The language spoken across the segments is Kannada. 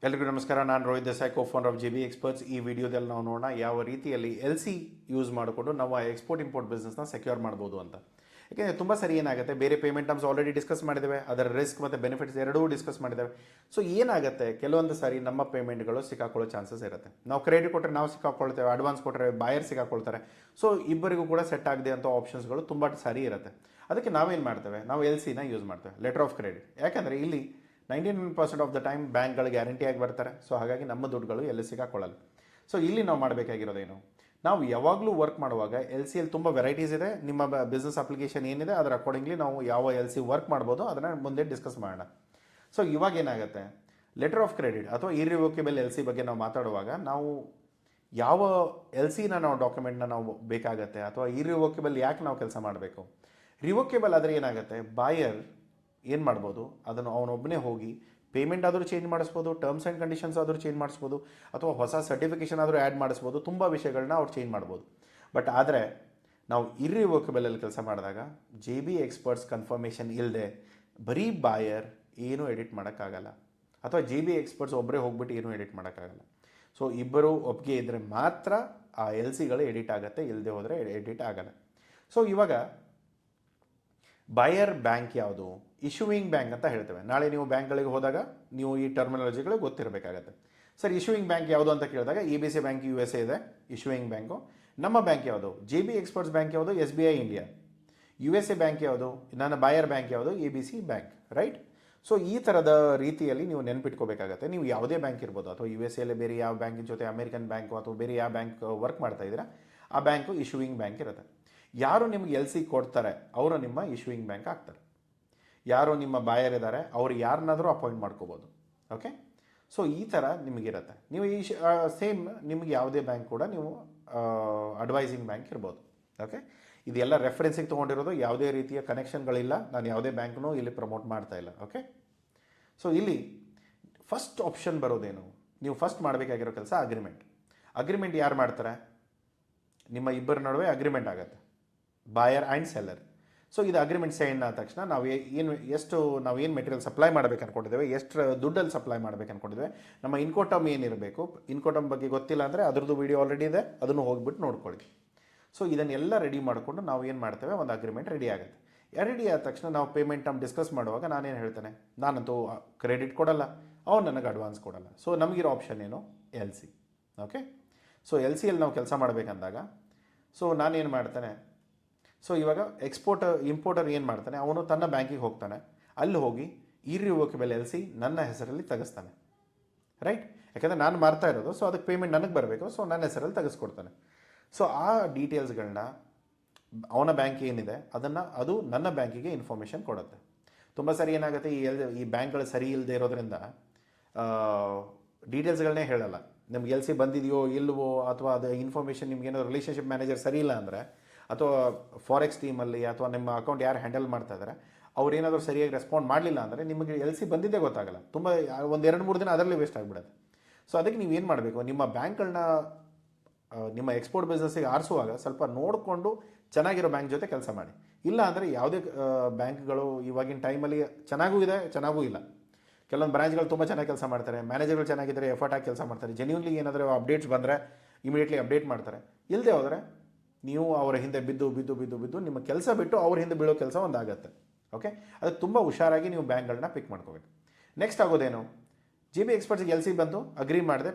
ಎಲ್ರಿಗೂ ನಮಸ್ಕಾರ. ನಾನು Rohit Desai, co-founder of JB experts. ಈ ವಿಡಿಯೋದಲ್ಲಿ ನಾವು ನೋಡೋಣ ಯಾವ ರೀತಿಯಲ್ಲಿ LC ಯೂಸ್ ಮಾಡಿಕೊಂಡು ನಾವು ಎಕ್ಸ್ಪೋರ್ಟ್ ಇಂಪೋರ್ಟ್ ಬಿಸ್ನೆಸ್ನ ಸೆಕ್ಯೂರ್ ಮಾಡ್ಬೋದು ಅಂತ. ಯಾಕೆಂದರೆ ತುಂಬ ಸರಿ ಏನಾಗುತ್ತೆ, ಬೇರೆ ಪೇಮೆಂಟ್ ಟರ್ಮ್ಸ್ ಆಲ್ರೆಡಿ ಡಿಸ್ಕಸ್ ಮಾಡಿದ್ದೇವೆ, ಅದರ ರಿಸ್ಕ್ ಮತ್ತು ಬೆನಿಫಿಟ್ಸ್ ಎರಡೂ ಡಿಸ್ಕಸ್ ಮಾಡಿದ್ದೇವೆ. ಸೊ ಏನಾಗುತ್ತೆ, ಕೆಲವೊಂದು ಸಾರಿ ನಮ್ಮ ಪೇಮೆಂಟ್ಗಳು ಸಿಕ್ಕಾಕೊಳ್ಳೋ ಚಾನ್ಸಸ್ ಇರುತ್ತೆ. ನಾವು ಕ್ರೆಡಿಟ್ ಕೊಟ್ಟರೆ ನಾವು ಸಿಕ್ಕಾಕೊಳ್ತೇವೆ, ಅಡ್ವಾನ್ಸ್ ಕೊಟ್ಟರೆ ಬಾಯರ್ ಸಿಕ್ಕಾಕೊಳ್ತಾರೆ. ಸೊ ಇಬ್ಬರಿಗೂ ಕೂಡ ಸೆಟ್ ಆಗದೆ ಅಂತ ಆಪ್ಷನ್ಸ್ಗಳು ತುಂಬ ಸಾರಿ ಇರುತ್ತೆ. ಅದಕ್ಕೆ ನಾವೇನು ಮಾಡ್ತೇವೆ, ನಾವು LCನ ಯೂಸ್ ಮಾಡ್ತೇವೆ, ಲೆಟರ್ ಆಫ್ ಕ್ರೆಡಿಟ್. ಯಾಕಂದರೆ ಇಲ್ಲಿ 99% ಆಫ್ ದ ಟೈಮ್ ಬ್ಯಾಂಕ್ಗಳು ಗ್ಯಾರಂಟಿಯಾಗಿ ಬರ್ತಾರೆ. ಸೊ ಹಾಗಾಗಿ ನಮ್ಮ ದುಡ್ಡುಗಳು ಎಲ್ಲಿ ಸಿಕ್ಕಾಕೊಳ್ಳಲ್ಲ. ಸೊ ಇಲ್ಲಿ ನಾವು ಮಾಡಬೇಕಾಗಿರೋದೇನು, ನಾವು ಯಾವಾಗಲೂ ವರ್ಕ್ ಮಾಡುವಾಗ LCಯಲ್ಲಿ ತುಂಬ ವೆರೈಟೀಸ್ ಇದೆ. ನಿಮ್ಮ ಬಿಸ್ನೆಸ್ ಅಪ್ಲಿಕೇಶನ್ ಏನಿದೆ ಅದರ ಅಕಾರ್ಡಿಂಗ್ಲಿ ನಾವು ಯಾವ LC ವರ್ಕ್ ಮಾಡ್ಬೋದು ಅದನ್ನು ಮುಂದೆ ಡಿಸ್ಕಸ್ ಮಾಡೋಣ. ಸೊ ಇವಾಗ ಏನಾಗುತ್ತೆ, ಲೆಟರ್ ಆಫ್ ಕ್ರೆಡಿಟ್ ಅಥವಾ ಇರ್ರಿವೋಕೇಬಲ್ LC ಬಗ್ಗೆ ನಾವು ಮಾತಾಡುವಾಗ ನಾವು ಯಾವ LCನ ನಾವು ಡಾಕ್ಯುಮೆಂಟ್ನ ನಾವು ಬೇಕಾಗತ್ತೆ, ಅಥವಾ ಇರ್ರಿವೋಕೇಬಲ್ ಯಾಕೆ ನಾವು ಕೆಲಸ ಮಾಡಬೇಕು. ರಿವೋಕೇಬಲ್ ಆದರೆ ಏನಾಗುತ್ತೆ, ಬಾಯರ್ ಏನು ಮಾಡ್ಬೋದು, ಅದನ್ನು ಅವನೊಬ್ಬನೇ ಹೋಗಿ ಪೇಮೆಂಟ್ ಆದರೂ ಚೇಂಜ್ ಮಾಡಿಸ್ಬೋದು, ಟರ್ಮ್ಸ್ ಆ್ಯಂಡ್ ಕಂಡೀಷನ್ಸ್ ಆದರೂ ಚೇಂಜ್ ಮಾಡಿಸ್ಬೋದು, ಅಥವಾ ಹೊಸ ಸರ್ಟಿಫಿಕೇಷನ್ ಆದರೂ ಆ್ಯಡ್ ಮಾಡಿಸ್ಬೋದು. ತುಂಬ ವಿಷಯಗಳನ್ನ ಅವ್ರು ಚೇಂಜ್ ಮಾಡ್ಬೋದು. ಬಟ್ ಆದರೆ ನಾವು ಇರ್ರಿವೋಕೇಬಲಲ್ಲಿ ಕೆಲಸ ಮಾಡಿದಾಗ JB ಎಕ್ಸ್ಪರ್ಟ್ಸ್ ಕನ್ಫರ್ಮೇಷನ್ ಇಲ್ಲದೆ ಬರೀ ಬಾಯರ್ ಏನೂ ಎಡಿಟ್ ಮಾಡೋಕ್ಕಾಗಲ್ಲ, ಅಥವಾ JB ಎಕ್ಸ್ಪರ್ಟ್ಸ್ ಒಬ್ಬರೇ ಹೋಗ್ಬಿಟ್ಟು ಏನೂ ಎಡಿಟ್ ಮಾಡೋಕ್ಕಾಗಲ್ಲ. ಸೊ ಇಬ್ಬರು ಒಪ್ಪಿಗೆ ಇದ್ದರೆ ಮಾತ್ರ ಆ LCಗಳು ಎಡಿಟ್ ಆಗುತ್ತೆ, ಇಲ್ಲದೆ ಹೋದರೆ ಎಡಿಟ್ ಆಗಲ್ಲ. ಸೊ ಇವಾಗ ಬಾಯರ್ ಬ್ಯಾಂಕ್ ಯಾವುದು, ಇಶ್ಯೂಯಿಂಗ್ ಬ್ಯಾಂಕ್ ಅಂತ ಹೇಳ್ತೇವೆ. ನಾಳೆ ನೀವು ಬ್ಯಾಂಕ್ಗಳಿಗೆ ಹೋದಾಗ ನೀವು ಈ ಟರ್ಮಿನಾಲಜಿಗಳು ಗೊತ್ತಿರಬೇಕಾಗತ್ತೆ. ಸರ್ ಇಶ್ಯೂಯಿಂಗ್ ಬ್ಯಾಂಕ್ ಯಾವುದು ಅಂತ ಕೇಳಿದಾಗ ABC ಬ್ಯಾಂಕ್ USA ಇದೆ ಇಶ್ಯೂಯಿಂಗ್ ಬ್ಯಾಂಕು. ನಮ್ಮ ಬ್ಯಾಂಕ್ ಯಾವುದು, JB ಎಕ್ಸ್ಪರ್ಟ್ಸ್ ಬ್ಯಾಂಕ್ ಯಾವುದು, SBI ಇಂಡಿಯಾ. USA ಬ್ಯಾಂಕ್ ಯಾವುದು, ನನ್ನ ಬಾಯರ್ ಬ್ಯಾಂಕ್ ಯಾವುದು, ABC ಬ್ಯಾಂಕ್, ರೈಟ್. ಸೊ ಈ ಥರದ ರೀತಿಯಲ್ಲಿ ನೀವು ನೆನ್ಪಿಟ್ಕೋಬೇಕಾಗತ್ತೆ. ನೀವು ಯಾವುದೇ ಬ್ಯಾಂಕ್ ಇರ್ಬೋದು, ಅಥವಾ USA ಬೇರೆ ಯಾವ ಬ್ಯಾಂಕಿನ ಜೊತೆ ಅಮೆರಿಕನ್ ಬ್ಯಾಂಕು ಅಥವಾ ಬೇರೆ ಯಾವ ಬ್ಯಾಂಕ್ ವರ್ಕ್ ಮಾಡ್ತಾ ಇದ್ದೀರಾ, ಆ ಬ್ಯಾಂಕು ಇಶ್ಯೂಯಿಂಗ್ ಬ್ಯಾಂಕ್ ಇರುತ್ತೆ. ಯಾರು ನಿಮಗೆ LC ಕೊಡ್ತಾರೆ ಅವರು ನಿಮ್ಮ ಇಶ್ಯೂಯಿಂಗ್ ಬ್ಯಾಂಕ್ ಆಗ್ತಾರೆ. ಯಾರು ನಿಮ್ಮ ಬಾಯರ್ ಇದ್ದಾರೆ ಅವರು ಯಾರನ್ನಾದರೂ ಅಪಾಯಿಂಟ್ ಮಾಡ್ಕೋಬೋದು. ಓಕೆ. ಸೊ ಈ ಥರ ನಿಮಗಿರುತ್ತೆ. ನೀವು ಈ ಸೇಮ್ ನಿಮಗೆ ಯಾವುದೇ ಬ್ಯಾಂಕ್ ಕೂಡ ನೀವು ಅಡ್ವೈಸಿಂಗ್ ಬ್ಯಾಂಕ್ ಇರ್ಬೋದು. ಓಕೆ. ಇದೆಲ್ಲ ರೆಫರೆನ್ಸಿಗೆ ತೊಗೊಂಡಿರೋದು, ಯಾವುದೇ ರೀತಿಯ ಕನೆಕ್ಷನ್ಗಳಿಲ್ಲ. ನಾನು ಯಾವುದೇ ಬ್ಯಾಂಕ್ನೂ ಇಲ್ಲಿ ಪ್ರಮೋಟ್ ಮಾಡ್ತಾ ಇಲ್ಲ. ಓಕೆ. ಸೊ ಇಲ್ಲಿ ಫಸ್ಟ್ ಆಪ್ಷನ್ ಬರೋದೇನು, ನೀವು ಫಸ್ಟ್ ಮಾಡಬೇಕಾಗಿರೋ ಕೆಲಸ ಅಗ್ರಿಮೆಂಟ್. ಅಗ್ರಿಮೆಂಟ್ ಯಾರು ಮಾಡ್ತಾರೆ, ನಿಮ್ಮ ಇಬ್ಬರ ನಡುವೆ ಅಗ್ರಿಮೆಂಟ್ ಆಗುತ್ತೆ, ಬಾಯರ್ ಆ್ಯಂಡ್ ಸೆಲ್ಲರ್. ಸೊ ಇದು ಅಗ್ರಿಮೆಂಟ್ ಸೈನ್ ಆದ ತಕ್ಷಣ ನಾವು ನಾವೇನು ಮೆಟೀರಿಯಲ್ ಸಪ್ಲೈ ಮಾಡಬೇಕು ಅಂದ್ಕೊಂಡಿದ್ದೇವೆ, ಎಷ್ಟು ದುಡ್ಡಲ್ಲಿ ಸಪ್ಲೈ ಮಾಡಬೇಕು ಅಂದ್ಕೊಂಡಿದ್ದೇವೆ, ನಮ್ಮ ಇನ್ಕೋಟಮ್ ಏನಿರಬೇಕು. ಇನ್ಕೋಟಮ್ ಬಗ್ಗೆ ಗೊತ್ತಿಲ್ಲ ಅಂದರೆ ಅದ್ರದ್ದು ವೀಡಿಯೋ ಆಲ್ರೆಡಿ ಇದೆ, ಅದನ್ನು ಹೋಗ್ಬಿಟ್ಟು ನೋಡ್ಕೊಳ್ಳಿ. ಸೊ ಇದನ್ನೆಲ್ಲ ರೆಡಿ ಮಾಡಿಕೊಂಡು ನಾವು ಏನು ಮಾಡ್ತೇವೆ, ಒಂದು ಅಗ್ರಿಮೆಂಟ್ ರೆಡಿ ಆಗುತ್ತೆ. ರೆಡಿ ಆದ ತಕ್ಷಣ ನಾವು ಪೇಮೆಂಟ್ ಟರ್ಮ್ ಡಿಸ್ಕಸ್ ಮಾಡುವಾಗ ನಾನೇನು ಹೇಳ್ತೇನೆ, ನಾನಂತೂ ಕ್ರೆಡಿಟ್ ಕೊಡಲ್ಲ, ಅವ್ನು ನನಗೆ ಅಡ್ವಾನ್ಸ್ ಕೊಡಲ್ಲ. ಸೊ ನಮಗಿರೋ ಆಪ್ಷನ್ ಏನು, LC. ಓಕೆ. ಸೊ LCಯಲ್ಲಿ ನಾವು ಕೆಲಸ ಮಾಡಬೇಕಂದಾಗ ಸೊ ನಾನೇನು ಮಾಡ್ತೇನೆ, ಸೊ ಇವಾಗ ಇಂಪೋರ್ಟರ್ ಏನು ಮಾಡ್ತಾನೆ, ಅವನು ತನ್ನ ಬ್ಯಾಂಕಿಗೆ ಹೋಗ್ತಾನೆ, ಅಲ್ಲಿ ಹೋಗಿ ಇರ್ರಿವೋಕೇಬಲ್ LC ನನ್ನ ಹೆಸರಲ್ಲಿ ತೆಗೆಸ್ತಾನೆ, ರೈಟ್. ಯಾಕಂದರೆ ನಾನು ಮಾರ್ತಾ ಇರೋದು, ಸೊ ಅದಕ್ಕೆ ಪೇಮೆಂಟ್ ನನಗೆ ಬರಬೇಕು, ಸೊ ನನ್ನ ಹೆಸರಲ್ಲಿ ತೆಗೆಸ್ಕೊಡ್ತಾನೆ. ಸೊ ಆ ಡೀಟೇಲ್ಸ್ಗಳನ್ನ ಅವನ ಬ್ಯಾಂಕ್ ಏನಿದೆ ಅದು ನನ್ನ ಬ್ಯಾಂಕಿಗೆ ಇನ್ಫಾರ್ಮೇಷನ್ ಕೊಡುತ್ತೆ. ತುಂಬ ಸರಿ ಏನಾಗುತ್ತೆ, ಈ ಬ್ಯಾಂಕ್ಗಳು ಸರಿ ಇಲ್ಲದೆ ಇರೋದ್ರಿಂದ ಡೀಟೇಲ್ಸ್ಗಳನ್ನೇ ಹೇಳಲ್ಲ. ನಿಮ್ಗೆ LC ಬಂದಿದೆಯೋ ಇಲ್ವೋ, ಅಥವಾ ಅದು ಇನ್ಫಾರ್ಮೇಷನ್ ನಿಮ್ಗೇನೋ ರಿಲೇಷನ್ಶಿಪ್ ಮ್ಯಾನೇಜರ್ ಸರಿ ಇಲ್ಲ ಅಂದರೆ, ಅಥವಾ ಫಾರೆಕ್ಸ್ ಟೀಮಲ್ಲಿ ಅಥವಾ ನಿಮ್ಮ ಅಕೌಂಟ್ ಯಾರು ಹ್ಯಾಂಡಲ್ ಮಾಡ್ತಾ ಇದ್ದಾರೆ ಅವ್ರೇನಾದರೂ ಸರಿಯಾಗಿ ರೆಸ್ಪಾಂಡ್ ಮಾಡಲಿಲ್ಲ ಅಂದರೆ ನಿಮಗೆ LC ಬಂದಿದ್ದೇ ಗೊತ್ತಾಗಲ್ಲ. ತುಂಬ ಒಂದು 2-3 ದಿನ ಅದರಲ್ಲಿ ವೇಸ್ಟ್ ಆಗಿಬಿಡುತ್ತೆ. ಸೊ ಅದಕ್ಕೆ ನೀವು ಏನು ಮಾಡಬೇಕು, ನಿಮ್ಮ ಬ್ಯಾಂಕ್ಗಳನ್ನ ನಿಮ್ಮ ಎಕ್ಸ್ಪೋರ್ಟ್ ಬಿಸ್ನೆಸ್ಸಿಗೆ ಆರಿಸುವಾಗ ಸ್ವಲ್ಪ ನೋಡಿಕೊಂಡು ಚೆನ್ನಾಗಿರೋ ಬ್ಯಾಂಕ್ ಜೊತೆ ಕೆಲಸ ಮಾಡಿ. ಇಲ್ಲ ಅಂದರೆ ಯಾವುದೇ ಬ್ಯಾಂಕ್ಗಳು ಇವಾಗಿನ ಟೈಮಲ್ಲಿ ಚೆನ್ನಾಗೂ ಇದೆ, ಚೆನ್ನಾಗೂ ಇಲ್ಲ. ಕೆಲವೊಂದು ಬ್ರಾಂಚ್ಗಳು ತುಂಬ ಚೆನ್ನಾಗಿ ಕೆಲಸ ಮಾಡ್ತಾರೆ, ಮ್ಯಾನೇಜರ್ಗಳು ಚೆನ್ನಾಗಿದ್ದರೆ ಎಫರ್ಟ್ ಆಗಿ ಕೆಲಸ ಮಾಡ್ತಾರೆ, ಜೆನ್ಯೂನ್ಲಿ ಏನಾದರೂ ಅಪ್ಡೇಟ್ಸ್ ಬಂದರೆ ಇಮಿಡಿಯೇಟ್ಲಿ ಅಪ್ಡೇಟ್ ಮಾಡ್ತಾರೆ. ಇಲ್ಲದೆ ಹೋದರೆ ನೀವು ಅವರ ಹಿಂದೆ ಬಿದ್ದು ನಿಮ್ಮ ಕೆಲಸ ಬಿಟ್ಟು ಅವ್ರ ಹಿಂದೆ ಬೀಳೋ ಕೆಲಸ ಒಂದಾಗತ್ತೆ. ಓಕೆ. ಅದಕ್ಕೆ ತುಂಬ ಹುಷಾರಾಗಿ ನೀವು ಬ್ಯಾಂಕ್ಗಳನ್ನ ಪಿಕ್ ಮಾಡ್ಕೋಬೇಕು. ನೆಕ್ಸ್ಟ್ ಆಗೋದೇನು, JB ಎಕ್ಸ್ಪರ್ಟ್ಸ್ಗೆ LC ಬಂತು, ಅಗ್ರಿ ಮಾಡಿದೆ,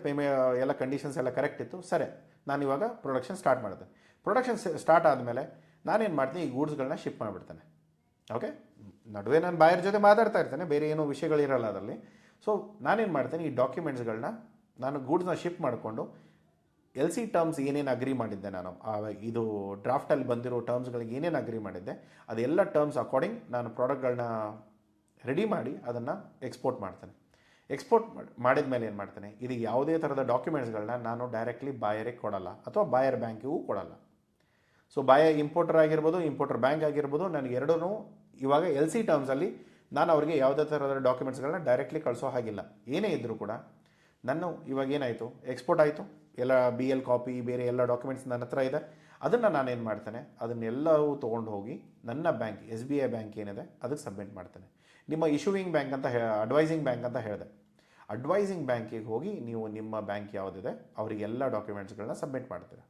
ಎಲ್ಲ ಕಂಡೀಷನ್ಸ್ ಎಲ್ಲ ಕರೆಕ್ಟ್ ಇತ್ತು, ಸರಿ ನಾನು ಇವಾಗ ಪ್ರೊಡಕ್ಷನ್ ಸ್ಟಾರ್ಟ್ ಮಾಡಿದೆ. ಪ್ರೊಡಕ್ಷನ್ ಸ್ಟಾರ್ಟ್ ಆದಮೇಲೆ ನಾನೇನು ಮಾಡ್ತೀನಿ, ಈ ಗೂಡ್ಸ್ಗಳನ್ನ ಶಿಪ್ ಮಾಡಿಬಿಡ್ತೇನೆ. ಓಕೆ. ನಡುವೆ ನಾನು ಬಾಯರ್ ಜೊತೆ ಮಾತಾಡ್ತಾ ಇರ್ತೇನೆ, ಬೇರೆ ಏನೂ ವಿಷಯಗಳಿರಲ್ಲ ಅದರಲ್ಲಿ. ಸೊ ನಾನೇನು ಮಾಡ್ತೇನೆ, ಈ ಡಾಕ್ಯುಮೆಂಟ್ಸ್ಗಳನ್ನ ನಾನು ಗೂಡ್ಸ್ನ ಶಿಪ್ ಮಾಡಿಕೊಂಡು LC ಟರ್ಮ್ಸ್ ಏನೇನು ಅಗ್ರಿ ಮಾಡಿದ್ದೆ, ನಾನು ಇದು ಡ್ರಾಫ್ಟಲ್ಲಿ ಬಂದಿರೋ ಟರ್ಮ್ಸ್ಗಳಿಗೆ ಏನೇನು ಅಗ್ರಿ ಮಾಡಿದ್ದೆ ಅದೆಲ್ಲ ಟರ್ಮ್ಸ್ ಅಕಾರ್ಡಿಂಗ್ ನಾನು ಪ್ರಾಡಕ್ಟ್ಗಳನ್ನ ರೆಡಿ ಮಾಡಿ ಅದನ್ನು ಎಕ್ಸ್ಪೋರ್ಟ್ ಮಾಡ್ತೇನೆ. ಎಕ್ಸ್ಪೋರ್ಟ್ ಮಾಡಿದ ಮೇಲೆ ಏನು ಮಾಡ್ತೇನೆ, ಇದು ಯಾವುದೇ ಥರದ ಡಾಕ್ಯುಮೆಂಟ್ಸ್ಗಳನ್ನ ನಾನು ಡೈರೆಕ್ಟ್ಲಿ ಬಾಯರಿಗೆ ಕೊಡಲ್ಲ, ಅಥವಾ ಬಾಯರ್ ಬ್ಯಾಂಕಿಗೂ ಕೊಡಲ್ಲ. ಸೊ ಇಂಪೋರ್ಟರ್ ಆಗಿರ್ಬೋದು, ಇಂಪೋರ್ಟರ್ ಬ್ಯಾಂಕ್ ಆಗಿರ್ಬೋದು, ನನಗೆ ಎರಡೂ ಇವಾಗ LC ಟರ್ಮ್ಸಲ್ಲಿ ನಾನು ಅವರಿಗೆ ಯಾವುದೇ ಥರದ ಡಾಕ್ಯುಮೆಂಟ್ಸ್ಗಳನ್ನ ಡೈರೆಕ್ಟ್ಲಿ ಕಳಿಸೋ ಹಾಗಿಲ್ಲ. ಏನೇ ಇದ್ದರೂ ಕೂಡ ನಾನು ಇವಾಗ ಏನಾಯಿತು, ಎಕ್ಸ್ಪೋರ್ಟ್ ಆಯಿತು, ಎಲ್ಲ BL ಕಾಪಿ ಬೇರೆ ಎಲ್ಲ ಡಾಕ್ಯುಮೆಂಟ್ಸ್ ನನ್ನ ಹತ್ರ ಇದೆ, ಅದನ್ನು ನಾನೇನು ಮಾಡ್ತೇನೆ, ಅದನ್ನೆಲ್ಲವೂ ತೊಗೊಂಡು ಹೋಗಿ ನನ್ನ ಬ್ಯಾಂಕ್ SBI ಬ್ಯಾಂಕ್ ಏನಿದೆ ಅದಕ್ಕೆ ಸಬ್ಮಿಟ್ ಮಾಡ್ತೇನೆ. ನಿಮ್ಮ ಇಶ್ಯೂಯಿಂಗ್ ಬ್ಯಾಂಕ್ ಅಂತ ಅಡ್ವೈಸಿಂಗ್ ಬ್ಯಾಂಕ್ ಅಂತ ಹೇಳಿದೆ, ಅಡ್ವೈಸಿಂಗ್ ಬ್ಯಾಂಕಿಗೆ ಹೋಗಿ ನೀವು ನಿಮ್ಮ ಬ್ಯಾಂಕ್ ಯಾವುದಿದೆ ಅವರಿಗೆಲ್ಲ ಡಾಕ್ಯುಮೆಂಟ್ಸ್ಗಳನ್ನ ಸಬ್ಮಿಟ್ ಮಾಡ್ತೀರಾ.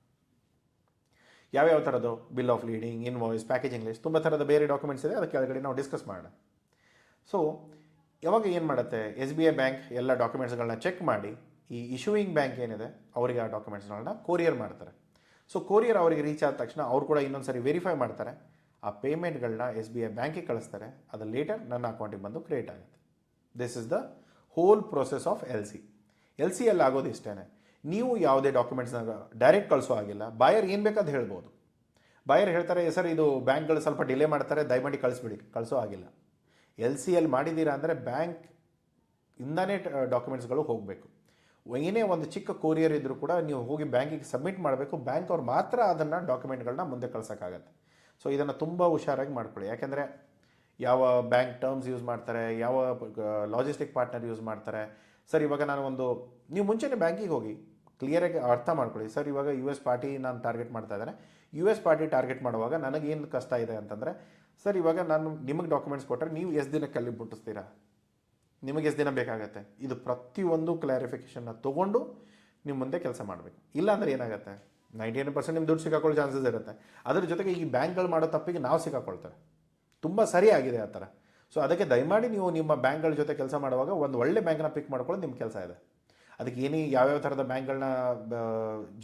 ಯಾವ್ಯಾವ ಥರದ್ದು bill of leading, invoice, packaging list, ತುಂಬ ಥರದ ಬೇರೆ ಡಾಕ್ಯುಮೆಂಟ್ಸ್ ಇದೆ, ಅದಕ್ಕೆ ಕೆಳಗಡೆ ನಾವು ಡಿಸ್ಕಸ್ ಮಾಡೋಣ. ಸೊ ಯಾವಾಗ ಏನು ಮಾಡುತ್ತೆ, SBI ಬ್ಯಾಂಕ್ ಎಲ್ಲ ಡಾಕ್ಯುಮೆಂಟ್ಸ್ಗಳನ್ನ ಚೆಕ್ ಮಾಡಿ ಈ ಇಶ್ಯೂಯಿಂಗ್ ಬ್ಯಾಂಕ್ ಏನಿದೆ ಅವರಿಗೆ ಆ ಡಾಕ್ಯುಮೆಂಟ್ಸ್ಗಳನ್ನ ಕೊರಿಯರ್ ಮಾಡ್ತಾರೆ. ಸೊ ಕೊರಿಯರ್ ಅವರಿಗೆ ರೀಚ್ ಆದ ತಕ್ಷಣ ಅವ್ರು ಕೂಡ ಇನ್ನೊಂದು ಸರಿ ವೆರಿಫೈ ಮಾಡ್ತಾರೆ, ಆ ಪೇಮೆಂಟ್ಗಳನ್ನ SBI ಬ್ಯಾಂಕಿಗೆ ಕಳಿಸ್ತಾರೆ, ಅದು ಲೇಟರ್ ನನ್ನ ಅಕೌಂಟಿಗೆ ಬಂದು ಕ್ರಿಯೇಟ್ ಆಗುತ್ತೆ. This is the whole process of LC ಅಲ್ಲಿ ಆಗೋದು ಇಷ್ಟೇ. ನೀವು ಯಾವುದೇ ಡಾಕ್ಯುಮೆಂಟ್ಸ್ನ ಡೈರೆಕ್ಟ್ ಕಳಿಸೋ ಆಗಿಲ್ಲ. ಬಾಯರ್ ಏನು ಬೇಕಾದ ಹೇಳ್ಬೋದು. ಬಾಯರ್ ಹೇಳ್ತಾರೆ ಸರ್ ಇದು ಬ್ಯಾಂಕ್ಗಳು ಸ್ವಲ್ಪ ಡಿಲೇ ಮಾಡ್ತಾರೆ, ದಯಮಾಡಿ ಕಳಿಸ್ಬಿಡಿ, ಕಳಿಸೋ ಆಗಿಲ್ಲ. LCಯಲ್ಲಿ ಮಾಡಿದ್ದೀರಾ ಅಂದರೆ ಬ್ಯಾಂಕ್ ಇಂದಾನೇ ಡಾಕ್ಯುಮೆಂಟ್ಸ್ಗಳು ಹೋಗಬೇಕು. ಏನೇ ಒಂದು ಚಿಕ್ಕ ಕೊರಿಯರ್ ಇದ್ದರೂ ಕೂಡ ನೀವು ಹೋಗಿ ಬ್ಯಾಂಕಿಗೆ ಸಬ್ಮಿಟ್ ಮಾಡಬೇಕು. ಬ್ಯಾಂಕ್ ಅವ್ರು ಮಾತ್ರ ಅದನ್ನು ಡಾಕ್ಯುಮೆಂಟ್ಗಳನ್ನ ಮುಂದೆ ಕಳ್ಸೋಕ್ಕಾಗತ್ತೆ. ಸೊ ಇದನ್ನು ತುಂಬ ಹುಷಾರಾಗಿ ಮಾಡ್ಕೊಳ್ಳಿ. ಯಾಕೆಂದರೆ ಯಾವ ಬ್ಯಾಂಕ್ ಟರ್ಮ್ಸ್ ಯೂಸ್ ಮಾಡ್ತಾರೆ, ಯಾವ ಲಾಜಿಸ್ಟಿಕ್ ಪಾರ್ಟ್ನರ್ ಯೂಸ್ ಮಾಡ್ತಾರೆ. ಸರ್ ಇವಾಗ ನೀವು ಮುಂಚೆನೇ ಬ್ಯಾಂಕಿಗೆ ಹೋಗಿ ಕ್ಲಿಯರಾಗಿ ಅರ್ಥ ಮಾಡ್ಕೊಳ್ಳಿ. ಸರ್ ಇವಾಗ US ಪಾರ್ಟಿ ನಾನು ಟಾರ್ಗೆಟ್ ಮಾಡ್ತಾ ಇದ್ದೇನೆ. US ಪಾರ್ಟಿ ಟಾರ್ಗೆಟ್ ಮಾಡುವಾಗ ನನಗೇನು ಕಷ್ಟ ಇದೆ ಅಂತಂದರೆ, ಸರ್ ಇವಾಗ ನಾನು ನಿಮಗೆ ಡಾಕ್ಯುಮೆಂಟ್ಸ್ ಕೊಟ್ಟರೆ ನೀವು ಎಷ್ಟು ದಿನಕ್ಕೆ ಅಲ್ಲಿ ಮುಟ್ಟಿಸ್ತೀರಾ, ನಿಮಗೆ ಎಷ್ಟು ದಿನ ಬೇಕಾಗತ್ತೆ, ಇದು ಪ್ರತಿಯೊಂದು ಕ್ಲಾರಿಫಿಕೇಷನ್ನ ತೊಗೊಂಡು ನಿಮ್ಮ ಮುಂದೆ ಕೆಲಸ ಮಾಡಬೇಕು. ಇಲ್ಲಾಂದರೆ ಏನಾಗುತ್ತೆ, 99% ನಿಮ್ಮ ದುಡ್ಡು ಸಿಕ್ಕಾಕೊಳ್ಳೋ ಚಾನ್ಸಸ್ ಇರುತ್ತೆ. ಅದ್ರ ಜೊತೆಗೆ ಈ ಬ್ಯಾಂಕ್ಗಳು ಮಾಡೋ ತಪ್ಪಿಗೆ ನಾವು ಸಿಕ್ಕಾಕೊಳ್ತಾರೆ. ತುಂಬ ಸರಿಯಾಗಿದೆ ಆ ಥರ. ಸೊ ಅದಕ್ಕೆ ದಯಮಾಡಿ ನೀವು ನಿಮ್ಮ ಬ್ಯಾಂಕ್ಗಳ ಜೊತೆ ಕೆಲಸ ಮಾಡುವಾಗ ಒಂದು ಒಳ್ಳೆ ಬ್ಯಾಂಕ್ನ ಪಿಕ್ ಮಾಡ್ಕೊಳ್ಳೋದು ನಿಮ್ಮ ಕೆಲಸ ಇದೆ. ಅದಕ್ಕೆ ಯಾವ್ಯಾವ ಥರದ ಬ್ಯಾಂಕ್ಗಳನ್ನ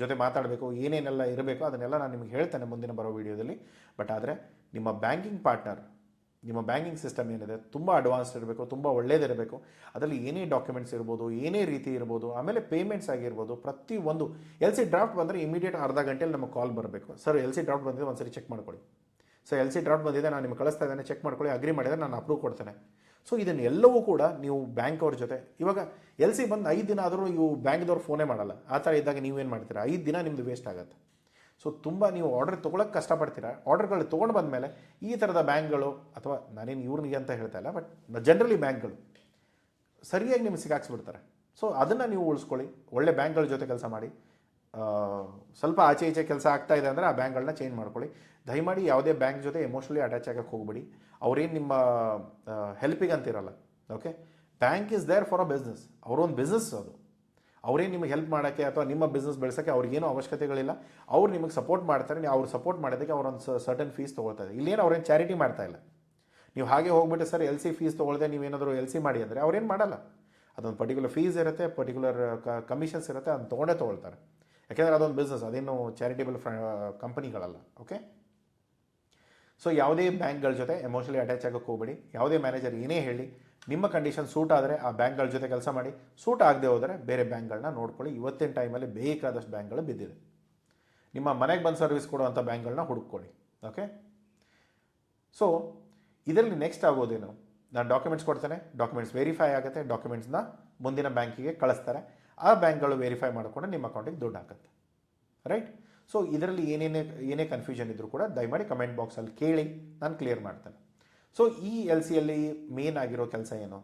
ಜೊತೆ ಮಾತಾಡಬೇಕು, ಏನೇನೆಲ್ಲ ಇರಬೇಕು ಅದನ್ನೆಲ್ಲ ನಾನು ನಿಮಗೆ ಹೇಳ್ತೇನೆ ಮುಂದಿನ ಬರೋ ವೀಡಿಯೋದಲ್ಲಿ. ಬಟ್ ಆದರೆ ನಿಮ್ಮ ಬ್ಯಾಂಕಿಂಗ್ ಪಾರ್ಟ್ನರ್, ನಿಮ್ಮ ಬ್ಯಾಂಕಿಂಗ್ ಸಿಸ್ಟಮ್ ಏನಿದೆ ತುಂಬ ಅಡ್ವಾನ್ಸ್ಡ್ ಇರಬೇಕು, ತುಂಬ ಒಳ್ಳೇದಿರಬೇಕು. ಅದರಲ್ಲಿ ಏನೇ ಡಾಕ್ಯುಮೆಂಟ್ಸ್ ಇರ್ಬೋದು, ಏನೇ ರೀತಿ ಇರ್ಬೋದು, ಆಮೇಲೆ ಪೇಮೆಂಟ್ಸ್ ಆಗಿರ್ಬೋದು, ಪ್ರತಿಯೊಂದು LC ಡ್ರಾಫ್ಟ್ ಬಂದರೆ ಇಮಿಡಿಯೇಟ್ ಅರ್ಧ ಗಂಟೆಯಲ್ಲಿ ನಮಗೆ ಕಾಲ್ ಬರಬೇಕು. ಸರ್ LC ಡ್ರಾಫ್ಟ್ ಬಂದಿದೆ, ಒಂದ್ಸರಿ ಚೆಕ್ ಮಾಡ್ಕೊಳ್ಳಿ. ಸೊ LC ಡ್ರಾಫ್ಟ್ ಬಂದಿದೆ, ನಾನು ನಿಮ್ಗೆ ಕಳಿಸ್ತಾ ಇದ್ದೇನೆ, ಚೆಕ್ ಮಾಡ್ಕೊಳ್ಳಿ, ಅಗ್ರಿ ಮಾಡಿದರೆ ನಾನು ಅಪ್ರೂವ್ ಕೊಡ್ತೇನೆ. ಸೊ ಇದನ್ನೆಲ್ಲವೂ ಕೂಡ ನೀವು ಬ್ಯಾಂಕ್ ಅವ್ರ ಜೊತೆ, ಇವಾಗ LC ಬಂದು 5 ದಿನ ಆದರೂ ನೀವು ಬ್ಯಾಂಕ್ದವ್ರು ಫೋನೇ ಮಾಡಲ್ಲ. ಆ ಥರ ಇದ್ದಾಗ ನೀವೇನು ಮಾಡ್ತೀರಾ, 5 ದಿನ ನಿಮ್ಮದು ವೇಸ್ಟ್ ಆಗುತ್ತೆ. ಸೊ ತುಂಬ ನೀವು ಆರ್ಡರ್ ತೊಗೊಳಕ್ಕೆ ಕಷ್ಟಪಡ್ತೀರಾ. ಆರ್ಡರ್ಗಳು ತೊಗೊಂಡು ಬಂದಮೇಲೆ ಈ ಥರದ ಬ್ಯಾಂಕ್ಗಳು, ಅಥವಾ ನಾನೇನು ಇವ್ರಿಗೆ ಅಂತ ಹೇಳ್ತಾ ಇಲ್ಲ, ಬಟ್ ಜನರಲಿ ಬ್ಯಾಂಕ್ಗಳು ಸರಿಯಾಗಿ ನಿಮ್ಗೆ ಸಿಕ್ಕಾಕ್ಸ್ಬಿಡ್ತಾರೆ. ಸೊ ಅದನ್ನು ನೀವು ಉಳಿಸ್ಕೊಳ್ಳಿ. ಒಳ್ಳೆ ಬ್ಯಾಂಕ್ಗಳ ಜೊತೆ ಕೆಲಸ ಮಾಡಿ. ಸ್ವಲ್ಪ ಆಚೆ ಈಚೆ ಕೆಲಸ ಆಗ್ತಾ ಇದೆ ಅಂದರೆ ಆ ಬ್ಯಾಂಕ್ಗಳನ್ನ ಚೇಂಜ್ ಮಾಡ್ಕೊಳ್ಳಿ. ದಯಮಾಡಿ ಯಾವುದೇ ಬ್ಯಾಂಕ್ ಜೊತೆ ಎಮೋಷ್ನಲಿ ಅಟ್ಯಾಚ್ ಆಗಕ್ಕೆ ಹೋಗ್ಬಿಡಿ. ಅವ್ರೇನು ನಿಮ್ಮ ಹೆಲ್ಪಿಗೆ ಅಂತಿರಲ್ಲ. Okay, bank is there for a business. ಅವರೊಂದು ಬಿಸ್ನೆಸ್ ಅದು. ಅವರೇನು ನಿಮಗೆ ಹೆಲ್ಪ್ ಮಾಡೋಕ್ಕೆ ಅಥವಾ ನಿಮ್ಮ ಬಿಸ್ನೆಸ್ ಬೆಳೆಸೋಕ್ಕೆ ಅವ್ರಿಗೇನೂ ಅವಶ್ಯಕತೆಗಳಿಲ್ಲ. ಅವ್ರು ನಿಮಗೆ ಸಪೋರ್ಟ್ ಮಾಡ್ತಾರೆ. ನೀವು ಅವ್ರು ಸಪೋರ್ಟ್ ಮಾಡೋದಕ್ಕೆ ಅವರೊಂದು ಸರ್ಟನ್ ಫೀಸ್ ತೊಗೊಳ್ತಾರೆ. ಇಲ್ಲೇನು ಅವ್ರೇನು ಚಾರಿಟಿ ಮಾಡ್ತಾ ಇಲ್ಲ. ನೀವು ಹಾಗೆ ಹೋಗ್ಬಿಟ್ಟು ಸರ್ LC ಫೀಸ್ ತೊಗೊಳ್ದೆ ನೀವೇನಾದರೂ LC ಮಾಡಿ ಅಂದರೆ ಅವ್ರೇನು ಮಾಡಲ್ಲ. ಅದೊಂದು ಪರ್ಟಿಕ್ಯುಲರ್ ಫೀಸ್ ಇರುತ್ತೆ, ಪರ್ಟಿಕ್ಯುಲರ್ ಕಮಿಷನ್ಸ್ ಇರುತ್ತೆ, ಅದನ್ನು ತೊಗೊಳ್ತಾರೆ. ಯಾಕೆಂದರೆ ಅದೊಂದು ಬಿಸ್ನೆಸ್, ಅದೇನು ಚಾರಿಟೇಬಲ್ ಕಂಪನಿಗಳಲ್ಲ. ಓಕೆ, ಸೊ ಯಾವುದೇ ಬ್ಯಾಂಕ್ಗಳ ಜೊತೆ ಎಮೋಷನಲಿ ಅಟ್ಯಾಚ್ ಆಗೋಕ್ಕೆ ಹೋಗಬೇಡಿ. ಯಾವುದೇ ಮ್ಯಾನೇಜರ್ ಏನೇ ಹೇಳಿ, ನಿಮ್ಮ ಕಂಡೀಷನ್ ಸೂಟ್ ಆದರೆ ಆ ಬ್ಯಾಂಕ್ಗಳ ಜೊತೆ ಕೆಲಸ ಮಾಡಿ. ಸೂಟ್ ಆಗದೆ ಹೋದರೆ ಬೇರೆ ಬ್ಯಾಂಕ್ಗಳನ್ನ ನೋಡ್ಕೊಳ್ಳಿ. ಇವತ್ತಿನ ಟೈಮಲ್ಲಿ ಬೇಕಾದಷ್ಟು ಬ್ಯಾಂಕ್ಗಳು ಬಿದ್ದಿದೆ. ನಿಮ್ಮ ಮನೆಗೆ ಬಂದು ಸರ್ವಿಸ್ ಕೊಡುವಂಥ ಬ್ಯಾಂಕ್ಗಳನ್ನ ಹುಡುಕೊಳ್ಳಿ. ಓಕೆ, ಸೊ ಇದರಲ್ಲಿ ನೆಕ್ಸ್ಟ್ ಆಗೋದೇನು, ನಾನು ಡಾಕ್ಯುಮೆಂಟ್ಸ್ ಕೊಡ್ತೇನೆ, ಡಾಕ್ಯುಮೆಂಟ್ಸ್ ವೆರಿಫೈ ಆಗುತ್ತೆ, ಡಾಕ್ಯುಮೆಂಟ್ಸ್ನ ಮುಂದಿನ ಬ್ಯಾಂಕಿಗೆ ಕಳಿಸ್ತಾರೆ. ಆ ಬ್ಯಾಂಕ್ಗಳು ವೆರಿಫೈ ಮಾಡಿಕೊಂಡು ನಿಮ್ಮ ಅಕೌಂಟಿಗೆ ದುಡ್ಡು ಹಾಕುತ್ತೆ. ರೈಟ್. ಸೊ ಇದರಲ್ಲಿ ಏನೇ ಕನ್ಫ್ಯೂಷನ್ ಇದ್ದರೂ ಕೂಡ ದಯಮಾಡಿ ಕಮೆಂಟ್ ಬಾಕ್ಸಲ್ಲಿ ಕೇಳಿ, ನಾನು ಕ್ಲಿಯರ್ ಮಾಡ್ತೇನೆ. ಸೊ ಈ LCಯಲ್ಲಿ ಮೇನ್ ಆಗಿರೋ ಕೆಲಸ ಏನು,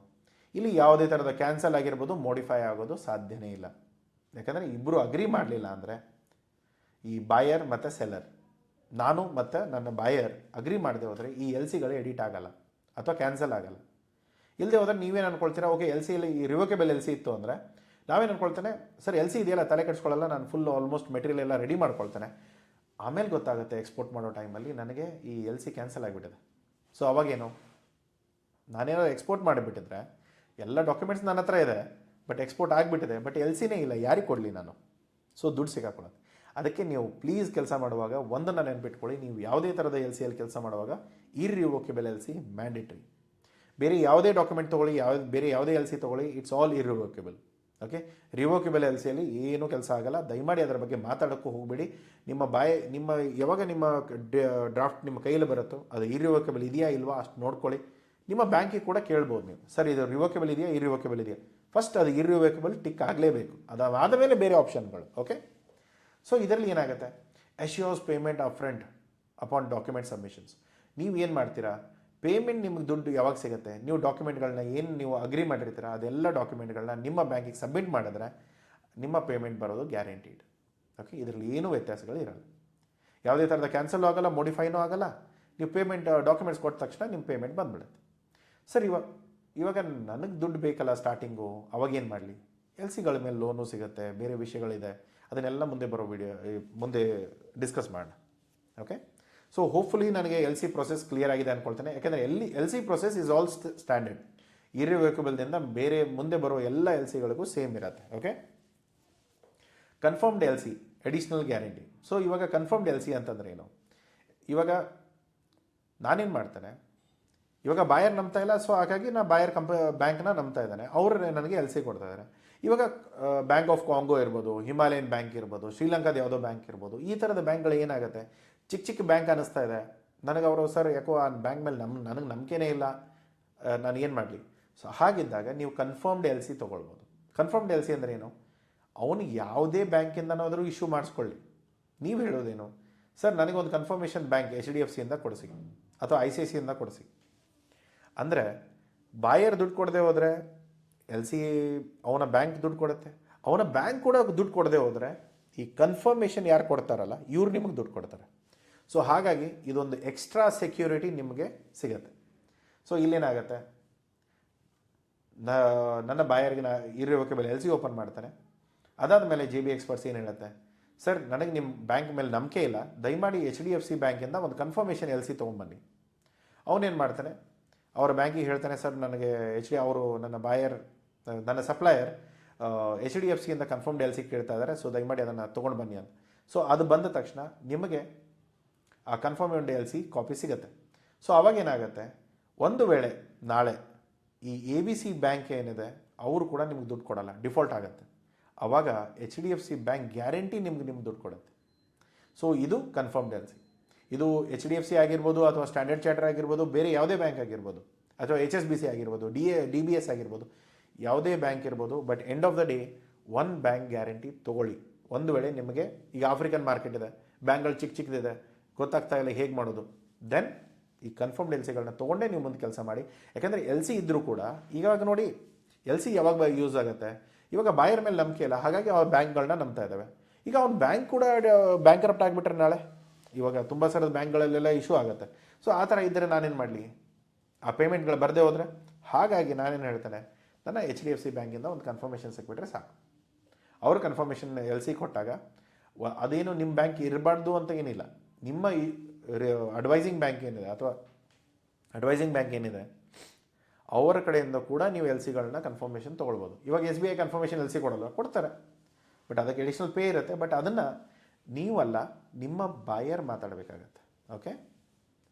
ಇಲ್ಲಿ ಯಾವುದೇ ಥರದ ಕ್ಯಾನ್ಸಲ್ ಆಗಿರ್ಬೋದು, ಮೋಡಿಫೈ ಆಗೋದು ಸಾಧ್ಯನೇ ಇಲ್ಲ. ಯಾಕಂದರೆ ಇಬ್ಬರು ಅಗ್ರಿ ಮಾಡಲಿಲ್ಲ ಅಂದರೆ, ಈ ಬಾಯರ್ ಮತ್ತು ಸೆಲ್ಲರ್, ನಾನು ಮತ್ತು ನನ್ನ ಬಾಯರ್ ಅಗ್ರಿ ಮಾಡದೆ ಹೋದರೆ ಈ LCಗಳು ಎಡಿಟ್ ಆಗಲ್ಲ ಅಥವಾ ಕ್ಯಾನ್ಸಲ್ ಆಗಲ್ಲ. ಇಲ್ಲದೆ ಹೋದರೆ ನೀವೇನು ಅಂದ್ಕೊಳ್ತೀರಾ, ಓಕೆ LCಯಲ್ಲಿ ರಿವೋಕೇಬಲ್ LC ಇತ್ತು ಅಂದರೆ ನಾವೇನು ಅಂದ್ಕೊಳ್ತೇನೆ, ಸರ್ LC ಇದೆಯಲ್ಲ ತಲೆ ಕೆಡಿಸ್ಕೊಳ್ಳಲ್ಲ, ನಾನು ಫುಲ್ ಆಲ್ಮೋಸ್ಟ್ ಮೆಟೀರಿಯಲ್ ಎಲ್ಲ ರೆಡಿ ಮಾಡ್ಕೊಳ್ತೇನೆ. ಆಮೇಲೆ ಗೊತ್ತಾಗುತ್ತೆ ಎಕ್ಸ್ಪೋರ್ಟ್ ಮಾಡೋ ಟೈಮಲ್ಲಿ ನನಗೆ ಈ LC ಕ್ಯಾನ್ಸಲ್ ಆಗಿಬಿಟ್ಟಿದೆ. ಸೊ ಅವಾಗೇನು, ನಾನೇನಾದ್ರು ಎಕ್ಸ್ಪೋರ್ಟ್ ಮಾಡಿಬಿಟ್ಟಿದ್ರೆ ಎಲ್ಲ ಡಾಕ್ಯುಮೆಂಟ್ಸ್ ನನ್ನ ಹತ್ರ ಇದೆ, ಬಟ್ ಎಕ್ಸ್ಪೋರ್ಟ್ ಆಗಿಬಿಟ್ಟಿದೆ, ಬಟ್ LCನೇ ಇಲ್ಲ, ಯಾರಿಗೆ ಕೊಡಲಿ ನಾನು? ಸೊ ದುಡ್ಡು ಸಿಕ್ಕಾಕೊಳ್ಳೋದು. ಅದಕ್ಕೆ ನೀವು ಪ್ಲೀಸ್ ಕೆಲಸ ಮಾಡುವಾಗ ಒಂದನ್ನು ನೆನಪಿಟ್ಕೊಳ್ಳಿ, ನೀವು ಯಾವುದೇ ಥರದ LCಯಲ್ಲಿ ಕೆಲಸ ಮಾಡುವಾಗ ಇರ್ರಿವೋಕೇಬಲ್ LC ಮ್ಯಾಂಡೇಟ್ರಿ. ಬೇರೆ ಯಾವುದೇ ಡಾಕ್ಯುಮೆಂಟ್ ತೊಗೊಳ್ಳಿ, ಬೇರೆ ಯಾವುದೇ LC ತೊಗೊಳ್ಳಿ, ಇಟ್ಸ್ ಆಲ್ ಇರ್ರಿವೋಕೇಬಲ್. ಓಕೆ, ರಿವೋಕೇಬಲ್ LCಯಲ್ಲಿ ಏನೂ ಕೆಲಸ ಆಗಲ್ಲ. ದಯಮಾಡಿ ಅದರ ಬಗ್ಗೆ ಮಾತಾಡೋಕ್ಕೂ ಹೋಗಬೇಡಿ. ಯಾವಾಗ ನಿಮ್ಮ ಡ್ರಾಫ್ಟ್ ನಿಮ್ಮ ಕೈಯಲ್ಲಿ ಬರುತ್ತೋ ಅದು ಇರ್ರಿವೋಕೇಬಲ್ ಇದೆಯಾ ಇಲ್ವಾ ಅಷ್ಟು ನೋಡ್ಕೊಳ್ಳಿ. ನಿಮ್ಮ ಬ್ಯಾಂಕಿಗೆ ಕೂಡ ಕೇಳ್ಬೋದು ನೀವು, ಸರ್ ಇದು ರಿವೋಕೇಬಲ್ ಇದೆಯಾ, ಇರ್ರಿವೋಕೇಬಲ್ ಇದೆಯಾ. ಫಸ್ಟ್ ಅದು ಇರ್ರಿವೋಕೇಬಲ್ ಟಿಕ್ ಆಗಲೇಬೇಕು, ಅದಾದ ಮೇಲೆ ಬೇರೆ ಆಪ್ಷನ್ಗಳು. ಓಕೆ, ಸೊ ಇದರಲ್ಲಿ ಏನಾಗುತ್ತೆ, ಅಶ್ಯೂರ್ಸ್ ಪೇಮೆಂಟ್ ಅಪ್ಫ್ರಂಟ್ ಅಪಾನ್ ಡಾಕ್ಯುಮೆಂಟ್ ಸಬ್ಮಿಷನ್ಸ್. ನೀವು ಏನು ಮಾಡ್ತೀರಾ, ಪೇಮೆಂಟ್ ನಿಮಗೆ ದುಡ್ಡು ಯಾವಾಗ ಸಿಗುತ್ತೆ, ನೀವು ಡಾಕ್ಯುಮೆಂಟ್ಗಳನ್ನ ಏನು ನೀವು ಅಗ್ರಿ ಮಾಡಿರ್ತೀರ ಅದೆಲ್ಲ ಡಾಕ್ಯುಮೆಂಟ್ಗಳನ್ನ ನಿಮ್ಮ ಬ್ಯಾಂಕಿಗೆ ಸಬ್ಮಿಟ್ ಮಾಡಿದ್ರೆ ನಿಮ್ಮ ಪೇಮೆಂಟ್ ಬರೋದು ಗ್ಯಾರಂಟೀಡ್. ಓಕೆ, ಇದರಲ್ಲಿ ಏನೂ ವ್ಯತ್ಯಾಸಗಳು ಇರಲ್ಲ. ಯಾವುದೇ ಥರದ ಕ್ಯಾನ್ಸಲ್ ಆಗಲ್ಲ, ಮೋಡಿಫೈನೂ ಆಗಲ್ಲ. ನೀವು ಪೇಮೆಂಟ್ ಡಾಕ್ಯುಮೆಂಟ್ಸ್ ಕೊಟ್ಟ ತಕ್ಷಣ ನಿಮ್ಮ ಪೇಮೆಂಟ್ ಬಂದುಬಿಡುತ್ತೆ. ಸರ್ ಇವಾಗ ನನಗೆ ದುಡ್ಡು ಬೇಕಲ್ಲ ಸ್ಟಾರ್ಟಿಂಗು, ಅವಾಗೇನು ಮಾಡಲಿ? ಎಲ್ ಸಿಗಳ ಮೇಲೆ ಲೋನು ಸಿಗುತ್ತೆ, ಬೇರೆ ವಿಷಯಗಳಿದೆ, ಅದನ್ನೆಲ್ಲ ಮುಂದೆ ಬರೋ ಮುಂದೆ ಡಿಸ್ಕಸ್ ಮಾಡೋಣ. ಓಕೆ, ಸೊ ಹೋಪ್ಫುಲಿ ನನಗೆ ಎಲ್ ಸಿ ಪ್ರೊಸೆಸ್ ಕ್ಲಿಯರ್ ಆಗಿದೆ ಅಂದ್ಕೊಳ್ತೇನೆ. ಯಾಕೆಂದರೆ L C process is all standard. ಇರ್ರಿವೋಕಬಲ್ದಿಂದ ಬೇರೆ ಮುಂದೆ ಬರೋ ಎಲ್ಲ ಎಲ್ ಸಿಗಳಿಗೂ ಸೇಮ್ ಇರುತ್ತೆ. Okay, confirmed L C, additional guarantee. So ಇವಾಗ ಕನ್ಫರ್ಮ್ಡ್ ಎಲ್ ಸಿ ಅಂತಂದ್ರೆ ಏನು? ಇವಾಗ ನಾನೇನು ಮಾಡ್ತೇನೆ, ಇವಾಗ ಬಾಯರ್ ನಂಬ್ತಾ ಇಲ್ಲ, ಸೊ ಹಾಗಾಗಿ ನಾನು ಬಾಯರ್ ಬ್ಯಾಂಕ್ನ ನಂಬ್ತಾ ಇದ್ದಾನೆ, ಅವರು ನನಗೆ ಎಲ್ ಸಿ ಕೊಡ್ತಾ ಇದ್ದಾರೆ. ಇವಾಗ ಬ್ಯಾಂಕ್ ಆಫ್ ಕಾಂಗೋ ಇರ್ಬೋದು, ಹಿಮಾಲಯನ್ ಬ್ಯಾಂಕ್ ಇರ್ಬೋದು, ಶ್ರೀಲಂಕಾದ ಯಾವುದೋ ಬ್ಯಾಂಕ್ ಇರ್ಬೋದು, ಈ ಥರದ ಬ್ಯಾಂಕ್ಗಳು ಏನಾಗುತ್ತೆ, ಚಿಕ್ಕ ಚಿಕ್ಕ ಬ್ಯಾಂಕ್ ಅನ್ನಿಸ್ತಾ ಇದೆ ನನಗೆ. ಅವರು ಸರ್ ಯಾಕೋ ಆ ಬ್ಯಾಂಕ್ ಮೇಲೆ ನನಗೆ ನಂಬಿಕೆನೇ ಇಲ್ಲ, ನಾನು ಏನು ಮಾಡಲಿ? ಸೊ ಹಾಗಿದ್ದಾಗ ನೀವು ಕನ್ಫರ್ಮ್ಡ್ ಎಲ್ ಸಿ ತೊಗೊಳ್ಬೋದು. ಕನ್ಫರ್ಮ್ಡ್ ಎಲ್ ಸಿ ಅಂದರೆ ಏನು? ಅವನು ಯಾವುದೇ ಬ್ಯಾಂಕಿಂದನಾದರೂ ಇಶ್ಯೂ ಮಾಡಿಸ್ಕೊಳ್ಳಿ, ನೀವು ಹೇಳೋದೇನು, ಸರ್ ನನಗೊಂದು ಕನ್ಫರ್ಮೇಷನ್ ಬ್ಯಾಂಕ್ HDFC ಇಂದ ಕೊಡಿಸಿ ಅಥವಾ ICICI ಇಂದ ಕೊಡಿಸಿ ಅಂದರೆ, ಬಾಯರ್ ದುಡ್ಡು ಕೊಡದೆ ಹೋದರೆ ಎಲ್ ಸಿ ಅವನ ಬ್ಯಾಂಕ್ ದುಡ್ಡು ಕೊಡುತ್ತೆ, ಅವನ ಬ್ಯಾಂಕ್ ಕೂಡ ದುಡ್ಡು ಕೊಡದೆ ಹೋದರೆ ಈ ಕನ್ಫರ್ಮೇಷನ್ ಯಾರು ಕೊಡ್ತಾರಲ್ಲ ಇವ್ರು ನಿಮಗೆ ದುಡ್ಡು ಕೊಡ್ತಾರೆ. ಸೊ ಹಾಗಾಗಿ ಇದೊಂದು ಎಕ್ಸ್ಟ್ರಾ ಸೆಕ್ಯೂರಿಟಿ ನಿಮಗೆ ಸಿಗುತ್ತೆ. ಸೊ ಇಲ್ಲೇನಾಗುತ್ತೆ, ನನ್ನ ಬಾಯರ್ಗೆ ಇರ್ರಿವೋಕಬಲ್ ಎಲ್ ಸಿ ಓಪನ್ ಮಾಡ್ತಾನೆ. ಅದಾದ ಮೇಲೆ JB ಎಕ್ಸ್ಪರ್ಟ್ಸ್ ಏನು ಹೇಳುತ್ತೆ, ಸರ್ ನನಗೆ ನಿಮ್ಮ ಬ್ಯಾಂಕ್ ಮೇಲೆ ನಂಬಿಕೆ ಇಲ್ಲ, ದಯಮಾಡಿ HDFC ಬ್ಯಾಂಕಿಂದ ಒಂದು ಕನ್ಫರ್ಮೇಷನ್ ಎಲ್ ಸಿ ತೊಗೊಂಬನ್ನಿ. ಅವನೇನು ಮಾಡ್ತಾನೆ, ಅವರ ಬ್ಯಾಂಕಿಗೆ ಹೇಳ್ತಾನೆ, ಸರ್ ನನಗೆ ಅವರು ನನ್ನ ಸಪ್ಲೈಯರ್ HDFC ಇಂದ ಕನ್ಫರ್ಮ್ಡ್ ಎಲ್ ಸಿ ಕೇಳ್ತಾ ಇದ್ದಾರೆ, ಸೊ ದಯಮಾಡಿ ಅದನ್ನು ತೊಗೊಂಡು ಬನ್ನಿ ಅಂತ. ಸೊ ಅದು ಬಂದ ತಕ್ಷಣ ನಿಮಗೆ ಆ ಕನ್ಫರ್ಮ್ಡ್ ಎಲ್ ಸಿ ಕಾಪಿ ಸಿಗುತ್ತೆ. ಸೊ ಅವಾಗೇನಾಗುತ್ತೆ, ಒಂದು ವೇಳೆ ನಾಳೆ ಈ ABC ಬ್ಯಾಂಕ್ ಏನಿದೆ ಅವರು ಕೂಡ ನಿಮ್ಗೆ ದುಡ್ಡು ಕೊಡಲ್ಲ, ಡಿಫಾಲ್ಟ್ ಆಗುತ್ತೆ, ಆವಾಗ HDFC ಬ್ಯಾಂಕ್ ಗ್ಯಾರಂಟಿ ನಿಮ್ಗೆ ದುಡ್ಡು ಕೊಡುತ್ತೆ. ಸೊ ಇದು ಕನ್ಫರ್ಮ್ಡ್ ಎಲ್ ಸಿ. ಇದು HDFC ಆಗಿರ್ಬೋದು ಅಥವಾ ಸ್ಟ್ಯಾಂಡರ್ಡ್ ಚಾರ್ಟರ್ ಆಗಿರ್ಬೋದು, ಬೇರೆ ಯಾವುದೇ ಬ್ಯಾಂಕ್ ಆಗಿರ್ಬೋದು, ಅಥವಾ HSBC ಆಗಿರ್ಬೋದು, DBS ಆಗಿರ್ಬೋದು, ಯಾವುದೇ ಬ್ಯಾಂಕ್ ಇರ್ಬೋದು. But end of the day one bank guarantee ತೊಗೊಳ್ಳಿ. ಒಂದು ವೇಳೆ ನಿಮಗೆ ಈಗ ಆಫ್ರಿಕನ್ ಮಾರ್ಕೆಟ್ ಇದೆ, ಬ್ಯಾಂಕ್ಗಳು ಚಿಕ್ಕದಿದೆ, ಗೊತ್ತಾಗ್ತಾ ಇಲ್ಲ ಹೇಗೆ ಮಾಡೋದು, ದೆನ್ ಈ ಕನ್ಫರ್ಮ್ಡ್ ಎಲ್ ಸಿಗಳನ್ನ ತೊಗೊಂಡೇ ನೀವು ಮುಂದೆ ಕೆಲಸ ಮಾಡಿ. ಯಾಕಂದರೆ ಎಲ್ ಸಿ ಇದ್ದರೂ ಕೂಡ ಇವಾಗ ನೋಡಿ ಎಲ್ ಸಿ ಯಾವಾಗ ಯೂಸ್ ಆಗುತ್ತೆ, ಇವಾಗ ಬಾಯರ್ ಮೇಲೆ ನಂಬಿಕೆ ಇಲ್ಲ, ಹಾಗಾಗಿ ಅವ್ರ ಬ್ಯಾಂಕ್ಗಳನ್ನ ನಂಬ್ತಾ ಇದ್ದಾವೆ. ಈಗ ಅವ್ನ ಬ್ಯಾಂಕ್ ಕೂಡ ಬ್ಯಾಂಕ್ರಪ್ಟ್ ಆಗಿಬಿಟ್ರೆ ನಾಳೆ, ಇವಾಗ ತುಂಬ ಸರದ ಬ್ಯಾಂಕ್ಗಳಲ್ಲೆಲ್ಲ ಇಶ್ಯೂ ಆಗುತ್ತೆ. ಸೊ ಆ ಥರ ಇದ್ದರೆ ನಾನೇನು ಮಾಡಲಿ, ಆ ಪೇಮೆಂಟ್ಗಳು ಬರದೇ ಹೋದರೆ. ಹಾಗಾಗಿ ನಾನೇನು ಹೇಳ್ತೇನೆ, ನನ್ನ HDFC ಬ್ಯಾಂಕಿಂದ ಒಂದು ಕನ್ಫರ್ಮೇಷನ್ ಸಿಕ್ಬಿಟ್ರೆ ಸಾಕು. ಅವರು ಕನ್ಫರ್ಮೇಷನ್ ಎಲ್ ಸಿ ಕೊಟ್ಟಾಗ ಅದೇನು ನಿಮ್ಮ ಬ್ಯಾಂಕ್ ಇರಬಾರ್ದು ಅಂತ ಏನಿಲ್ಲ, ನಿಮ್ಮ ಅಡ್ವೈಸಿಂಗ್ ಬ್ಯಾಂಕ್ ಏನಿದೆ ಅಥವಾ ಅಡ್ವೈಸಿಂಗ್ ಬ್ಯಾಂಕ್ ಏನಿದೆ ಅವರ ಕಡೆಯಿಂದ ಕೂಡ ನೀವು ಎಲ್ ಸಿಗಳನ್ನ ಕನ್ಫರ್ಮೇಷನ್ ತೊಗೊಳ್ಬೋದು. ಇವಾಗ SBI ಕನ್ಫರ್ಮೇಷನ್ ಎಲ್ ಸಿ ಕೊಡಲ್ಲ, ಕೊಡ್ತಾರೆ, ಬಟ್ ಅದಕ್ಕೆ ಅಡಿಷ್ನಲ್ ಪೇ ಇರುತ್ತೆ. ಬಟ್ ಅದನ್ನು ನೀವಲ್ಲ, ನಿಮ್ಮ ಬಾಯರ್ ಮಾತಾಡಬೇಕಾಗತ್ತೆ. ಓಕೆ,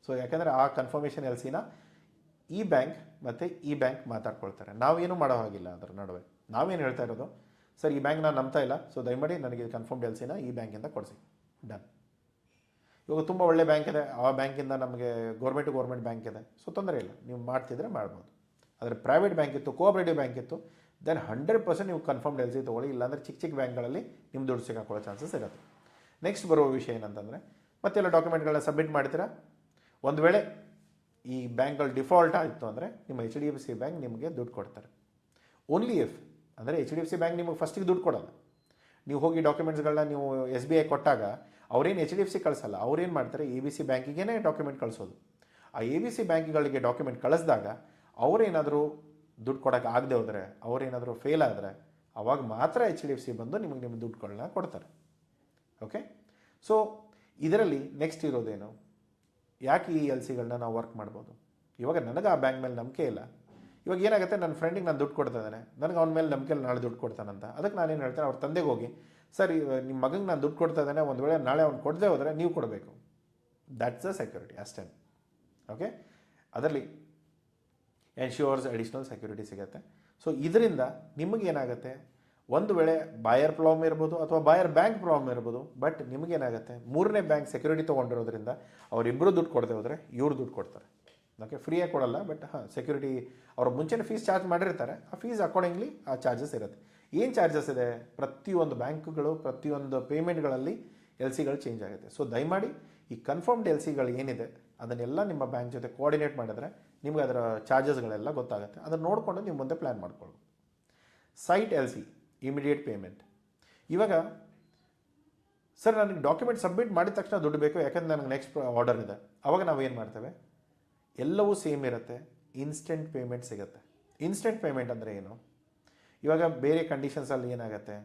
ಸೊ ಯಾಕಂದರೆ ಆ ಕನ್ಫರ್ಮೇಷನ್ ಎಲ್ ಸಿನ ಈ ಬ್ಯಾಂಕ್ ಮತ್ತು ಈ ಬ್ಯಾಂಕ್ ಮಾತಾಡ್ಕೊಳ್ತಾರೆ, ನಾವೇನು ಮಾಡೋ ಹಾಗಿಲ್ಲ ಅದರ ನಡುವೆ. ನಾವೇನು ಹೇಳ್ತಾ ಇರೋದು, ಸರ್ ಈ ಬ್ಯಾಂಕ್ ನಾನು ನಂಬ್ತಾ ಇಲ್ಲ, ಸೊ ದಯಮಾಡಿ ನನಗೆ ಕನ್ಫರ್ಮ್ಡ್ ಎಲ್ ಸಿನ ಈ ಬ್ಯಾಂಕಿಂದ ಕೊಡಿಸಿ, ಡನ್. ಇವಾಗ ತುಂಬ ಒಳ್ಳೆ ಬ್ಯಾಂಕ್ ಇದೆ, ಆ ಬ್ಯಾಂಕಿಂದ ನಮಗೆ ಗೌರ್ಮೆಂಟ್ ಬ್ಯಾಂಕ್ ಇದೆ, ಸೊ ತೊಂದರೆ ಇಲ್ಲ, ನೀವು ಮಾಡ್ತಿದ್ರೆ ಮಾಡ್ಬೋದು. ಆದರೆ ಪ್ರೈವೇಟ್ ಬ್ಯಾಂಕ್ ಇತ್ತು, ಕೋಆಪರೇಟಿವ್ ಬ್ಯಾಂಕ್ ಇತ್ತು, ದೆನ್ 100% ನೀವು ಕನ್ಫರ್ಮ್ಡ್ ಎಲ್ ಸಿ ತೊಗೊಳ್ಳಿ. ಇಲ್ಲಾಂದರೆ ಚಿಕ್ಕ ಬ್ಯಾಂಕ್ಗಳಲ್ಲಿ ನಿಮ್ಮ ದುಡ್ಡು ಸಿಗಾಕೊಳ್ಳೋ ಚಾನ್ಸಸ್ ಇರುತ್ತೆ. ನೆಕ್ಸ್ಟ್ ಬರುವ ವಿಷಯ ಏನಂತಂದರೆ, ಮತ್ತೆಲ್ಲ ಡಾಕ್ಯುಮೆಂಟ್ಗಳನ್ನ ಸಬ್ಮಿಟ್ ಮಾಡ್ತೀರಾ. ಒಂದು ವೇಳೆ ಈ ಬ್ಯಾಂಕ್ಗಳು ಡಿಫಾಲ್ಟ್ ಆಯಿತು ಅಂದರೆ ನಿಮ್ಮ HDFC ಬ್ಯಾಂಕ್ ನಿಮಗೆ ದುಡ್ಡು ಕೊಡ್ತಾರೆ. ಓನ್ಲಿ ಇಫ್ ಅಂದರೆ HDFC ಬ್ಯಾಂಕ್ ನಿಮಗೆ ಫಸ್ಟಿಗೆ ದುಡ್ಡು ಕೊಡಲ್ಲ. ನೀವು ಹೋಗಿ ಡಾಕ್ಯುಮೆಂಟ್ಸ್ಗಳನ್ನ ನೀವು SBI ಕೊಟ್ಟಾಗ ಅವ್ರೇನು HDFC ಕಳಿಸಲ್ಲ, ಅವ್ರೇನು ಮಾಡ್ತಾರೆ ABC ಬ್ಯಾಂಕಿಗೇ ಡಾಕ್ಯುಮೆಂಟ್ ಕಳಿಸೋದು. ಆ ABC ಬ್ಯಾಂಕ್ಗಳಿಗೆ ಡಾಕ್ಯುಮೆಂಟ್ ಕಳಿಸಿದಾಗ ಅವರೇನಾದರೂ ದುಡ್ಡು ಕೊಡೋಕೆ ಆಗದೆ ಹೋದರೆ, ಅವರೇನಾದರೂ ಫೇಲ್ ಆದರೆ, ಅವಾಗ ಮಾತ್ರ HDFC ಬಂದು ನಿಮ್ಮ ದುಡ್ಡುಗಳನ್ನ ಕೊಡ್ತಾರೆ. ಓಕೆ, ಸೊ ಇದರಲ್ಲಿ ನೆಕ್ಸ್ಟ್ ಇರೋದೇನು, ಯಾಕೆ ಈ ಎಲ್ ಸಿಗಳನ್ನ ನಾವು ವರ್ಕ್ ಮಾಡ್ಬೋದು. ಇವಾಗ ನನಗೆ ಆ ಬ್ಯಾಂಕ್ ಮೇಲೆ ನಂಬಿಕೆ ಇಲ್ಲ, ಇವಾಗ ಏನಾಗುತ್ತೆ, ನನ್ನ ಫ್ರೆಂಡಿಗೆ ನಾನು ದುಡ್ಡು ಕೊಡ್ತಾ ಇದ್ದಾನೆ, ನನಗೆ ಅವನ ಮೇಲೆ ನಂಬಿಕೆ ನಾಳೆ ದುಡ್ಡು ಕೊಡ್ತಾನಂತ. ಅದಕ್ಕೆ ನಾನೇನು ಹೇಳ್ತೇನೆ, ಅವ್ರ ತಂದೆಗೆ ಹೋಗಿ, ಸರ್ ನಿಮ್ಮ ಮಗಂಗೆ ನಾನು ದುಡ್ಡು ಕೊಡ್ತಾ ಇದ್ದಾನೆ, ಒಂದು ವೇಳೆ ನಾಳೆ ಅವ್ನು ಕೊಡದೆ ಹೋದರೆ ನೀವು ಕೊಡಬೇಕು. ದ್ಯಾಟ್ಸ್ ದ ಸೆಕ್ಯೂರಿಟಿ ಅಷ್ಟೇ. ಓಕೆ, ಅದರಲ್ಲಿ ಎನ್ಶ್ಯೂರ್ಸ್ ಅಡಿಷ್ನಲ್ ಸೆಕ್ಯೂರಿಟಿ ಸಿಗುತ್ತೆ. ಸೊ ಇದರಿಂದ ನಿಮಗೇನಾಗುತ್ತೆ, ಒಂದು ವೇಳೆ ಬಾಯರ್ ಪ್ರಾಬ್ಲಮ್ ಇರ್ಬೋದು ಅಥವಾ ಬಾಯರ್ ಬ್ಯಾಂಕ್ ಪ್ರಾಬ್ಲಮ್ ಇರ್ಬೋದು, ಬಟ್ ನಿಮಗೇನಾಗುತ್ತೆ, ಮೂರನೇ ಬ್ಯಾಂಕ್ ಸೆಕ್ಯೂರಿಟಿ ತೊಗೊಂಡಿರೋದ್ರಿಂದ ಅವರಿಬ್ಬರು ದುಡ್ಡು ಕೊಡದೆ ಹೋದರೆ ಇವ್ರು ದುಡ್ಡು ಕೊಡ್ತಾರೆ. ಓಕೆ, ಫ್ರೀಯಾಗಿ ಕೊಡಲ್ಲ, ಬಟ್ ಸೆಕ್ಯೂರಿಟಿ ಅವರು ಮುಂಚೆನೇ ಫೀಸ್ ಚಾರ್ಜ್ ಮಾಡಿರ್ತಾರೆ, ಆ ಫೀಸ್ ಅಕಾರ್ಡಿಂಗ್ಲಿ ಆ ಚಾರ್ಜಸ್ ಇರುತ್ತೆ. ಏನು ಚಾರ್ಜಸ್ ಇದೆ, ಪ್ರತಿಯೊಂದು ಬ್ಯಾಂಕ್ಗಳು ಪ್ರತಿಯೊಂದು ಪೇಮೆಂಟ್ಗಳಲ್ಲಿ ಎಲ್ ಸಿಗಳು ಚೇಂಜ್ ಆಗುತ್ತೆ. ಸೊ ದಯಮಾಡಿ ಈ ಕನ್ಫರ್ಮ್ಡ್ ಎಲ್ ಸಿಗಳು ಏನಿದೆ ಅದನ್ನೆಲ್ಲ ನಿಮ್ಮ ಬ್ಯಾಂಕ್ ಜೊತೆ ಕೋಆರ್ಡಿನೇಟ್ ಮಾಡಿದ್ರೆ ನಿಮ್ಗೆ ಅದರ ಚಾರ್ಜಸ್ಗಳೆಲ್ಲ ಗೊತ್ತಾಗುತ್ತೆ. ಅದನ್ನು ನೋಡಿಕೊಂಡು ನೀವು ಮುಂದೆ ಪ್ಲ್ಯಾನ್ ಮಾಡ್ಕೊಳ್ಳಿ. Site L C, immediate payment. ಇವಾಗ ಸರ್ ನನಗೆ ಡಾಕ್ಯುಮೆಂಟ್ ಸಬ್ಮಿಟ್ ಮಾಡಿದ ತಕ್ಷಣ ದುಡ್ಡು ಬೇಕು, ಯಾಕಂದರೆ ನನಗೆ ನೆಕ್ಸ್ಟ್ ಆರ್ಡರ್ ಇದೆ, ಅವಾಗ ನಾವು ಏನು ಮಾಡ್ತೇವೆ, ಎಲ್ಲವೂ ಸೇಮ್ ಇರುತ್ತೆ, ಇನ್ಸ್ಟೆಂಟ್ ಪೇಮೆಂಟ್ ಸಿಗುತ್ತೆ. ಇನ್ಸ್ಟೆಂಟ್ ಪೇಮೆಂಟ್ ಅಂದರೆ ಏನು? ಇವಾಗ ಬೇರೆ ಕಂಡೀಷನ್ಸಲ್ಲಿ ಏನಾಗುತ್ತೆ,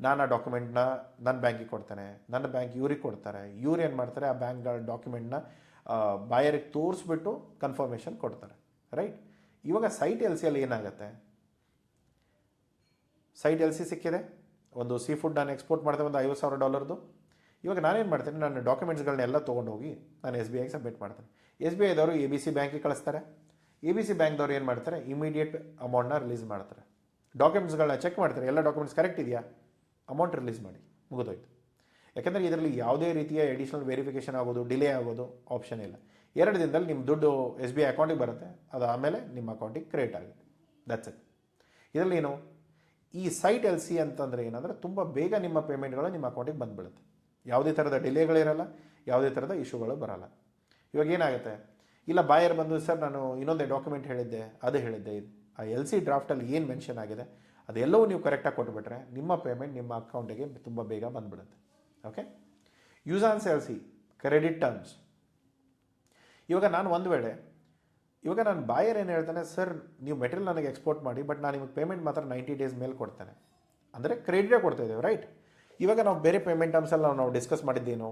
ನಾನು ಆ ಡಾಕ್ಯುಮೆಂಟ್ನ ನನ್ನ ಬ್ಯಾಂಕಿಗೆ ಕೊಡ್ತೇನೆ, ನನ್ನ ಬ್ಯಾಂಕ್ ಇವ್ರಿಗೆ ಕೊಡ್ತಾರೆ, ಇವ್ರು ಏನು ಮಾಡ್ತಾರೆ ಆ ಬ್ಯಾಂಕ್ಗಳ ಡಾಕ್ಯುಮೆಂಟ್ನ ಬಾಯರಿಗೆ ತೋರಿಸ್ಬಿಟ್ಟು ಕನ್ಫರ್ಮೇಷನ್ ಕೊಡ್ತಾರೆ, ರೈಟ್? ಇವಾಗ ಸೈಟ್ ಎಲ್ ಸಿಯಲ್ಲಿ ಏನಾಗುತ್ತೆ, ಸೈಟ್ ಎಲ್ ಸಿ ಸಿಕ್ಕಿದೆ, ಒಂದು ಸೀ ಫುಡ್ ನಾನು ಎಕ್ಸ್ಪೋರ್ಟ್ ಮಾಡ್ತೇನೆ ಒಂದು $50,000. ಇವಾಗ ನಾನೇನು ಮಾಡ್ತೇನೆ, ನನ್ನ ಡಾಕ್ಯುಮೆಂಟ್ಸ್ಗಳನ್ನೆಲ್ಲ ತೊಗೊಂಡೋಗಿ ನಾನು ಎಸ್ ಬಿ ಐಗೆ ಸಬ್ಮಿಟ್ ಮಾಡ್ತೇನೆ. ಎಸ್ ಬಿ ಐದವರು ಎ ಬಿ ಸಿ ಬ್ಯಾಂಕಿಗೆ ಕಳಿಸ್ತಾರೆ. ಎ ಬಿ ಸಿ ಬ್ಯಾಂಕ್ದವ್ರು ಏನು ಮಾಡ್ತಾರೆ, ಇಮಿಡಿಯೇಟ್ ಅಮೌಂಟ್ನ ರಿಲೀಸ್ ಮಾಡ್ತಾರೆ. ಡಾಕ್ಯುಮೆಂಟ್ಸ್ಗಳನ್ನ ಚೆಕ್ ಮಾಡ್ತಾರೆ, ಎಲ್ಲ ಡಾಕ್ಯುಮೆಂಟ್ಸ್ ಕರೆಕ್ಟ್ ಇದೆಯಾ, ಅಮೌಂಟ್ ರಿಲೀಸ್ ಮಾಡಿ, ಮುಗಿದೋಯ್ತು. ಯಾಕೆಂದರೆ ಇದರಲ್ಲಿ ಯಾವುದೇ ರೀತಿಯ ಎಡಿಷನಲ್ ವೆರಿಫಿಕೇಷನ್ ಆಗೋದು, ಡಿಲೇ ಆಗೋದು ಆಪ್ಷನ್ ಇಲ್ಲ. 2 ದಿನದಲ್ಲಿ ನಿಮ್ಮ ದುಡ್ಡು ಎಸ್ ಬಿ ಐ ಅಕೌಂಟಿಗೆ ಬರುತ್ತೆ, ಅದು ಆಮೇಲೆ ನಿಮ್ಮ ಅಕೌಂಟಿಗೆ ಕ್ರಿಯೇಟ್ ಆಗುತ್ತೆ. That's it. ಇದರಲ್ಲಿ ಏನು, ಈ ಸೈಟ್ ಎಲ್ ಸಿ ಅಂತಂದರೆ ಏನಂದರೆ ತುಂಬ ಬೇಗ ನಿಮ್ಮ ಪೇಮೆಂಟ್ಗಳು ನಿಮ್ಮ ಅಕೌಂಟಿಗೆ ಬಂದುಬಿಡುತ್ತೆ. ಯಾವುದೇ ಥರದ ಡಿಲೇಗಳಿರಲ್ಲ, ಯಾವುದೇ ಥರದ ಇಶ್ಯೂಗಳು ಬರಲ್ಲ. ಇವಾಗ ಏನಾಗುತ್ತೆ, ಇಲ್ಲ ಬಾಯರ್ ಬಂದು ಸರ್ ನಾನು ಇನ್ನೊಂದೇ ಡಾಕ್ಯುಮೆಂಟ್ ಹೇಳಿದ್ದೆ, ಅದು ಹೇಳಿದ್ದೆ, ಆ ಎಲ್ ಸಿ ಡ್ರಾಫ್ಟಲ್ಲಿ ಏನು ಮೆನ್ಷನ್ ಆಗಿದೆ ಅದೆಲ್ಲವೂ ನೀವು ಕರೆಕ್ಟಾಗಿ ಕೊಟ್ಬಿಟ್ರೆ ನಿಮ್ಮ ಪೇಮೆಂಟ್ ನಿಮ್ಮ ಅಕೌಂಟಿಗೆ ತುಂಬ ಬೇಗ ಬಂದುಬಿಡುತ್ತೆ. Okay. Use on L C credit terms. ಇವಾಗ ನಾನು ಒಂದು ವೇಳೆ ಇವಾಗ ನಾನು ಬಾಯರ್ ಏನು ಹೇಳ್ತಾನೆ, ಸರ್ ನೀವು ಮೆಟೀರಿಯಲ್ ನನಗೆ ಎಕ್ಸ್ಪೋರ್ಟ್ ಮಾಡಿ, ಬಟ್ ನಾನು ನಿಮಗೆ ಪೇಮೆಂಟ್ ಮಾತ್ರ 90 ಡೇಸ್ ಮೇಲೆ ಕೊಡ್ತೇನೆ, ಅಂದರೆ ಕ್ರೆಡಿಟೇ ಕೊಡ್ತಾ ಇದ್ದೇವೆ, ರೈಟ್? ಇವಾಗ ನಾವು ಬೇರೆ ಪೇಮೆಂಟ್ ಟರ್ಮ್ಸಲ್ಲಿ ನಾವು ಡಿಸ್ಕಸ್ ಮಾಡಿದ್ದೇನು,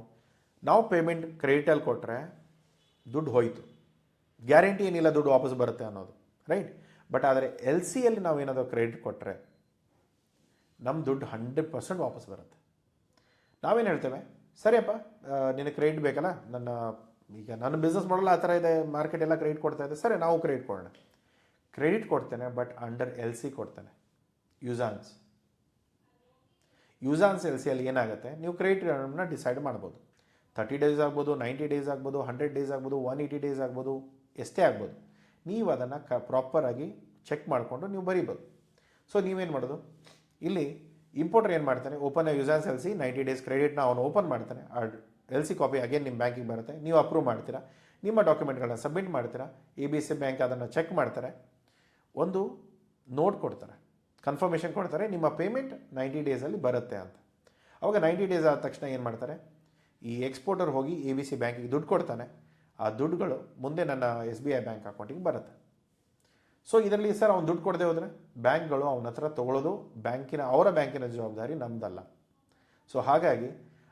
ನಾವು ಪೇಮೆಂಟ್ ಕ್ರೆಡಿಟಲ್ಲಿ ಕೊಟ್ಟರೆ ದುಡ್ಡು ಹೋಯಿತು, ಗ್ಯಾರಂಟಿ ಏನಿಲ್ಲ ದುಡ್ಡು ವಾಪಸ್ ಬರುತ್ತೆ ಅನ್ನೋದು, ರೈಟ್? ಬಟ್ ಆದರೆ ಎಲ್ ಸಿಯಲ್ಲಿ ನಾವು ಏನಾದರೂ ಕ್ರೆಡಿಟ್ ಕೊಟ್ಟರೆ ನಮ್ಮ ದುಡ್ಡು 100% ವಾಪಸ್ ಬರುತ್ತೆ. ನಾವೇನು ಹೇಳ್ತೇವೆ, ಸರಿಯಪ್ಪ ನಿನಗೆ ಕ್ರೆಡಿಟ್ ಬೇಕಲ್ಲ, ಈಗ ನನ್ನ ಬಿಸ್ನೆಸ್ ಮಾಡಲ್ಲ ಆ ಥರ ಇದೆ, ಮಾರ್ಕೆಟ್ ಎಲ್ಲ ಕ್ರೆಡಿಟ್ ಕೊಡ್ತಾ ಇದೆ, ಸರಿ ನಾವು ಕ್ರೆಡಿಟ್ ಕೊಡೋಣ. ಕ್ರೆಡಿಟ್ ಕೊಡ್ತೇನೆ, ಬಟ್ ಅಂಡರ್ ಎಲ್ ಸಿ ಕೊಡ್ತೇನೆ, ಯೂಸಾನ್ಸ್. ಯೂಸಾನ್ಸ್ ಎಲ್ ಸಿಯಲ್ಲಿ ಏನಾಗುತ್ತೆ, ನೀವು ಕ್ರೆಡಿಟ್ಗಳನ್ನ ಡಿಸೈಡ್ ಮಾಡ್ಬೋದು. 30 ಡೇಸ್ ಆಗ್ಬೋದು, 90 ಡೇಸ್ ಆಗ್ಬೋದು, 100 ಡೇಸ್ ಆಗ್ಬೋದು, 180 ಡೇಸ್ ಆಗ್ಬೋದು, ಎಷ್ಟೇ ಆಗ್ಬೋದು. ನೀವು ಅದನ್ನು ಪ್ರಾಪರಾಗಿ ಚೆಕ್ ಮಾಡಿಕೊಂಡು ನೀವು ಬರೀಬೋದು. ಸೊ ನೀವೇನು ಮಾಡೋದು, ಇಲ್ಲಿ ಇಂಪೋರ್ಟರ್ ಏನು ಮಾಡ್ತಾನೆ, ಓಪನ್ ಯೂಸಾನ್ಸ್ ಎಲ್ ಸಿ 90 ಡೇಸ್ ಕ್ರೆಡಿಟ್ನ ಅವನು ಓಪನ್ ಮಾಡ್ತಾನೆ, ಆ ಎಲ್ ಸಿ ಕಾಪಿ ಅಗೇನ್ ನಿಮ್ಮ ಬ್ಯಾಂಕಿಗೆ ಬರುತ್ತೆ, ನೀವು ಅಪ್ರೂವ್ ಮಾಡ್ತೀರಾ, ನಿಮ್ಮ ಡಾಕ್ಯುಮೆಂಟ್ಗಳನ್ನ ಸಬ್ಮಿಟ್ ಮಾಡ್ತೀರಾ, ಎ ಬಿ ಸಿ ಬ್ಯಾಂಕ್ ಅದನ್ನು ಚೆಕ್ ಮಾಡ್ತಾರೆ, ಒಂದು ನೋಟ್ ಕೊಡ್ತಾರೆ, ಕನ್ಫರ್ಮೇಷನ್ ಕೊಡ್ತಾರೆ, ನಿಮ್ಮ ಪೇಮೆಂಟ್ 90 ಡೇಸಲ್ಲಿ ಬರುತ್ತೆ ಅಂತ. ಅವಾಗ 90 ಡೇಸ್ ಆದ ತಕ್ಷಣ ಏನು ಮಾಡ್ತಾರೆ, ಈ ಎಕ್ಸ್ಪೋರ್ಟರ್ ಹೋಗಿ ಎ ಬಿ ಸಿ ಬ್ಯಾಂಕಿಗೆ ದುಡ್ಡು ಕೊಡ್ತಾನೆ, ಆ ದುಡ್ಡುಗಳು ಮುಂದೆ ನನ್ನ ಎಸ್ ಬಿ ಐ ಬ್ಯಾಂಕ್ ಅಕೌಂಟಿಗೆ ಬರುತ್ತೆ. ಸೊ ಇದರಲ್ಲಿ ಸರ್ ಅವ್ನು ದುಡ್ಡು ಕೊಡದೆ ಹೋದರೆ ಬ್ಯಾಂಕ್ಗಳು ಅವನ ಹತ್ರ ತೊಗೊಳ್ಳೋದು ಅವರ ಬ್ಯಾಂಕಿನ ಜವಾಬ್ದಾರಿ ನಮ್ಮದಲ್ಲ. ಸೊ ಹಾಗಾಗಿ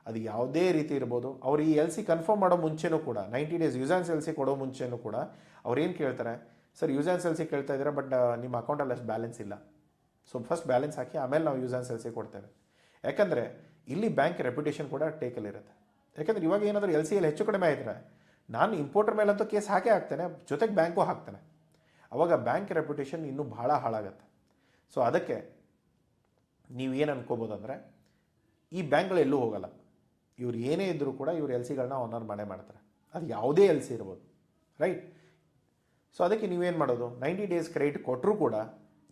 ಅದು ಯಾವುದೇ ರೀತಿ ಇರ್ಬೋದು, ಅವ್ರು ಈ ಎಲ್ ಸಿ ಕನ್ಫರ್ಮ್ ಮಾಡೋ ಮುಂಚೆನೂ ಕೂಡ 90 ಡೇಸ್ ಯೂಸಾನ್ಸ್ ಎಲ್ ಸಿ ಕೊಡೋ ಮುಂಚೆನೂ ಕೂಡ ಅವ್ರು ಏನು ಕೇಳ್ತಾರೆ, ಸರ್ ಯೂಸಾನ್ಸ್ ಎಲ್ ಸಿ ಕೇಳ್ತಾ ಇದ್ದೀರಾ, ಬಟ್ ನಿಮ್ಮ ಅಕೌಂಟಲ್ಲಿ ಅಷ್ಟು ಬ್ಯಾಲೆನ್ಸ್ ಇಲ್ಲ, ಸೊ ಫಸ್ಟ್ ಬ್ಯಾಲೆನ್ಸ್ ಹಾಕಿ ಆಮೇಲೆ ನಾವು ಯೂಸಾನ್ಸ್ ಎಲ್ ಸಿ ಕೊಡ್ತೇವೆ. ಯಾಕಂದರೆ ಇಲ್ಲಿ ಬ್ಯಾಂಕ್ ರೆಪ್ಯುಟೇಷನ್ ಕೂಡ ಟೇಕಲ್ಲಿರುತ್ತೆ. ಯಾಕಂದರೆ ಇವಾಗ ಏನಾದರೂ ಎಲ್ ಸಿಯಲ್ಲಿ ಹೆಚ್ಚು ಕಡಿಮೆ ಆಯಿದ್ರೆ ನಾನು ಇಂಪೋರ್ಟರ್ ಮೇಲಂತೂ ಕೇಸ್ ಹಾಕೇ ಹಾಕ್ತೇನೆ, ಜೊತೆಗೆ ಬ್ಯಾಂಕು ಹಾಕ್ತಾನೆ, ಅವಾಗ ಬ್ಯಾಂಕ್ ರೆಪ್ಯುಟೇಷನ್ ಇನ್ನೂ ಭಾಳ ಹಾಳಾಗುತ್ತೆ. ಸೊ ಅದಕ್ಕೆ ನೀವು ಏನು ಅನ್ಕೋಬೋದು ಅಂದರೆ, ಈ ಬ್ಯಾಂಕ್ಗಳು ಎಲ್ಲೂ ಹೋಗಲ್ಲ, ಇವ್ರು ಏನೇ ಇದ್ದರೂ ಕೂಡ ಇವ್ರು ಎಲ್ ಸಿಗಳನ್ನ ಆನರ್ ಮಾಡೇ ಮಾಡ್ತಾರೆ, ಅದು ಯಾವುದೇ ಎಲ್ ಸಿ ಇರ್ಬೋದು, ರೈಟ್? ಸೊ ಅದಕ್ಕೆ ನೀವೇನು ಮಾಡೋದು, 90 ಡೇಸ್ ಕ್ರೆಡಿಟ್ ಕೊಟ್ಟರೂ ಕೂಡ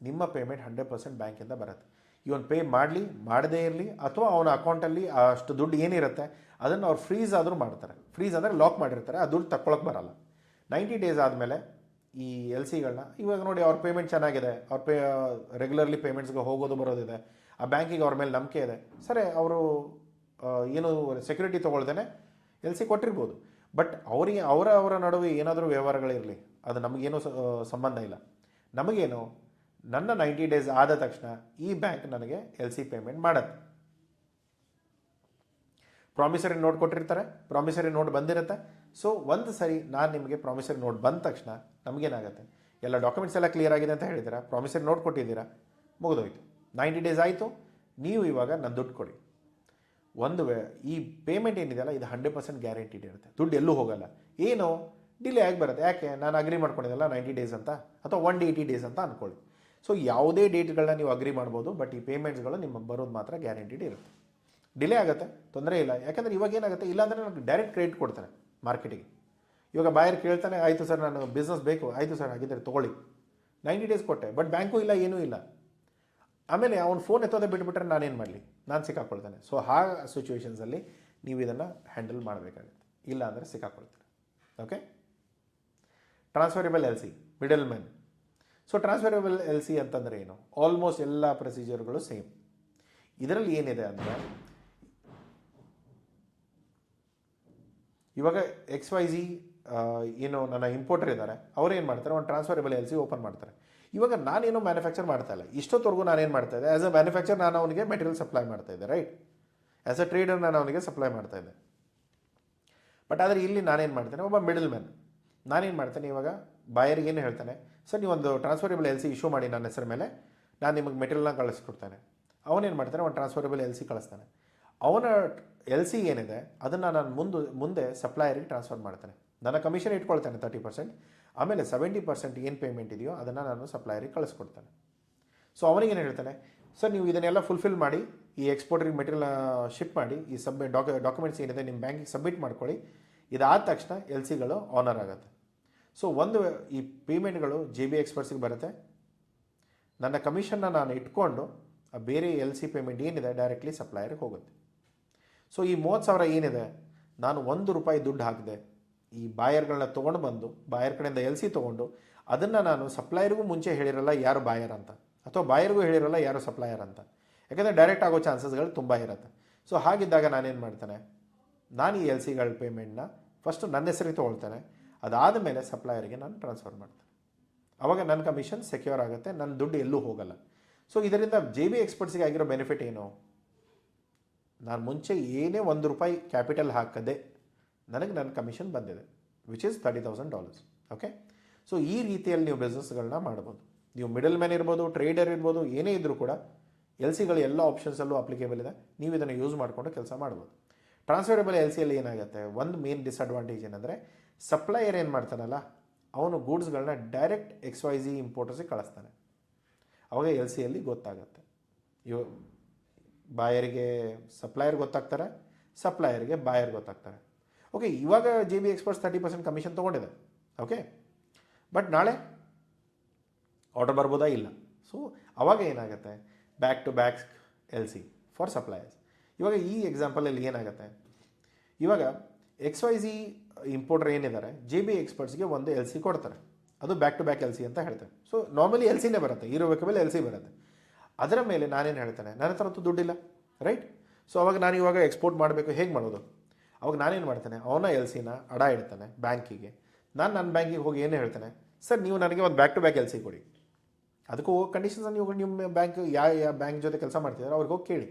ನಿಮ್ಮ ಪೇಮೆಂಟ್ 100% ಬ್ಯಾಂಕಿಂದ ಬರುತ್ತೆ. ಇವನು ಪೇ ಮಾಡಲಿ ಮಾಡದೇ ಇರಲಿ, ಅಥವಾ ಅವನ ಅಕೌಂಟಲ್ಲಿ ಅಷ್ಟು ದುಡ್ಡು ಏನಿರುತ್ತೆ ಅದನ್ನು ಅವ್ರು ಫ್ರೀಸ್ ಆದರೂ ಮಾಡ್ತಾರೆ. ಫ್ರೀಸ್ ಅಂದರೆ ಲಾಕ್ ಮಾಡಿರ್ತಾರೆ, ಆ ದುಡ್ಡು ತಗೊಳಕ್ಕೆ ಬರಲ್ಲ. 90 ಡೇಸ್ ಆದಮೇಲೆ ಈ ಎಲ್ ಸಿಗಳನ್ನ, ಇವಾಗ ನೋಡಿ ಅವ್ರ ಪೇಮೆಂಟ್ ಚೆನ್ನಾಗಿದೆ, ಅವ್ರ ರೆಗ್ಯುಲರ್ಲಿ ಪೇಮೆಂಟ್ಸ್ಗೆ ಹೋಗೋದು ಬರೋದಿದೆ, ಆ ಬ್ಯಾಂಕಿಗೆ ಅವ್ರ ಮೇಲೆ ನಂಬಿಕೆ ಇದೆ, ಸರಿ ಅವರು ಏನು ಸೆಕ್ಯೂರಿಟಿ ತೊಗೊಳ್ದೇನೆ ಎಲ್ ಸಿ ಕೊಟ್ಟಿರ್ಬೋದು. ಬಟ್ ಅವರ ನಡುವೆ ಏನಾದರೂ ವ್ಯವಹಾರಗಳಿರಲಿ, ಅದು ನಮಗೇನೂ ಸಂಬಂಧ ಇಲ್ಲ. ನಮಗೇನು, ನನ್ನ 90 ಡೇಸ್ ಆದ ತಕ್ಷಣ ಈ ಬ್ಯಾಂಕ್ ನನಗೆ ಎಲ್ ಸಿ ಪೇಮೆಂಟ್ ಮಾಡುತ್ತೆ. ಪ್ರಾಮಿಸರಿ ನೋಟ್ ಕೊಟ್ಟಿರ್ತಾರೆ, ಪ್ರಾಮಿಸರಿ ನೋಟ್ ಬಂದಿರುತ್ತೆ. ಸೊ ಒಂದು ಸರಿ ನಾನು ನಿಮಗೆ ಪ್ರಾಮಿಸರಿ ನೋಟ್ ಬಂದ ತಕ್ಷಣ ನಮಗೇನಾಗುತ್ತೆ, ಎಲ್ಲ ಡಾಕ್ಯುಮೆಂಟ್ಸ್ ಎಲ್ಲ ಕ್ಲಿಯರ್ ಆಗಿದೆ ಅಂತ ಹೇಳಿದ್ದೀರಾ, ಪ್ರಾಮಿಸರಿ ನೋಟ್ ಕೊಟ್ಟಿದ್ದೀರಾ, ಮುಗಿದೋಯ್ತು. 90 ಡೇಸ್ ಆಯಿತು, ನೀವು ಇವಾಗ ನನ್ನ ದುಡ್ಡು ಕೊಡಿ. ಈ ಪೇಮೆಂಟ್ ಏನಿದೆಯಲ್ಲ ಇದು 100% ಗ್ಯಾರಂಟಿಡ್ ಇರುತ್ತೆ, ದುಡ್ಡು ಎಲ್ಲೂ ಹೋಗಲ್ಲ. ಏನು ಡಿಲೇ ಆಗಿ ಬರುತ್ತೆ, ಯಾಕೆ ನಾನು ಅಗ್ರಿ ಮಾಡ್ಕೊಂಡಿದ್ದಲ್ಲ 90 ಡೇಸ್ ಅಂತ, ಅಥವಾ 180 ಡೇಸ್ ಅಂತ ಅಂದ್ಕೊಳ್ಳಿ. ಸೊ ಯಾವುದೇ ಡೇಟ್ಗಳನ್ನ ನೀವು ಅಗ್ರಿ ಮಾಡ್ಬೋದು, ಬಟ್ ಈ ಪೇಮೆಂಟ್ಸ್ಗಳು ನಿಮಗೆ ಬರೋದು ಮಾತ್ರ ಗ್ಯಾರಂಟಿಡ್ ಇರುತ್ತೆ. ಡಿಲೇ ಆಗುತ್ತೆ, ತೊಂದರೆ ಇಲ್ಲ. ಯಾಕಂದರೆ ಇವಾಗ ಏನಾಗುತ್ತೆ, ಇಲ್ಲಾಂದರೆ ನನಗೆ ಡೈರೆಕ್ಟ್ ಕ್ರೆಡಿಟ್ ಕೊಡ್ತಾರೆ ಮಾರ್ಕೆಟಿಗೆ. ಇವಾಗ ಬಾಯರ್ ಕೇಳ್ತಾನೆ, ಆಯಿತು ಸರ್ ನಾನು ಬಿಸ್ನೆಸ್ ಬೇಕು, ಆಯಿತು ಸರ್ ಹಾಗಿದ್ದರೆ ತೊಗೊಳ್ಳಿ, 90 ಡೇಸ್ ಕೊಟ್ಟೆ, ಬಟ್ ಬ್ಯಾಂಕು ಇಲ್ಲ, ಏನೂ ಇಲ್ಲ. ಆಮೇಲೆ ಅವ್ನು ಫೋನ್ ಎತ್ತೋದೇ ಬಿಟ್ಬಿಟ್ರೆ ನಾನೇನು ಮಾಡಲಿ, ನಾನು ಸಿಕ್ಕಾಕೊಳ್ತಾನೆ. ಸೊ ಆ ಸಿಚುವೇಷನ್ಸಲ್ಲಿ ನೀವು ಇದನ್ನು ಹ್ಯಾಂಡಲ್ ಮಾಡಬೇಕಾಗುತ್ತೆ, ಇಲ್ಲ ಅಂದರೆ ಸಿಕ್ಕಾಕೊಳ್ತೀರಿ. Okay. Transferable L C, middle man. So transferable L C ಅಂತಂದರೆ ಏನು, ಆಲ್ಮೋಸ್ಟ್ ಎಲ್ಲ ಪ್ರೊಸೀಜರ್ಗಳು ಸೇಮ್. ಇದರಲ್ಲಿ ಏನಿದೆ ಅಂದರೆ, ಇವಾಗ XYZ ಏನು ನನ್ನ ಇಂಪೋರ್ಟರ್ ಇದ್ದಾರೆ, ಅವ್ರು ಏನು ಮಾಡ್ತಾರೆ, ಒಂದು ಟ್ರಾನ್ಸ್ಫರಬಲ್ ಎಲ್ ಸಿ ಓಪನ್ ಮಾಡ್ತಾರೆ. ಇವಾಗ ನಾನೇನು ಮ್ಯಾನುಫ್ಯಾಕ್ಚರ್ ಮಾಡ್ತಾ ಇಲ್ಲ, ಇಷ್ಟೊತ್ತವರೆಗೂ ನಾನೇನು ಮಾಡ್ತಾ ಇದ್ದೆ, ಆ್ಯಸ್ ಅ ಮ್ಯಾನುಫ್ಯಾಕ್ಚರ್ ನಾನು ಅವನಿಗೆ ಮೆಟೀರಿಯಲ್ ಸಪ್ಲೈ ಮಾಡ್ತಾ ಇದ್ದೆ, ರೈಟ್. ಆ್ಯಸ್ ಅ ಟ್ರೇಡರ್ ನಾನು ಅವನಿಗೆ ಸಪ್ಲೈ ಮಾಡ್ತಾ ಇದ್ದೆ. ಬಟ್ ಆದರೆ ಇಲ್ಲಿ ನಾನೇನು ಮಾಡ್ತೇನೆ, ಒಬ್ಬ ಮಿಡಲ್ ಮ್ಯಾನ್. ನಾನೇನು ಮಾಡ್ತೇನೆ, ಇವಾಗ ಬಾಯರಿಗೆ ಏನು ಹೇಳ್ತಾನೆ, ಸರ್ ನೀವೊಂದು ಟ್ರಾನ್ಸ್ಫರಬಲ್ ಎಲ್ ಸಿ ಇಶ್ಯೂ ಮಾಡಿ ನನ್ನ ಹೆಸರ ಮೇಲೆ, ನಾನು ನಿಮಗೆ ಮೆಟೀರಿಯಲ್ನ ಕಳಿಸ್ಕೊಡ್ತಾನೆ. ಅವನೇನು ಮಾಡ್ತಾನೆ, ಒಂದು ಟ್ರಾನ್ಸ್ಫರಬಲ್ ಎಲ್ ಸಿ ಕಳಿಸ್ತಾನೆ. ಅವನ ಎಲ್ ಸಿ ಏನಿದೆ ಅದನ್ನು ನಾನು ಮುಂದೆ ಸಪ್ಲೈಯರಿಗೆ ಟ್ರಾನ್ಸ್ಫರ್ ಮಾಡ್ತಾನೆ. ನನ್ನ ಕಮಿಷನ್ ಇಟ್ಕೊಳ್ತಾನೆ 30%, ಆಮೇಲೆ 70% ಏನು ಪೇಮೆಂಟ್ ಇದೆಯೋ ಅದನ್ನು ನಾನು ಸಪ್ಲೈಯರಿಗೆ ಕಳಿಸ್ಕೊಡ್ತಾನೆ. ಸೊ ಅವನಿಗೇನು ಹೇಳ್ತಾನೆ, ಸರ್ ನೀವು ಇದನ್ನೆಲ್ಲ ಫುಲ್ಫಿಲ್ ಮಾಡಿ, ಈ ಎಕ್ಸ್ಪೋರ್ಟ್ರಿಗೆ ಮೆಟೀರಿಯಲ್ ಶಿಪ್ ಮಾಡಿ, ಈ ಡಾಕ್ಯುಮೆಂಟ್ಸ್ ಏನಿದೆ ನಿಮ್ಮ ಬ್ಯಾಂಕಿಗೆ ಸಬ್ಮಿಟ್ ಮಾಡ್ಕೊಳ್ಳಿ. ಇದಾದ ತಕ್ಷಣ ಎಲ್ ಸಿಗಳು ಆನರ್ ಆಗುತ್ತೆ. ಸೊ ಒಂದು ಈ ಪೇಮೆಂಟ್ಗಳು JB ಎಕ್ಸ್ಪರ್ಟ್ಸಿಗೆ ಬರುತ್ತೆ. ನನ್ನ ಕಮಿಷನ್ನ ನಾನು ಇಟ್ಕೊಂಡು ಬೇರೆ ಎಲ್ ಸಿ ಪೇಮೆಂಟ್ ಏನಿದೆ ಡೈರೆಕ್ಟ್ಲಿ ಸಪ್ಲೈಯರ್ಗೆ ಹೋಗುತ್ತೆ. ಸೊ ಈ 30,000 ಏನಿದೆ, ನಾನು ₹1 ದುಡ್ಡು ಹಾಕಿದೆ, ಈ ಬಾಯರ್ಗಳನ್ನ ತೊಗೊಂಡು ಬಂದು ಬಾಯರ್ ಕಡೆಯಿಂದ ಎಲ್ ಸಿ ತೊಗೊಂಡು ಅದನ್ನು ನಾನು ಸಪ್ಲೈಯರ್ಗೂ ಮುಂಚೆ ಹೇಳಿರಲ್ಲ ಯಾರು ಬಾಯರ್ ಅಂತ, ಅಥವಾ ಬಾಯರ್ಗೂ ಹೇಳಿರಲ್ಲ ಯಾರು ಸಪ್ಲೈಯರ್ ಅಂತ, ಯಾಕಂದರೆ ಡೈರೆಕ್ಟ್ ಆಗೋ ಚಾನ್ಸಸ್ಗಳು ತುಂಬ ಇರುತ್ತೆ. ಸೊ ಹಾಗಿದ್ದಾಗ ನಾನೇನು ಮಾಡ್ತಾನೆ, ನಾನು ಈ ಎಲ್ ಸಿಗಳ ಪೇಮೆಂಟ್ನ ಫಸ್ಟು ನನ್ನ ಹೆಸರಿಗೆ ತೊಗೊಳ್ತಾನೆ, ಅದಾದ ಮೇಲೆ ಸಪ್ಲೈಯರ್ಗೆ ನಾನು ಟ್ರಾನ್ಸ್ಫರ್ ಮಾಡ್ತೇನೆ. ಆವಾಗ ನನ್ನ ಕಮಿಷನ್ ಸೆಕ್ಯೂರ್ ಆಗುತ್ತೆ, ನನ್ನ ದುಡ್ಡು ಎಲ್ಲೂ ಹೋಗಲ್ಲ. ಸೊ ಇದರಿಂದ JB ಎಕ್ಸ್ಪರ್ಟ್ಸಿಗೆ ಆಗಿರೋ ಬೆನಿಫಿಟ್ ಏನು, ನಾನು ಮುಂಚೆ ಏನೇ ₹1 ಕ್ಯಾಪಿಟಲ್ ಹಾಕದೆ ನನಗೆ ನನ್ನ ಕಮಿಷನ್ ಬಂದಿದೆ, ವಿಚ್ ಇಸ್ $30,000. ಓಕೆ. ಸೊ ಈ ರೀತಿಯಲ್ಲಿ ನೀವು ಬಿಸ್ನೆಸ್ಗಳನ್ನ ಮಾಡ್ಬೋದು. ನೀವು ಮಿಡಲ್ ಮ್ಯಾನ್ ಇರ್ಬೋದು, ಟ್ರೇಡರ್ ಇರ್ಬೋದು, ಏನೇ ಇದ್ದರೂ ಕೂಡ ಎಲ್ ಸಿಗಳು ಎಲ್ಲ ಆಪ್ಷನ್ಸಲ್ಲೂ ಅಪ್ಲಿಕೇಬಲ್ ಇದೆ. ನೀವು ಇದನ್ನು ಯೂಸ್ ಮಾಡಿಕೊಂಡು ಕೆಲಸ ಮಾಡ್ಬೋದು. ಟ್ರಾನ್ಸ್ಫರಬಲ್ ಎಲ್ ಸಿಯಲ್ಲಿ ಏನಾಗುತ್ತೆ, ಒಂದು ಮೇನ್ ಡಿಸ್ಅಡ್ವಾಂಟೇಜ್ ಏನಂದರೆ, ಸಪ್ಲೈಯರ್ ಏನು ಮಾಡ್ತಾನಲ್ಲ, ಅವನು ಗೂಡ್ಸ್ಗಳನ್ನ ಡೈರೆಕ್ಟ್ XYZ ಇಂಪೋರ್ಟರ್ಸಿಗೆ ಕಳಿಸ್ತಾನೆ. ಅವಾಗ ಎಲ್ ಸಿಯಲ್ಲಿ ಗೊತ್ತಾಗುತ್ತೆ. ಬಾಯರಿಗೆ ಸಪ್ಲೈಯರ್ ಗೊತ್ತಾಗ್ತಾರೆ, ಸಪ್ಲೈಯರ್ಗೆ ಬಾಯರ್ ಗೊತ್ತಾಗ್ತಾರೆ. ಓಕೆ, ಇವಾಗ JB ಎಕ್ಸ್ಪರ್ಟ್ಸ್ 30% ಕಮಿಷನ್ ತೊಗೊಂಡಿದೆ. ಓಕೆ, ಬಟ್ ನಾಳೆ ಆರ್ಡರ್ ಬರ್ಬೋದಾ, ಇಲ್ಲ. ಸೊ ಅವಾಗ ಏನಾಗುತ್ತೆ, back to back L C for suppliers. ಇವಾಗ ಈ ಎಕ್ಸಾಂಪಲಲ್ಲಿ ಏನಾಗುತ್ತೆ, ಇವಾಗ XYZ ಇಂಪೋರ್ಟರ್ ಏನಿದ್ದಾರೆ JB ಎಕ್ಸ್ಪರ್ಟ್ಸ್ಗೆ ಒಂದು ಎಲ್ ಸಿ ಕೊಡ್ತಾರೆ, ಅದು back to back L C ಅಂತ ಹೇಳ್ತಾರೆ. ಸೊ ನಾರ್ಮಲಿ ಎಲ್ ಸಿನೇ ಬರುತ್ತೆ, ಇರಬೇಕಮೇಲೆ ಎಲ್ ಸಿ ಬರುತ್ತೆ. ಅದರ ಮೇಲೆ ನಾನೇನು ಹೇಳ್ತೇನೆ, ನನ್ನ ಹತ್ರ ಅಂತೂ ದುಡ್ಡಿಲ್ಲ, ರೈಟ್. ಸೊ ಅವಾಗ ನಾನು ಇವಾಗ ಎಕ್ಸ್ಪೋರ್ಟ್ ಮಾಡಬೇಕು, ಹೇಗೆ ಮಾಡೋದು? ಅವಾಗ ನಾನೇನು ಮಾಡ್ತೇನೆ, ಅವನ ಎಲ್ ಸಿನ ಅಡ ಇಡ್ತಾನೆ ಬ್ಯಾಂಕಿಗೆ. ನಾನು ನನ್ನ ಬ್ಯಾಂಕಿಗೆ ಹೋಗಿ ಏನು ಹೇಳ್ತೇನೆ, ಸರ್ ನೀವು ನನಗೆ ಒಂದು back to back L C ಕೊಡಿ. ಅದಕ್ಕೂ ಕಂಡೀಷನ್ಸ್ ನೀವು ನಿಮ್ಮ ಬ್ಯಾಂಕ್ ಯಾವ ಬ್ಯಾಂಕ್ ಜೊತೆ ಕೆಲಸ ಮಾಡ್ತಿದ್ದಾರೆ ಅವ್ರಿಗೆ ಹೋಗಿ ಕೇಳಿ,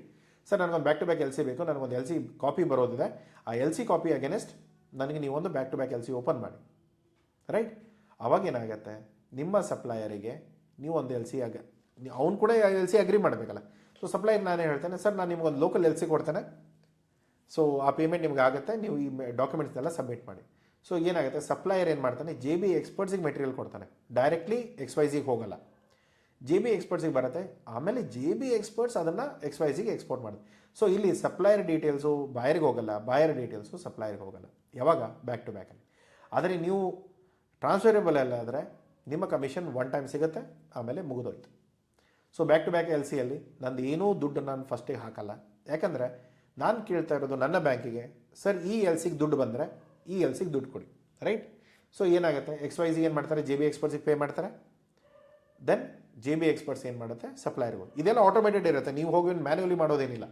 ಸರ್ ನನಗೊಂದು back to back L C ಬೇಕು, ನನಗೊಂದು ಎಲ್ ಸಿ ಕಾಪಿ ಬರೋದಿದೆ, ಆ ಎಲ್ ಸಿ ಕಾಪಿ ಅಗೇನೆಸ್ಟ್ ನನಗೆ ನೀವೊಂದು back to back L C open ಮಾಡಿ, ರೈಟ್. ಅವಾಗೇನಾಗತ್ತೆ, ನಿಮ್ಮ ಸಪ್ಲೈಯರಿಗೆ ನೀವು ಒಂದು ಎಲ್ ಸಿ ಅವ್ನು ಕೂಡ ಎಲ್ ಸಿ ಅಗ್ರಿ ಮಾಡಬೇಕಲ್ಲ. ಸೊ ಸಪ್ಲೈಯರ್ ನಾನೇ ಹೇಳ್ತೇನೆ, ಸರ್ ನಾನು ನಿಮ್ಗೊಂದು ಲೋಕಲ್ ಎಲ್ ಸಿ ಕೊಡ್ತೇನೆ, ಸೊ ಆ ಪೇಮೆಂಟ್ ನಿಮ್ಗೆ ಆಗುತ್ತೆ, ನೀವು ಈ ಡಾಕ್ಯುಮೆಂಟ್ಸ್ನೆಲ್ಲ ಸಬ್ಮಿಟ್ ಮಾಡಿ. ಸೊ ಏನಾಗುತ್ತೆ, ಸಪ್ಲೈಯರ್ ಏನು ಮಾಡ್ತಾನೆ, JB ಎಕ್ಸ್ಪರ್ಟ್ಸಿಗೆ ಮೆಟೀರಿಯಲ್ ಕೊಡ್ತಾನೆ, ಡೈರೆಕ್ಟ್ಲಿ XYZಗೆ ಹೋಗಲ್ಲ, JB ಎಕ್ಸ್ಪರ್ಟ್ಸಿಗೆ ಬರುತ್ತೆ. ಆಮೇಲೆ JB ಎಕ್ಸ್ಪರ್ಟ್ಸ್ ಅದನ್ನು XYZಗೆ ಎಕ್ಸ್ಪೋರ್ಟ್ ಮಾಡುತ್ತೆ. ಸೊ ಇಲ್ಲಿ ಸಪ್ಲೈಯರ್ ಡೀಟೇಲ್ಸು ಬಾಯರ್ಗೆ ಹೋಗಲ್ಲ, ಬಾಯರ್ ಡೀಟೇಲ್ಸು ಸಪ್ಲೈಯರ್ಗೆ ಹೋಗಲ್ಲ. ಯಾವಾಗ, ಬ್ಯಾಕ್ ಟು ಬ್ಯಾಕಲ್ಲಿ. ಆದರೆ ನೀವು ಟ್ರಾನ್ಸ್ಫರಬಲ್ ಎಲ್ಲ ಆದರೆ ನಿಮ್ಮ ಕಮಿಷನ್ ಒನ್ ಟೈಮ್ ಸಿಗುತ್ತೆ, ಆಮೇಲೆ ಮುಗಿದೋಯ್ತು. So back to back L ಸಿಯಲ್ಲಿ ನಂದು ಏನೂ ದುಡ್ಡು ನಾನು ಫಸ್ಟಿಗೆ ಹಾಕಲ್ಲ, ಯಾಕಂದರೆ ನಾನು ಕೇಳ್ತಾ ಇರೋದು ನನ್ನ ಬ್ಯಾಂಕಿಗೆ, ಸರ್ ಈ ಎಲ್ ಸಿಗೆ ದುಡ್ಡು ಬಂದರೆ ಈ ಎಲ್ ಸಿಗೆ ದುಡ್ಡು ಕೊಡಿ, ರೈಟ್. ಸೊ ಏನಾಗುತ್ತೆ, XYZ ಏನು ಮಾಡ್ತಾರೆ, JB ಎಕ್ಸ್ಪರ್ಟ್ಸಿಗೆ ಪೇ ಮಾಡ್ತಾರೆ, ದೆನ್ JB ಎಕ್ಸ್ಪರ್ಟ್ಸ್ ಏನು ಮಾಡುತ್ತೆ, ಸಪ್ಲೈಯರ್ಗಳು. ಇದೆಲ್ಲ ಆಟೋಮೇಟೆಡ್ ಇರುತ್ತೆ, ನೀವು ಹೋಗಿ ಮ್ಯಾನ್ಯುವಲಿ ಮಾಡೋದೇನಿಲ್ಲ.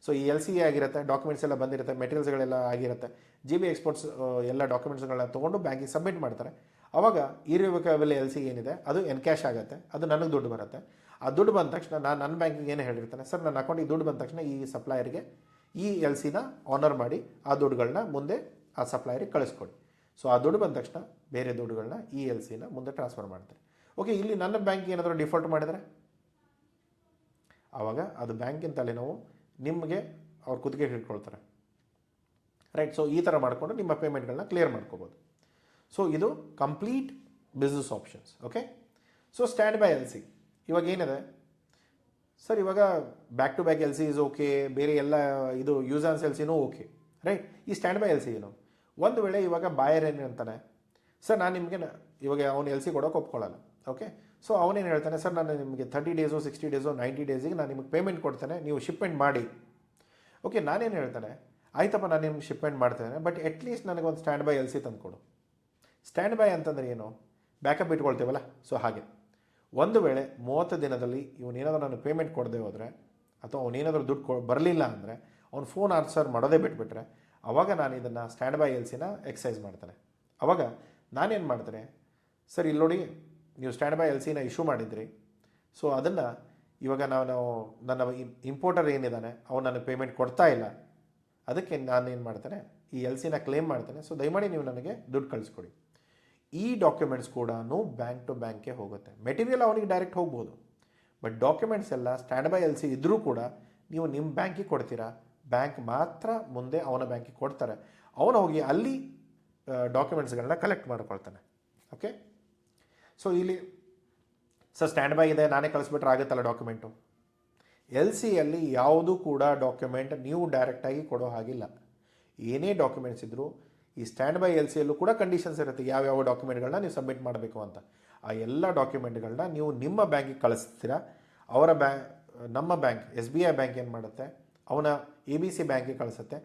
ಸೊ ಈ ಎಲ್ ಸಿ ಆಗಿರುತ್ತೆ, ಡಾಕ್ಯುಮೆಂಟ್ಸ್ ಎಲ್ಲ ಬಂದಿರುತ್ತೆ, ಮೆಟೀರಿಯಲ್ಸ್ಗಳೆಲ್ಲ ಆಗಿರುತ್ತೆ. JB ಎಕ್ಸ್ಪರ್ಟ್ಸ್ ಎಲ್ಲ ಡಾಕ್ಯುಮೆಂಟ್ಸ್ಗಳನ್ನ ತೊಗೊಂಡು ಬ್ಯಾಂಕಿಗೆ ಸಬ್ಮಿಟ್ ಮಾಡ್ತಾರೆ. ಆವಾಗ ಇರ್ರಿವೋಕಬಲ್ ಎಲ್ ಸಿ ಏನಿದೆ ಅದು ಎನ್ಕ್ಯಾಶ್ ಆಗುತ್ತೆ, ಅದು ನನಗೆ ದುಡ್ಡು ಬರುತ್ತೆ. ಆ ದುಡ್ಡು ಬಂದ ತಕ್ಷಣ ನಾನು ನನ್ನ ಬ್ಯಾಂಕಿಗೆ ಏನು ಹೇಳಿರ್ತಾನೆ, ಸರ್ ನನ್ನ ಅಕೌಂಟಿಗೆ ದುಡ್ಡು ಬಂದ ತಕ್ಷಣ ಈ ಸಪ್ಲೈಯರ್ಗೆ ಈ ಎಲ್ ಸಿನ ಆನರ್ ಮಾಡಿ ಆ ದುಡ್ಡುಗಳನ್ನ ಮುಂದೆ ಆ ಸಪ್ಲೈಯರಿಗೆ ಕಳಿಸ್ಕೊಡಿ. ಸೊ ಆ ದುಡ್ಡು ಬಂದ ತಕ್ಷಣ ಬೇರೆ ದುಡ್ಡುಗಳನ್ನ ಈ ಎಲ್ ಸಿನ ಮುಂದೆ ಟ್ರಾನ್ಸ್ಫರ್ ಮಾಡ್ತಾರೆ. ಓಕೆ, ಇಲ್ಲಿ ನನ್ನ ಬ್ಯಾಂಕಿಗೆ ಏನಾದರೂ ಡಿಫಾಲ್ಟ್ ಮಾಡಿದರೆ ಆವಾಗ ಅದು ಬ್ಯಾಂಕಿನ ತಲೆನೋವು, ನಿಮಗೆ ಅವ್ರ ಕುತ್ತಿಗೆ ಹಿಡ್ಕೊಳ್ತಾರೆ, ರೈಟ್. ಸೊ ಈ ಥರ ಮಾಡಿಕೊಂಡು ನಿಮ್ಮ ಪೇಮೆಂಟ್ಗಳನ್ನ ಕ್ಲಿಯರ್ ಮಾಡ್ಕೋಬೋದು. ಸೊ ಇದು complete business options. Okay, so stand by L C ಇವಾಗ ಏನಿದೆ ಸರ್, ಇವಾಗ back to back L C is okay, ಬೇರೆ ಎಲ್ಲ ಇದು ಯೂಸ್ ಆನ್ಸ್ ಎಲ್ ಸಿನೂ ಓಕೆ, ರೈಟ್. ಈ ಸ್ಟ್ಯಾಂಡ್ ಬೈ ಎಲ್ ಸಿ ಏನು, ಒಂದು ವೇಳೆ ಇವಾಗ ಬಾಯರ್ ಏನು ಅಂತಾನೆ, ಸರ್ ನಾನು ನಿಮಗೆ ಇವಾಗ ಅವ್ನು ಎಲ್ ಸಿ ಕೊಡೋಕೆ ಒಪ್ಕೊಳ್ಳಲ್ಲ. ಓಕೆ, ಸೊ ಅವನೇನು ಹೇಳ್ತಾನೆ, ಸರ್ ನಾನು ನಿಮಗೆ 30 ಡೇಸು 60 ಡೇಸು 90 ಡೇಸಿಗೆ ನಾನು ನಿಮಗೆ ಪೇಮೆಂಟ್ ಕೊಡ್ತೇನೆ, ನೀವು ಶಿಪ್ಮೆಂಟ್ ಮಾಡಿ. ಓಕೆ, ನಾನೇನು ಹೇಳ್ತಾನೆ, ಆಯ್ತಪ್ಪ ನಾನು ನಿಮ್ಗೆ ಶಿಪ್ಮೆಂಟ್ ಮಾಡ್ತೇನೆ, ಬಟ್ ಅಟ್ಲೀಸ್ಟ್ ನನಗೊಂದು ಸ್ಟ್ಯಾಂಡ್ ಬೈ ಎಲ್ ಸಿ ತಂದುಕೊಡು. ಸ್ಟ್ಯಾಂಡ್ ಬೈ ಅಂತಂದರೆ ಏನು, ಬ್ಯಾಕಪ್ ಇಟ್ಕೊಳ್ತೇವಲ್ಲ, ಸೊ ಹಾಗೆ ಒಂದು ವೇಳೆ 30 ದಿನದಲ್ಲಿ ಇವನೇನಾದರೂ ನಾನು ಪೇಮೆಂಟ್ ಕೊಡದೆ ಹೋದರೆ, ಅಥವಾ ಅವನೇನಾದರೂ ದುಡ್ಡು ಬರಲಿಲ್ಲ ಅಂದರೆ ಅವ್ನು ಫೋನ್ ಆನ್ಸರ್ ಮಾಡೋದೇ ಬಿಟ್ಬಿಟ್ರೆ, ಆವಾಗ ನಾನು ಇದನ್ನು ಸ್ಟ್ಯಾಂಡ್ ಬೈ ಎಲ್ ಸಿನ ಎಕ್ಸೈಸ್ ಮಾಡ್ತಾನೆ. ಆವಾಗ ನಾನೇನು ಮಾಡ್ತೇನೆ, ಸರ್ ಇಲ್ಲಿ ನೋಡಿ ನೀವು ಸ್ಟ್ಯಾಂಡ್ ಬೈ ಎಲ್ ಸಿನ ಇಶ್ಯೂ ಮಾಡಿದ್ರಿ. ಸೊ ಅದನ್ನು ಇವಾಗ ನಾನು ನನ್ನ ಇಂಪೋರ್ಟರ್ ಏನಿದ್ದಾನೆ ಅವ್ನು ನನಗೆ ಪೇಮೆಂಟ್ ಕೊಡ್ತಾ ಇಲ್ಲ, ಅದಕ್ಕೆ ನಾನು ಏನು ಮಾಡ್ತೇನೆ, ಈ ಎಲ್ ಸಿನ ಕ್ಲೇಮ್ ಮಾಡ್ತೇನೆ. ಸೊ ದಯಮಾಡಿ ನೀವು ನನಗೆ ದುಡ್ಡು ಕಳಿಸ್ಕೊಡಿ. ಈ ಡಾಕ್ಯುಮೆಂಟ್ಸ್ ಕೂಡ ಬ್ಯಾಂಕ್ ಟು ಬ್ಯಾಂಕ್ಗೆ ಹೋಗುತ್ತೆ. ಮೆಟೀರಿಯಲ್ ಅವನಿಗೆ ಡೈರೆಕ್ಟ್ ಹೋಗ್ಬೋದು, ಬಟ್ ಡಾಕ್ಯುಮೆಂಟ್ಸ್ ಎಲ್ಲ ಸ್ಟ್ಯಾಂಡ್ ಬೈ ಎಲ್ ಸಿ ಇದ್ದರೂ ಕೂಡ ನೀವು ನಿಮ್ಮ ಬ್ಯಾಂಕಿಗೆ ಕೊಡ್ತೀರಾ, ಬ್ಯಾಂಕ್ ಮಾತ್ರ ಮುಂದೆ ಅವನ ಬ್ಯಾಂಕಿಗೆ ಕೊಡ್ತಾರೆ. ಅವನು ಹೋಗಿ ಅಲ್ಲಿ ಡಾಕ್ಯುಮೆಂಟ್ಸ್ಗಳನ್ನ ಕಲೆಕ್ಟ್ ಮಾಡ್ಕೊಳ್ತಾನೆ. ಓಕೆ, ಸೊ ಇಲ್ಲಿ ಸರ್ ಸ್ಟ್ಯಾಂಡ್ ಬೈ ಇದೆ, ನಾನೇ ಕಳಿಸ್ಬಿಟ್ರೆ ಆಗುತ್ತಲ್ಲ ಡಾಕ್ಯುಮೆಂಟು. ಎಲ್ ಸಿಯಲ್ಲಿ ಯಾವುದೂ ಕೂಡ ಡಾಕ್ಯುಮೆಂಟ್ ನೀವು ಡೈರೆಕ್ಟಾಗಿ ಕೊಡೋ ಹಾಗಿಲ್ಲ. ಏನೇ ಡಾಕ್ಯುಮೆಂಟ್ಸ್ ಇದ್ದರೂ ಈ ಸ್ಟ್ಯಾಂಡ್ ಬೈ ಎಲ್ ಸಿಯಲ್ಲೂ ಕೂಡ ಕಂಡೀಷನ್ಸ್ ಇರುತ್ತೆ, ಯಾವ್ಯಾವ ಡಾಕ್ಯುಮೆಂಟ್ಗಳನ್ನ ನೀವು ಸಬ್ಮಿಟ್ ಮಾಡಬೇಕು ಅಂತ. ಆ ಎಲ್ಲ ಡಾಕ್ಯುಮೆಂಟ್ಗಳನ್ನ ನೀವು ನಿಮ್ಮ ಬ್ಯಾಂಕಿಗೆ ಕಳಿಸ್ತೀರಾ. ಅವರ ನಮ್ಮ ಬ್ಯಾಂಕ್ SBI ಬ್ಯಾಂಕ್ ಏನು ಮಾಡುತ್ತೆ, ಅವನ ABC ಬ್ಯಾಂಕಿಗೆ ಕಳಿಸುತ್ತೆ.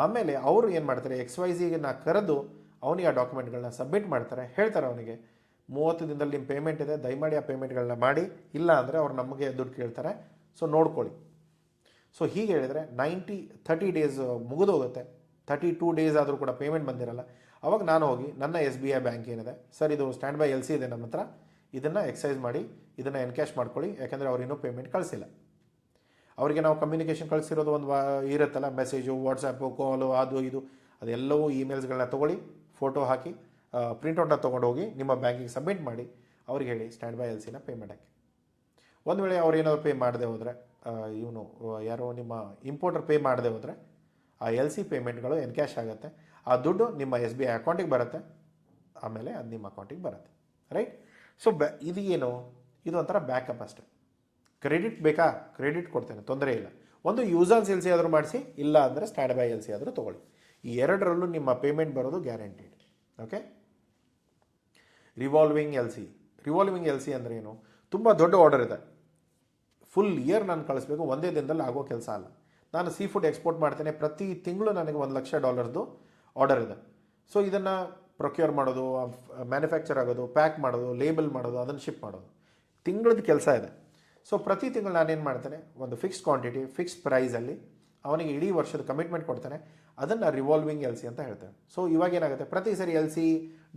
ಆಮೇಲೆ ಅವರು ಏನು ಮಾಡ್ತಾರೆ, XYZನ ಕರೆದು ಅವನಿಗೆ ಆ ಡಾಕ್ಯುಮೆಂಟ್ಗಳನ್ನ ಸಬ್ಮಿಟ್ ಮಾಡ್ತಾರೆ. ಹೇಳ್ತಾರೆ ಅವನಿಗೆ 30 ದಿನದಲ್ಲಿ ನಿಮ್ಮ ಪೇಮೆಂಟ್ ಇದೆ, ದಯಮಾಡಿ ಆ ಪೇಮೆಂಟ್ಗಳನ್ನ ಮಾಡಿ, ಇಲ್ಲ ಅಂದರೆ ಅವ್ರು ನಮಗೆ ದುಡ್ಡು ಕೇಳ್ತಾರೆ, ಸೊ ನೋಡ್ಕೊಳ್ಳಿ. ಸೊ ಹೀಗೆ ಹೇಳಿದರೆ 30 ಡೇಸ್ ಮುಗಿದೋಗುತ್ತೆ. 32 ಡೇಸ್ ಆದರೂ ಕೂಡ ಪೇಮೆಂಟ್ ಬಂದಿರಲ್ಲ. ಅವಾಗ ನಾನು ಹೋಗಿ ನನ್ನ SBI ಬ್ಯಾಂಕ್ ಏನಿದೆ, ಸರ್ ಇದು ಸ್ಟ್ಯಾಂಡ್ ಬೈ ಎಲ್ ಸಿ ಇದೆ ನಮ್ಮ ಹತ್ರ, ಇದನ್ನು ಎಕ್ಸೈಸ್ ಮಾಡಿ ಇದನ್ನು ಎನ್ಕ್ಯಾಶ್ ಮಾಡ್ಕೊಳ್ಳಿ, ಯಾಕೆಂದರೆ ಅವ್ರು ಇನ್ನೂ ಪೇಮೆಂಟ್ ಕಳಿಸಿಲ್ಲ. ಅವರಿಗೆ ನಾವು ಕಮ್ಯುನಿಕೇಷನ್ ಕಳಿಸಿರೋದು ಒಂದು ಇರುತ್ತಲ್ಲ, ಮೆಸೇಜು, ವಾಟ್ಸಪ್ಪು, ಕಾಲು, ಅದು ಇದು, ಅದೆಲ್ಲವೂ ಇಮೇಲ್ಸ್ಗಳನ್ನ ತೊಗೊಳ್ಳಿ, ಫೋಟೋ ಹಾಕಿ ಪ್ರಿಂಟೌಟ್ನ ತೊಗೊಂಡು ಹೋಗಿ ನಿಮ್ಮ ಬ್ಯಾಂಕಿಗೆ ಸಬ್ಮಿಟ್ ಮಾಡಿ ಅವ್ರಿಗೆ ಹೇಳಿ ಸ್ಟ್ಯಾಂಡ್ ಬೈ ಎಲ್ ಸಿನ ಪೇಮೆಂಟ್ ಹಾಕಿ. ಒಂದು ವೇಳೆ ಅವ್ರು ಏನಾದರೂ ಪೇ ಮಾಡದೆ ಹೋದರೆ, ಇವನು ಯಾರೋ ನಿಮ್ಮ ಇಂಪೋರ್ಟರ್ ಪೇ ಮಾಡದೆ ಹೋದರೆ ಆ ಎಲ್ ಸಿ ಪೇಮೆಂಟ್ಗಳು ಎನ್ಕ್ಯಾಶ್ ಆಗುತ್ತೆ. ಆ ದುಡ್ಡು ನಿಮ್ಮ SBI ಅಕೌಂಟಿಗೆ ಬರುತ್ತೆ, ಆಮೇಲೆ ಅದು ನಿಮ್ಮ ಅಕೌಂಟಿಗೆ ಬರುತ್ತೆ. ರೈಟ್? ಸೊ ಇದು ಏನು, ಇದು ಒಂಥರ ಬ್ಯಾಕಪ್ ಅಷ್ಟೆ. ಕ್ರೆಡಿಟ್ ಬೇಕಾ, ಕ್ರೆಡಿಟ್ ಕೊಡ್ತೇನೆ, ತೊಂದರೆ ಇಲ್ಲ. ಒಂದು ಯೂಸ್ ಆನ್ ಸೇಲ್ಸಿ ಆದರೂ ಮಾಡಿಸಿ, ಇಲ್ಲ ಅಂದರೆ ಸ್ಟ್ಯಾಂಡ್ ಬೈ ಎಲ್ ಸಿ ಆದರೂ ತೊಗೊಳ್ಳಿ. ಈ ಎರಡರಲ್ಲೂ ನಿಮ್ಮ ಪೇಮೆಂಟ್ ಬರೋದು guaranteed. Okay, revolving L C. Revolving L C ಅಂದರೆ ಏನು, ತುಂಬ ದೊಡ್ಡ ಆರ್ಡರ್ ಇದೆ, ಫುಲ್ ಇಯರ್ ನಾನು ಕಳಿಸ್ಬೇಕು, ಒಂದೇ ದಿನದಲ್ಲಿ ಆಗೋ ಕೆಲಸ ಅಲ್ಲ. ನಾನು ಸೀ ಫುಡ್ ಎಕ್ಸ್ಪೋರ್ಟ್ ಮಾಡ್ತೇನೆ, ಪ್ರತಿ ತಿಂಗಳು ನನಗೆ $1,00,000 ಆರ್ಡರ್ ಇದೆ. ಸೊ ಇದನ್ನು ಪ್ರೊಕ್ಯೂರ್ ಮಾಡೋದು, ಮ್ಯಾನುಫ್ಯಾಕ್ಚರ್ ಆಗೋದು, ಪ್ಯಾಕ್ ಮಾಡೋದು, ಲೇಬಲ್ ಮಾಡೋದು, ಅದನ್ನು ಶಿಪ್ ಮಾಡೋದು, ತಿಂಗಳದ ಕೆಲಸ ಇದೆ. ಸೊ ಪ್ರತಿ ತಿಂಗಳು ನಾನೇನು ಮಾಡ್ತೇನೆ, ಒಂದು ಫಿಕ್ಸ್ಡ್ ಕ್ವಾಂಟಿಟಿ, ಫಿಕ್ಸ್ಡ್ ಪ್ರೈಸಲ್ಲಿ ಅವನಿಗೆ ಇಡೀ ವರ್ಷದ ಕಮಿಟ್ಮೆಂಟ್ ಕೊಡ್ತೇನೆ. ಅದನ್ನು ರಿವಾಲ್ವಿಂಗ್ ಎಲ್ ಸಿ ಅಂತ ಹೇಳ್ತೇವೆ. ಸೊ ಇವಾಗ ಏನಾಗುತ್ತೆ, ಪ್ರತಿ ಸರಿ ಎಲ್ ಸಿ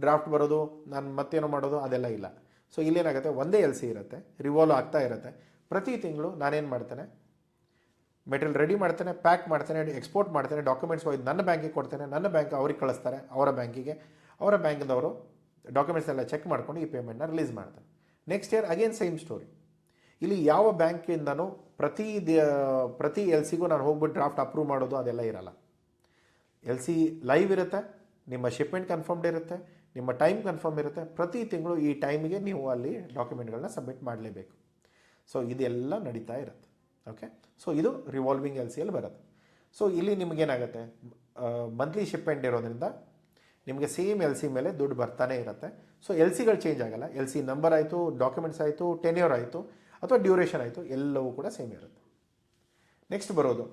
ಡ್ರಾಫ್ಟ್ ಬರೋದು, ನಾನು ಮತ್ತೇನೋ ಮಾಡೋದು, ಅದೆಲ್ಲ ಇಲ್ಲ. ಸೊ ಇಲ್ಲೇನಾಗುತ್ತೆ, ಒಂದೇ ಎಲ್ ಸಿ ಇರುತ್ತೆ, ರಿವಾಲ್ವ್ ಆಗ್ತಾ ಇರುತ್ತೆ. ಪ್ರತಿ ತಿಂಗಳು ನಾನೇನು ಮಾಡ್ತೇನೆ, ಮೆಟೀರಿಯಲ್ ರೆಡಿ ಮಾಡ್ತೇನೆ, ಪ್ಯಾಕ್ ಮಾಡ್ತೇನೆ, ಎಕ್ಸ್ಪೋರ್ಟ್ ಮಾಡ್ತೇನೆ, ಡಾಕ್ಯುಮೆಂಟ್ಸ್ ಹೋಗಿ ನನ್ನ ಬ್ಯಾಂಕಿಗೆ ಕೊಡ್ತೇನೆ, ನನ್ನ ಬ್ಯಾಂಕ್ ಅವ್ರಿಗೆ ಕಳಿಸ್ತಾರೆ, ಅವರ ಬ್ಯಾಂಕಿಗೆ, ಅವರ ಬ್ಯಾಂಕಿಂದವರು ಡಾಕ್ಯುಮೆಂಟ್ಸ್ ಎಲ್ಲ ಚೆಕ್ ಮಾಡ್ಕೊಂಡು ಈ ಪೇಮೆಂಟ್ನ ರಿಲೀಸ್ ಮಾಡ್ತಾರೆ. Next year again same story. ಇಲ್ಲಿ ಯಾವ ಬ್ಯಾಂಕಿಂದನೂ ಪ್ರತಿ ಎಲ್ ಸಿಗೂ ನಾನು ಹೋಗ್ಬಿಟ್ಟು ಡ್ರಾಫ್ಟ್ ಅಪ್ರೂವ್ ಮಾಡೋದು ಅದೆಲ್ಲ ಇರಲ್ಲ. ಎಲ್ ಸಿ ಲೈವ್ ಇರುತ್ತೆ, ನಿಮ್ಮ ಶಿಪ್ಮೆಂಟ್ ಕನ್ಫರ್ಮ್ಡ್ ಇರುತ್ತೆ, ನಿಮ್ಮ ಟೈಮ್ ಕನ್ಫರ್ಮ್ ಇರುತ್ತೆ. ಪ್ರತಿ ತಿಂಗಳು ಈ ಟೈಮಿಗೆ ನೀವು ಅಲ್ಲಿ ಡಾಕ್ಯುಮೆಂಟ್ಗಳನ್ನ ಸಬ್ಮಿಟ್ ಮಾಡಲೇಬೇಕು. ಸೊ ಇದೆಲ್ಲ ನಡೀತಾ ಇರುತ್ತೆ. ಓಕೆ, ಸೊ ಇದು ರಿವಾಲ್ವಿಂಗ್ ಎಲ್ ಸಿಯಲ್ಲಿ ಬರುತ್ತೆ. ಸೊ ಇಲ್ಲಿ ನಿಮಗೇನಾಗುತ್ತೆ, ಮಂತ್ಲಿ ಶಿಪ್ಮೆಂಟ್ ಇರೋದ್ರಿಂದ ನಿಮಗೆ ಸೇಮ್ ಎಲ್ ಸಿ ಮೇಲೆ ದುಡ್ಡು ಬರ್ತಾನೆ ಇರುತ್ತೆ. ಸೊ ಎಲ್ ಸಿಗಳು ಚೇಂಜ್ ಆಗಲ್ಲ. ಎಲ್ ಸಿ ನಂಬರ್ ಆಯಿತು, ಡಾಕ್ಯುಮೆಂಟ್ಸ್ ಆಯಿತು, ಟೆನ್ಯೂರ್ ಆಯಿತು ಅಥವಾ ಡ್ಯೂರೇಷನ್ ಆಯಿತು, ಎಲ್ಲವೂ ಕೂಡ ಸೇಮ್ ಇರುತ್ತೆ. ನೆಕ್ಸ್ಟ್ ಬರೋದು,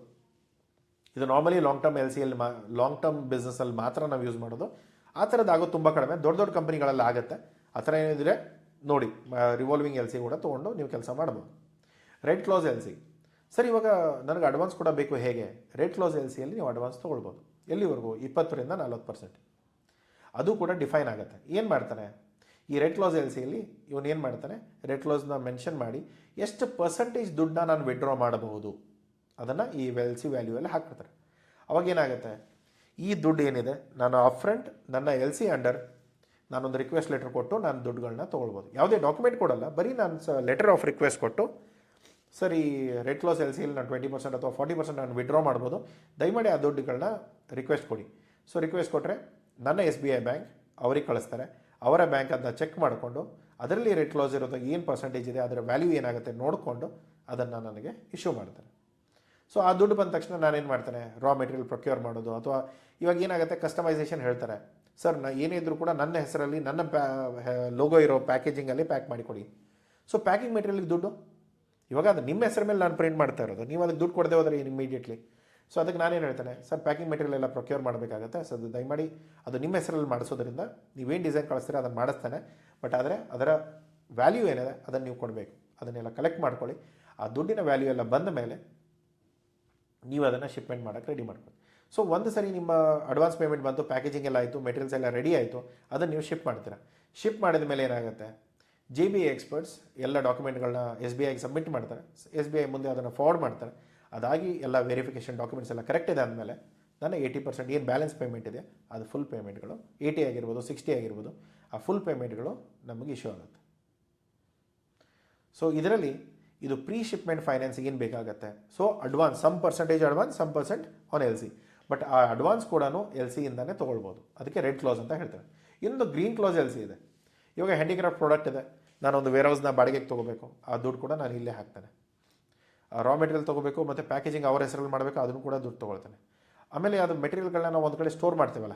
ಇದು ನಾರ್ಮಲಿ ಲಾಂಗ್ ಟರ್ಮ್ ಎಲ್ ಸಿಯಲ್ಲಿ ಲಾಂಗ್ ಟರ್ಮ್ ಬಿಸ್ನೆಸ್ಸಲ್ಲಿ ಮಾತ್ರ ನಾವು ಯೂಸ್ ಮಾಡೋದು. ಆ ಥರದ್ದು ಆಗೋದು ತುಂಬ ಕಡಿಮೆ, ದೊಡ್ಡ ದೊಡ್ಡ ಕಂಪ್ನಿಗಳೆಲ್ಲ ಆಗುತ್ತೆ. ಆ ಥರ ಏನಿದ್ರೆ ನೋಡಿ, ರಿವಾಲ್ವಿಂಗ್ ಎಲ್ ಸಿ ಕೂಡ ತೊಗೊಂಡು ನೀವು ಕೆಲಸ ಮಾಡ್ಬೋದು. Red class L C, sir ಇವಾಗ ನನಗೆ ಅಡ್ವಾನ್ಸ್ ಕೂಡ ಬೇಕು, ಹೇಗೆ? ರೆಡ್ ಕ್ಲಾಸ್ ಎಲ್ ಸಿಯಲ್ಲಿ ನೀವು ಅಡ್ವಾನ್ಸ್ ತೊಗೊಳ್ಬೋದು. ಎಲ್ಲಿವರೆಗೂ? 20% 40%. ಅದು ಕೂಡ ಡಿಫೈನ್ ಆಗುತ್ತೆ. ಏನು ಮಾಡ್ತಾನೆ ಈ ರೆಡ್ ಕ್ಲಾಸ್ ಎಲ್ ಸಿಯಲ್ಲಿ, ಇವನು ಏನು ಮಾಡ್ತಾನೆ, ರೆಡ್ ಕ್ಲಾಸ್ನ ಮೆನ್ಷನ್ ಮಾಡಿ ಎಷ್ಟು ಪರ್ಸೆಂಟೇಜ್ ದುಡ್ಡನ್ನ ನಾನು ವಿಡ್ರಾ ಮಾಡಬಹುದು ಅದನ್ನು ಈ ಎಲ್ ಸಿ ವ್ಯಾಲ್ಯೂಯಲ್ಲಿ ಹಾಕ್ಬಿಡ್ತಾರೆ. ಅವಾಗೇನಾಗುತ್ತೆ, ಈ ದುಡ್ಡು ಏನಿದೆ ನಾನು ಅಪ್ಫ್ರಂಟ್ ನನ್ನ ಎಲ್ ಸಿ ಅಂಡರ್ ನಾನೊಂದು ರಿಕ್ವೆಸ್ಟ್ ಲೆಟರ್ ಕೊಟ್ಟು ನಾನು ದುಡ್ಡುಗಳನ್ನ ತೊಗೊಳ್ಬೋದು. ಯಾವುದೇ ಡಾಕ್ಯುಮೆಂಟ್ ಕೊಡಲ್ಲ, ಬರೀ ನಾನು ಲೆಟರ್ ಆಫ್ ರಿಕ್ವೆಸ್ಟ್ ಕೊಟ್ಟು, ಸರ್ ಈ ರೆಡ್ ಕ್ಲಾಸ್ ಎಲ್ ಸಿಯಲ್ಲಿ ನಾನು 20% ಅಥವಾ 40% ನಾನು ವಿಡ್ರಾ ಮಾಡ್ಬೋದು, ದಯಮಾಡಿ ಆ ದುಡ್ಡುಗಳನ್ನ ರಿಕ್ವೆಸ್ಟ್ ಕೊಡಿ. ಸೊ ರಿಕ್ವೆಸ್ಟ್ ಕೊಟ್ಟರೆ ನನ್ನ SBI ಬ್ಯಾಂಕ್ ಅವ್ರಿಗೆ ಕಳಿಸ್ತಾರೆ. ಅವರ ಬ್ಯಾಂಕ್ ಅದನ್ನ ಚೆಕ್ ಮಾಡಿಕೊಂಡು ಅದರಲ್ಲಿ ರೆಡ್ ಕ್ಲಾಸ್ ಇರೋದು ಏನು ಪರ್ಸೆಂಟೇಜ್ ಇದೆ, ಅದರ ವ್ಯಾಲ್ಯೂ ಏನಾಗುತ್ತೆ ನೋಡಿಕೊಂಡು ಅದನ್ನು ನನಗೆ ಇಶ್ಯೂ ಮಾಡ್ತಾರೆ. ಸೊ ಆ ದುಡ್ಡು ಬಂದ ತಕ್ಷಣ ನಾನೇನು ಮಾಡ್ತೇನೆ, ರಾ ಮೆಟೀರಿಯಲ್ ಪ್ರೊಕ್ಯೂರ್ ಮಾಡೋದು, ಅಥವಾ ಇವಾಗ ಏನಾಗುತ್ತೆ ಕಸ್ಟಮೈಸೇಷನ್ ಹೇಳ್ತಾರೆ, ಸರ್ ಏನೇ ಇದ್ದರೂ ಕೂಡ ನನ್ನ ಹೆಸರಲ್ಲಿ ನನ್ನ ಲೋಗೋ ಇರೋ ಪ್ಯಾಕೇಜಿಂಗಲ್ಲಿ ಪ್ಯಾಕ್ ಮಾಡಿಕೊಡಿ. ಸೊ ಪ್ಯಾಕಿಂಗ್ ಮೆಟೀರಿಯಲ್ಗೆ ದುಡ್ಡು ಇವಾಗ ಅದು ನಿಮ್ಮ ಹೆಸರ ಮೇಲೆ ನಾನು ಪ್ರಿಂಟ್ ಮಾಡ್ತಾ ಇರೋದು, ನೀವು ಅದಕ್ಕೆ ದುಡ್ಡು ಕೊಡದೆ ಹೋದರೆ ಇಮಿಡಿಯೇಟ್ಲಿ. ಸೊ ಅದಕ್ಕೆ ನಾನೇನು ಹೇಳ್ತೇನೆ, ಸರ್ ಪ್ಯಾಕಿಂಗ್ ಮೆಟೀರಿಯಲ್ ಎಲ್ಲ ಪ್ರೊಕ್ಯೂರ್ ಮಾಡಬೇಕಾಗುತ್ತೆ, ಸೊ ದಯಮಾಡಿ ಅದು ನಿಮ್ಮ ಹೆಸರಲ್ಲಿ ಮಾಡಿಸೋದ್ರಿಂದ ನೀವೇನು ಡಿಸೈನ್ ಕಳಿಸ್ತೀರ ಅದನ್ನು ಮಾಡಿಸ್ತಾನೆ, ಬಟ್ ಆದರೆ ಅದರ ವ್ಯಾಲ್ಯೂ ಏನಿದೆ ಅದನ್ನು ನೀವು ಕೊಡಬೇಕು. ಅದನ್ನೆಲ್ಲ ಕಲೆಕ್ಟ್ ಮಾಡ್ಕೊಳ್ಳಿ. ಆ ದುಡ್ಡಿನ ವ್ಯಾಲ್ಯೂ ಎಲ್ಲ ಬಂದ ಮೇಲೆ ನೀವು ಅದನ್ನು ಶಿಪ್ಮೆಂಟ್ ಮಾಡೋಕ್ಕೆ ರೆಡಿ ಮಾಡ್ಕೊಳ್ಳಿ. ಸೊ ಒಂದು ಸರಿ ನಿಮ್ಮ ಅಡ್ವಾನ್ಸ್ ಪೇಮೆಂಟ್ ಬಂತು, ಪ್ಯಾಕೇಜಿಂಗ್ ಎಲ್ಲ ಆಯಿತು, ಮೆಟೀರಿಯಲ್ಸ್ ಎಲ್ಲ ರೆಡಿ ಆಯಿತು, ಅದನ್ನು ನೀವು ಶಿಪ್ ಮಾಡ್ತೀರಾ. ಶಿಪ್ ಮಾಡಿದ ಮೇಲೆ ಏನಾಗುತ್ತೆ, JBI ಎಕ್ಸ್ಪರ್ಟ್ಸ್ ಎಲ್ಲ ಡಾಕ್ಯುಮೆಂಟ್ಗಳನ್ನ SBIಗೆ ಸಬ್ಮಿಟ್ ಮಾಡ್ತಾರೆ. SBI ಮುಂದೆ ಅದನ್ನು ಫಾರ್ವರ್ಡ್ ಮಾಡ್ತಾರೆ. ಅದಾಗಿ ಎಲ್ಲ ವೆರಿಫಿಕೇಷನ್ ಡಾಕ್ಯುಮೆಂಟ್ಸ್ ಎಲ್ಲ ಕರೆಕ್ಟ್ ಇದೆ ಅಂದಮೇಲೆ ನನ್ನ 80% ಏನು ಬ್ಯಾಲೆನ್ಸ್ ಪೇಮೆಂಟ್ ಇದೆ ಅದು ಫುಲ್ ಪೇಮೆಂಟ್ಗಳು 80 ಆಗಿರ್ಬೋದು 60 ಆಗಿರ್ಬೋದು ಆ ಫುಲ್ ಪೇಮೆಂಟ್ಗಳು ನಮಗೆ ಇಶ್ಯೂ ಆಗುತ್ತೆ. ಸೊ ಇದರಲ್ಲಿ ಇದು ಪ್ರೀ ಶಿಪ್ಮೆಂಟ್ ಫೈನಾನ್ಸಿಗೆ ಏನು ಬೇಕಾಗುತ್ತೆ. So advance some percentage advance some percent on LC. But ಆ ಅಡ್ವಾನ್ಸ್ ಕೂಡ LCಯಿಂದನೇ ತೊಗೊಳ್ಬೋದು. ಅದಕ್ಕೆ ರೆಡ್ ಕ್ಲಾಸ್ ಅಂತ ಹೇಳ್ತಾರೆ. ಇನ್ನೊಂದು ಗ್ರೀನ್ ಕ್ಲಾಸ್ LC ಇದೆ. ಇವಾಗ ಹ್ಯಾಂಡಿಕ್ರಾಫ್ಟ್ ಪ್ರಾಡಕ್ಟ್ ಇದೆ, ನಾನೊಂದು ವೇರ್ ಹೌಸ್ನ ಬಾಡಿಗೆಗೆ ತೊಗೋಬೇಕು, ಆ ದುಡ್ಡು ಕೂಡ ನಾನು ಇಲ್ಲೇ ಹಾಕ್ತಾನೆ. ರಾ ಮೆಟೀರಿಯಲ್ ತೊಗೋಬೇಕು ಮತ್ತು ಪ್ಯಾಕೇಜಿಂಗ್ ಅವರ ಹೆಸರಲ್ಲಿ ಮಾಡಬೇಕು, ಅದನ್ನು ಕೂಡ ದುಡ್ಡು ತೊಗೊಳ್ತಾನೆ. ಆಮೇಲೆ ಅದು ಮೆಟೀರಿಯಲ್ಗಳನ್ನ ನಾವು ಒಂದು ಕಡೆ ಸ್ಟೋರ್ ಮಾಡ್ತೀವಲ್ಲ,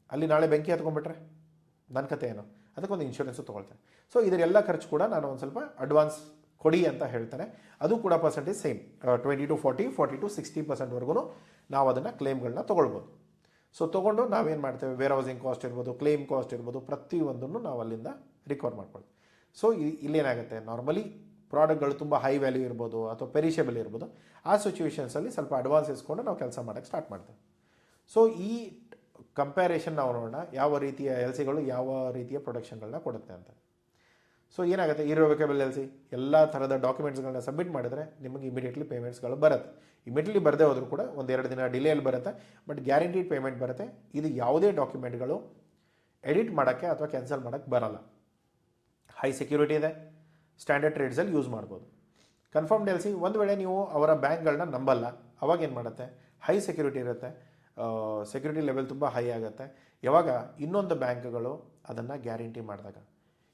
ಅಲ್ಲಿ ನಾಳೆ ಬೆಂಕಿ ಹತ್ಕೊಂಡ್ಬಿಟ್ರೆ ನನ್ನ ಕತೆ ಏನು, ಅದಕ್ಕೊಂದು ಇನ್ಶೂರೆನ್ಸು ತೊಗೊಳ್ತೇನೆ. ಸೊ ಇದರೆಲ್ಲ ಖರ್ಚು ಕೂಡ ನಾನು ಒಂದು ಸ್ವಲ್ಪ ಅಡ್ವಾನ್ಸ್ ಕೊಡಿ ಅಂತ ಹೇಳ್ತಾನೆ. ಅದು ಕೂಡ ಪರ್ಸೆಂಟೇಜ್ ಸೇಮ್ 20 to 40, 40 to 60%ವರೆಗೂ ನಾವು ಅದನ್ನು ಕ್ಲೇಮ್ಗಳನ್ನ ತೊಗೊಳ್ಬೋದು. ಸೊ ತೊಗೊಂಡು ನಾವೇನು ಮಾಡ್ತೇವೆ, ವೇರ್ ಹೌಸಿಂಗ್ ಕಾಸ್ಟ್ ಇರ್ಬೋದು, ಕ್ಲೇಮ್ ಕಾಸ್ಟ್ ಇರ್ಬೋದು, ಪ್ರತಿಯೊಂದನ್ನು ನಾವು ಅಲ್ಲಿಂದ ರಿಕವರ್ ಮಾಡ್ಕೊಳ್ತೀವಿ. ಸೊ ಇಲ್ಲೇನಾಗುತ್ತೆ, ನಾರ್ಮಲಿ ಪ್ರಾಡಕ್ಟ್ಗಳು ತುಂಬ ಹೈ ವ್ಯಾಲ್ಯೂ ಇರ್ಬೋದು ಅಥವಾ ಪೆರಿಷಬಲ್ ಇರ್ಬೋದು, ಆ ಸಿಚುವೇಷನ್ಸಲ್ಲಿ ಸ್ವಲ್ಪ ಅಡ್ವಾನ್ಸ್ ಇಸ್ಕೊಂಡು ನಾವು ಕೆಲಸ ಮಾಡೋಕ್ಕೆ ಸ್ಟಾರ್ಟ್ ಮಾಡ್ತೇವೆ. ಸೊ ಈ ಕಂಪ್ಯಾರಿಷನ್ ನಾವು ನೋಡೋಣ ಯಾವ ರೀತಿಯ LCಗಳು ಯಾವ ರೀತಿಯ ಪ್ರೊಡಕ್ಷನ್ಗಳನ್ನ ಕೊಡುತ್ತೆ ಅಂತ. ಸೊ ಏನಾಗುತ್ತೆ, ಇರೋವೇಕಬಲ್ LC ಎಲ್ಲ ಥರದ ಡಾಕ್ಯುಮೆಂಟ್ಸ್ಗಳನ್ನ ಸಬ್ಮಿಟ್ ಮಾಡಿದ್ರೆ ನಿಮಗೆ ಇಮಿಡಿಯೇಟ್ಲಿ ಪೇಮೆಂಟ್ಸ್ಗಳು ಬರುತ್ತೆ. ಇಮಿಡಿಯೇಟ್ಲಿ ಬರದೇ ಹೋದರೂ ಕೂಡ ಒಂದೆರಡು ದಿನ ಡಿಲೇಯಲ್ಲಿ ಬರುತ್ತೆ, ಬಟ್ ಗ್ಯಾರಂಟಿಡ್ ಪೇಮೆಂಟ್ ಬರುತ್ತೆ. ಇದು ಯಾವುದೇ ಡಾಕ್ಯುಮೆಂಟ್ಗಳು ಎಡಿಟ್ ಮಾಡೋಕ್ಕೆ ಅಥವಾ ಕ್ಯಾನ್ಸಲ್ ಮಾಡೋಕ್ಕೆ ಬರಲ್ಲ. ಹೈ ಸೆಕ್ಯೂರಿಟಿ ಇದೆ, ಸ್ಟ್ಯಾಂಡರ್ಡ್ ಟ್ರೇಡ್ಸಲ್ಲಿ ಯೂಸ್ ಮಾಡ್ಬೋದು. ಕನ್ಫರ್ಮ್ಡ್ LC ಒಂದು ವೇಳೆ ನೀವು ಅವರ ಬ್ಯಾಂಕ್ಗಳನ್ನ ನಂಬಲ್ಲ, ಅವಾಗ ಏನು ಮಾಡುತ್ತೆ, ಹೈ ಸೆಕ್ಯೂರಿಟಿ ಇರುತ್ತೆ, ಸೆಕ್ಯೂರಿಟಿ ಲೆವೆಲ್ ತುಂಬ ಹೈ ಆಗುತ್ತೆ. ಯಾವಾಗ ಇನ್ನೊಂದು ಬ್ಯಾಂಕ್ಗಳು ಅದನ್ನು ಗ್ಯಾರಂಟಿ ಮಾಡಿದಾಗ,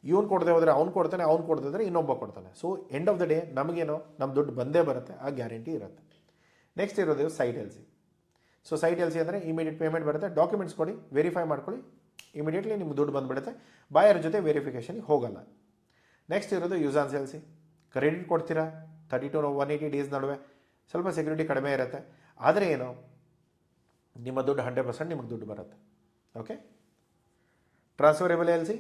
ಇವನು ಕೊಡದೆ ಹೋದರೆ ಅವ್ನು ಕೊಡ್ತಾನೆ, ಅವ್ನು ಕೊಡ್ತಿದ್ರೆ ಇನ್ನೊಬ್ಬ ಕೊಡ್ತಾನೆ. So end of the day ನಮಗೇನೋ ನಮ್ಮ ದುಡ್ಡು ಬಂದೇ ಬರುತ್ತೆ, ಆ ಗ್ಯಾರಂಟಿ ಇರುತ್ತೆ. ನೆಕ್ಸ್ಟ್ ಇರೋದು sight LC. So sight LC ಅಂದರೆ ಇಮಿಡಿಯೇಟ್ ಪೇಮೆಂಟ್ ಬರುತ್ತೆ, ಡಾಕ್ಯುಮೆಂಟ್ಸ್ ಕೊಡಿ, ವೆರಿಫೈ ಮಾಡ್ಕೊಳ್ಳಿ, ಇಮಿಡಿಯೇಟ್ಲಿ ನಿಮ್ಗೆ ದುಡ್ಡು ಬಂದುಬಿಡುತ್ತೆ, ಬಾಯರ್ ಜೊತೆ ವೆರಿಫಿಕೇಷನ್ಗೆ ಹೋಗಲ್ಲ. ನೆಕ್ಸ್ಟ್ ಇರೋದು ಯೂಸಾನ್ಸ್ LC. ಕ್ರೆಡಿಟ್ ಕೊಡ್ತೀರಾ 30 to 180 ಡೇಸ್ ನಡುವೆ, ಸ್ವಲ್ಪ ಸೆಕ್ಯೂರಿಟಿ ಕಡಿಮೆ ಇರುತ್ತೆ, ಆದರೆ ಏನು ನಿಮ್ಮ ದುಡ್ಡು 100% ನಿಮಗೆ ದುಡ್ಡು ಬರುತ್ತೆ. ಓಕೆ. ಟ್ರಾನ್ಸ್ಫರೇಬಲ್ LC,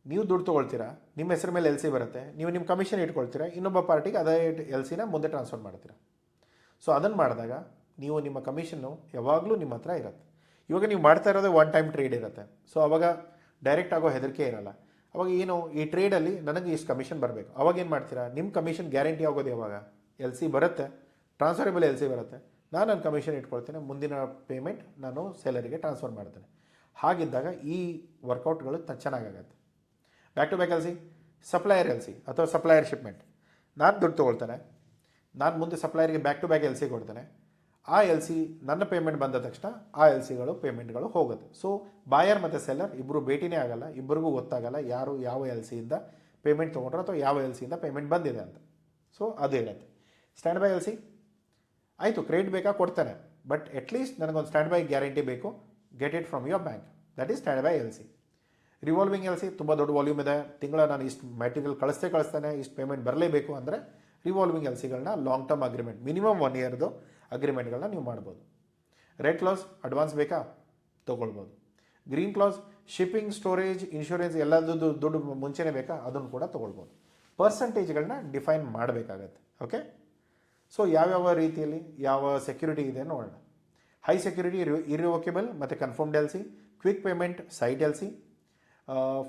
ನೀವು ದುಡ್ಡು ತೊಗೊಳ್ತೀರಾ, ನಿಮ್ಮ ಹೆಸರು ಮೇಲೆ LC ಬರುತ್ತೆ, ನೀವು ನಿಮ್ಮ ಕಮಿಷನ್ ಇಟ್ಕೊಳ್ತೀರಾ, ಇನ್ನೊಬ್ಬ ಪಾರ್ಟಿಗೆ ಅದೇ LCನ ಮುಂದೆ ಟ್ರಾನ್ಸ್ಫರ್ ಮಾಡ್ತೀರಾ. ಸೊ ಅದನ್ನು ಮಾಡಿದಾಗ ನೀವು ನಿಮ್ಮ ಕಮಿಷನ್ನು ಯಾವಾಗಲೂ ನಿಮ್ಮ ಹತ್ರ ಇರುತ್ತೆ. ಇವಾಗ ನೀವು ಮಾಡ್ತಾ ಇರೋದೇ ಒನ್ ಟೈಮ್ ಟ್ರೇಡ್ ಇರುತ್ತೆ. ಸೊ ಅವಾಗ ಡೈರೆಕ್ಟ್ ಆಗೋ ಹೆದರಿಕೆ ಇರಲ್ಲ. ಅವಾಗ ಏನು ಈ ಟ್ರೇಡಲ್ಲಿ ನನಗೆ ಇಷ್ಟು ಕಮಿಷನ್ ಬರಬೇಕು, ಅವಾಗ ಏನು ಮಾಡ್ತೀರಾ, ನಿಮ್ಮ ಕಮಿಷನ್ ಗ್ಯಾರಂಟಿ ಆಗೋದು ಯಾವಾಗ, LC ಬರುತ್ತೆ, ಟ್ರಾನ್ಸ್ಫರೇಬಲ್ LC ಬರುತ್ತೆ, ನಾನು ನನ್ನ ಕಮಿಷನ್ ಇಟ್ಕೊಳ್ತೇನೆ, ಮುಂದಿನ ಪೇಮೆಂಟ್ ನಾನು ಸೆಲರಿಗೆ ಟ್ರಾನ್ಸ್ಫರ್ ಮಾಡ್ತೇನೆ. ಹಾಗಿದ್ದಾಗ ಈ ವರ್ಕೌಟ್ಗಳು ಚೆನ್ನಾಗಾಗತ್ತೆ. Back to back LC, supplier LC ಅಥವಾ ಸಪ್ಲೈಯರ್ ಶಿಪ್ಮೆಂಟ್. ನಾನು ದುಡ್ಡು ತೊಗೊಳ್ತೇನೆ, ನಾನು ಮುಂದೆ ಸಪ್ಲೈಯರ್ಗೆ ಬ್ಯಾಕ್ ಟು ಬ್ಯಾಕ್ LC ಕೊಡ್ತೇನೆ. ಆ LC ನನ್ನ ಪೇಮೆಂಟ್ ಬಂದ ತಕ್ಷಣ ಆ LCಗಳು ಪೇಮೆಂಟ್ಗಳು ಹೋಗುತ್ತೆ. ಸೊ ಬಾಯರ್ ಮತ್ತು ಸೆಲ್ಲರ್ ಇಬ್ಬರು ಭೇಟಿನೇ ಆಗಲ್ಲ, ಇಬ್ಬರಿಗೂ ಗೊತ್ತಾಗಲ್ಲ ಯಾರು ಯಾವ LCಯಿಂದ ಪೇಮೆಂಟ್ ತೊಗೊಂಡ್ರೆ ಅಥವಾ ಯಾವ LCಯಿಂದ ಪೇಮೆಂಟ್ ಬಂದಿದೆ ಅಂತ. ಸೊ ಅದು ಇರುತ್ತೆ. ಸ್ಟ್ಯಾಂಡ್ ಬೈ LC ಆಯಿತು, ಕ್ರೆಡಿಟ್ ಬೇಕಾ ಕೊಡ್ತಾನೆ, ಬಟ್ ಅಟ್ಲೀಸ್ಟ್ ನನಗೊಂದು ಸ್ಟ್ಯಾಂಡ್ ಬೈ ಗ್ಯಾರಂಟಿ ಬೇಕು, get it from your bank, that is stand by LC. Revolving LC, ತುಂಬ ದೊಡ್ಡ ವಾಲ್ಯೂಮ್ ಇದೆ, ತಿಂಗಳ ನಾನು ಇಷ್ಟು ಮೆಟೀರಿಯಲ್ ಕಳಿಸ್ತಾನೆ, ಇಷ್ಟು ಪೇಮೆಂಟ್ ಬರಲೇಬೇಕು ಅಂದರೆ ರಿವಾಲ್ವಿಂಗ್ LCಗಳನ್ನ ಲಾಂಗ್ ಟರ್ಮ್ ಅಗ್ರಿಮೆಂಟ್, ಮಿನಿಮಮ್ 1 ಇಯರ್ದು ಅಗ್ರಿಮೆಂಟ್ಗಳನ್ನ ನೀವು ಮಾಡ್ಬೋದು. ರೆಡ್ ಕ್ಲಾಸ್, ಅಡ್ವಾನ್ಸ್ ಬೇಕಾ ತೊಗೊಳ್ಬೋದು. Green clause, shipping, storage, insurance ಎಲ್ಲದೂ ದುಡ್ಡು ಮುಂಚೆನೇ ಬೇಕಾ, ಅದನ್ನು ಕೂಡ ತೊಗೊಳ್ಬೋದು. ಪರ್ಸಂಟೇಜ್ಗಳನ್ನ ಡಿಫೈನ್ ಮಾಡಬೇಕಾಗತ್ತೆ. ಓಕೆ. ಸೊ ಯಾವ್ಯಾವ ರೀತಿಯಲ್ಲಿ ಯಾವ ಸೆಕ್ಯೂರಿಟಿ ಇದೆ ನೋಡೋಣ. ಹೈ ಸೆಕ್ಯೂರಿಟಿ ಇರಿವೋಕೇಬಲ್ ಮತ್ತು confirmed LC, quick payment sight LC,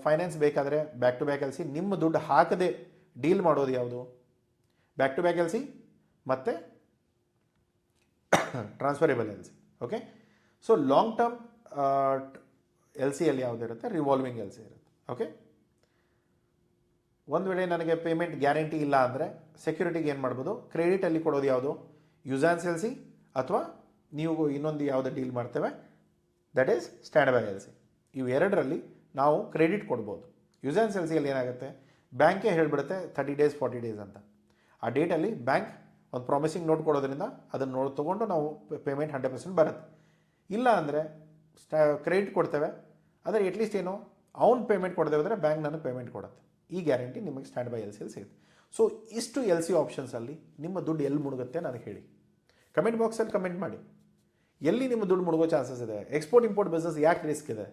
finance ಬೇಕಾದರೆ ಬ್ಯಾಕ್ ಟು ಬ್ಯಾಕ್ LC, ನಿಮ್ಮ ದುಡ್ಡು ಹಾಕದೆ ಡೀಲ್ ಮಾಡೋದು ಯಾವುದು, ಬ್ಯಾಕ್ ಟು ಬ್ಯಾಕ್ LC ಮತ್ತು transferable LC. Okay. So long term LCಯಲ್ಲಿ ಯಾವುದಿರುತ್ತೆ, ರಿವಾಲ್ವಿಂಗ್ LC ಇರುತ್ತೆ. ಓಕೆ. ಒಂದು ವೇಳೆ ನನಗೆ ಪೇಮೆಂಟ್ ಗ್ಯಾರಂಟಿ ಇಲ್ಲ ಅಂದರೆ ಸೆಕ್ಯೂರಿಟಿಗೆ ಏನು ಮಾಡ್ಬೋದು, ಕ್ರೆಡಿಟಲ್ಲಿ ಕೊಡೋದು ಯಾವುದು, ಯೂಸಾನ್ಸ್ LC ಅಥವಾ ನೀವು ಇನ್ನೊಂದು ಯಾವುದು ಡೀಲ್ ಮಾಡ್ತೇವೆ, that is stand by LC. ಇವೆರಡರಲ್ಲಿ ನಾವು ಕ್ರೆಡಿಟ್ ಕೊಡ್ಬೋದು. ಯೂಸಾನ್ಸ್ LCಯಲ್ಲಿ ಏನಾಗುತ್ತೆ, ಬ್ಯಾಂಕೇ ಹೇಳಿಬಿಡುತ್ತೆ 30 days 40 days ಅಂತ. ಆ ಡೇಟಲ್ಲಿ ಬ್ಯಾಂಕ್ ಒಂದು ಪ್ರಾಮಿಸಿಂಗ್ ನೋಟ್ ಕೊಡೋದ್ರಿಂದ ಅದನ್ನು ತೊಗೊಂಡು ನಾವು ಪೇಮೆಂಟ್ 100% ಬರುತ್ತೆ. ಇಲ್ಲ ಅಂದರೆ ಕ್ರೆಡಿಟ್ ಕೊಡ್ತೇವೆ, ಆದರೆ ಅಟ್ಲೀಸ್ಟ್ ಏನು ಅವ್ನು ಪೇಮೆಂಟ್ ಕೊಡದೆ ಹೋದರೆ ಬ್ಯಾಂಕ್ ನನಗೆ ಪೇಮೆಂಟ್ ಕೊಡುತ್ತೆ. ಈ ಗ್ಯಾರಂಟಿ ನಿಮಗೆ ಸ್ಟ್ಯಾಂಡ್ ಬೈ LCಯಲ್ಲಿ ಸಿಗುತ್ತೆ. ಸೊ ಇಷ್ಟು LC ಆಪ್ಷನ್ಸಲ್ಲಿ ನಿಮ್ಮ ದುಡ್ಡು ಎಲ್ಲಿ ಮುಳುಗುತ್ತೆ ನನಗೆ ಹೇಳಿ, ಕಮೆಂಟ್ ಬಾಕ್ಸಲ್ಲಿ ಕಮೆಂಟ್ ಮಾಡಿ. ಎಲ್ಲಿ ನಿಮ್ಮ ದುಡ್ಡು ಮುಳುಗೋ ಚಾನ್ಸಸ್ ಇದೆ, ಎಕ್ಸ್ಪೋರ್ಟ್ ಇಂಪೋರ್ಟ್ ಬಿಸ್ನೆಸ್ ಯಾಕೆ ರಿಸ್ಕ್ ಇದೆ,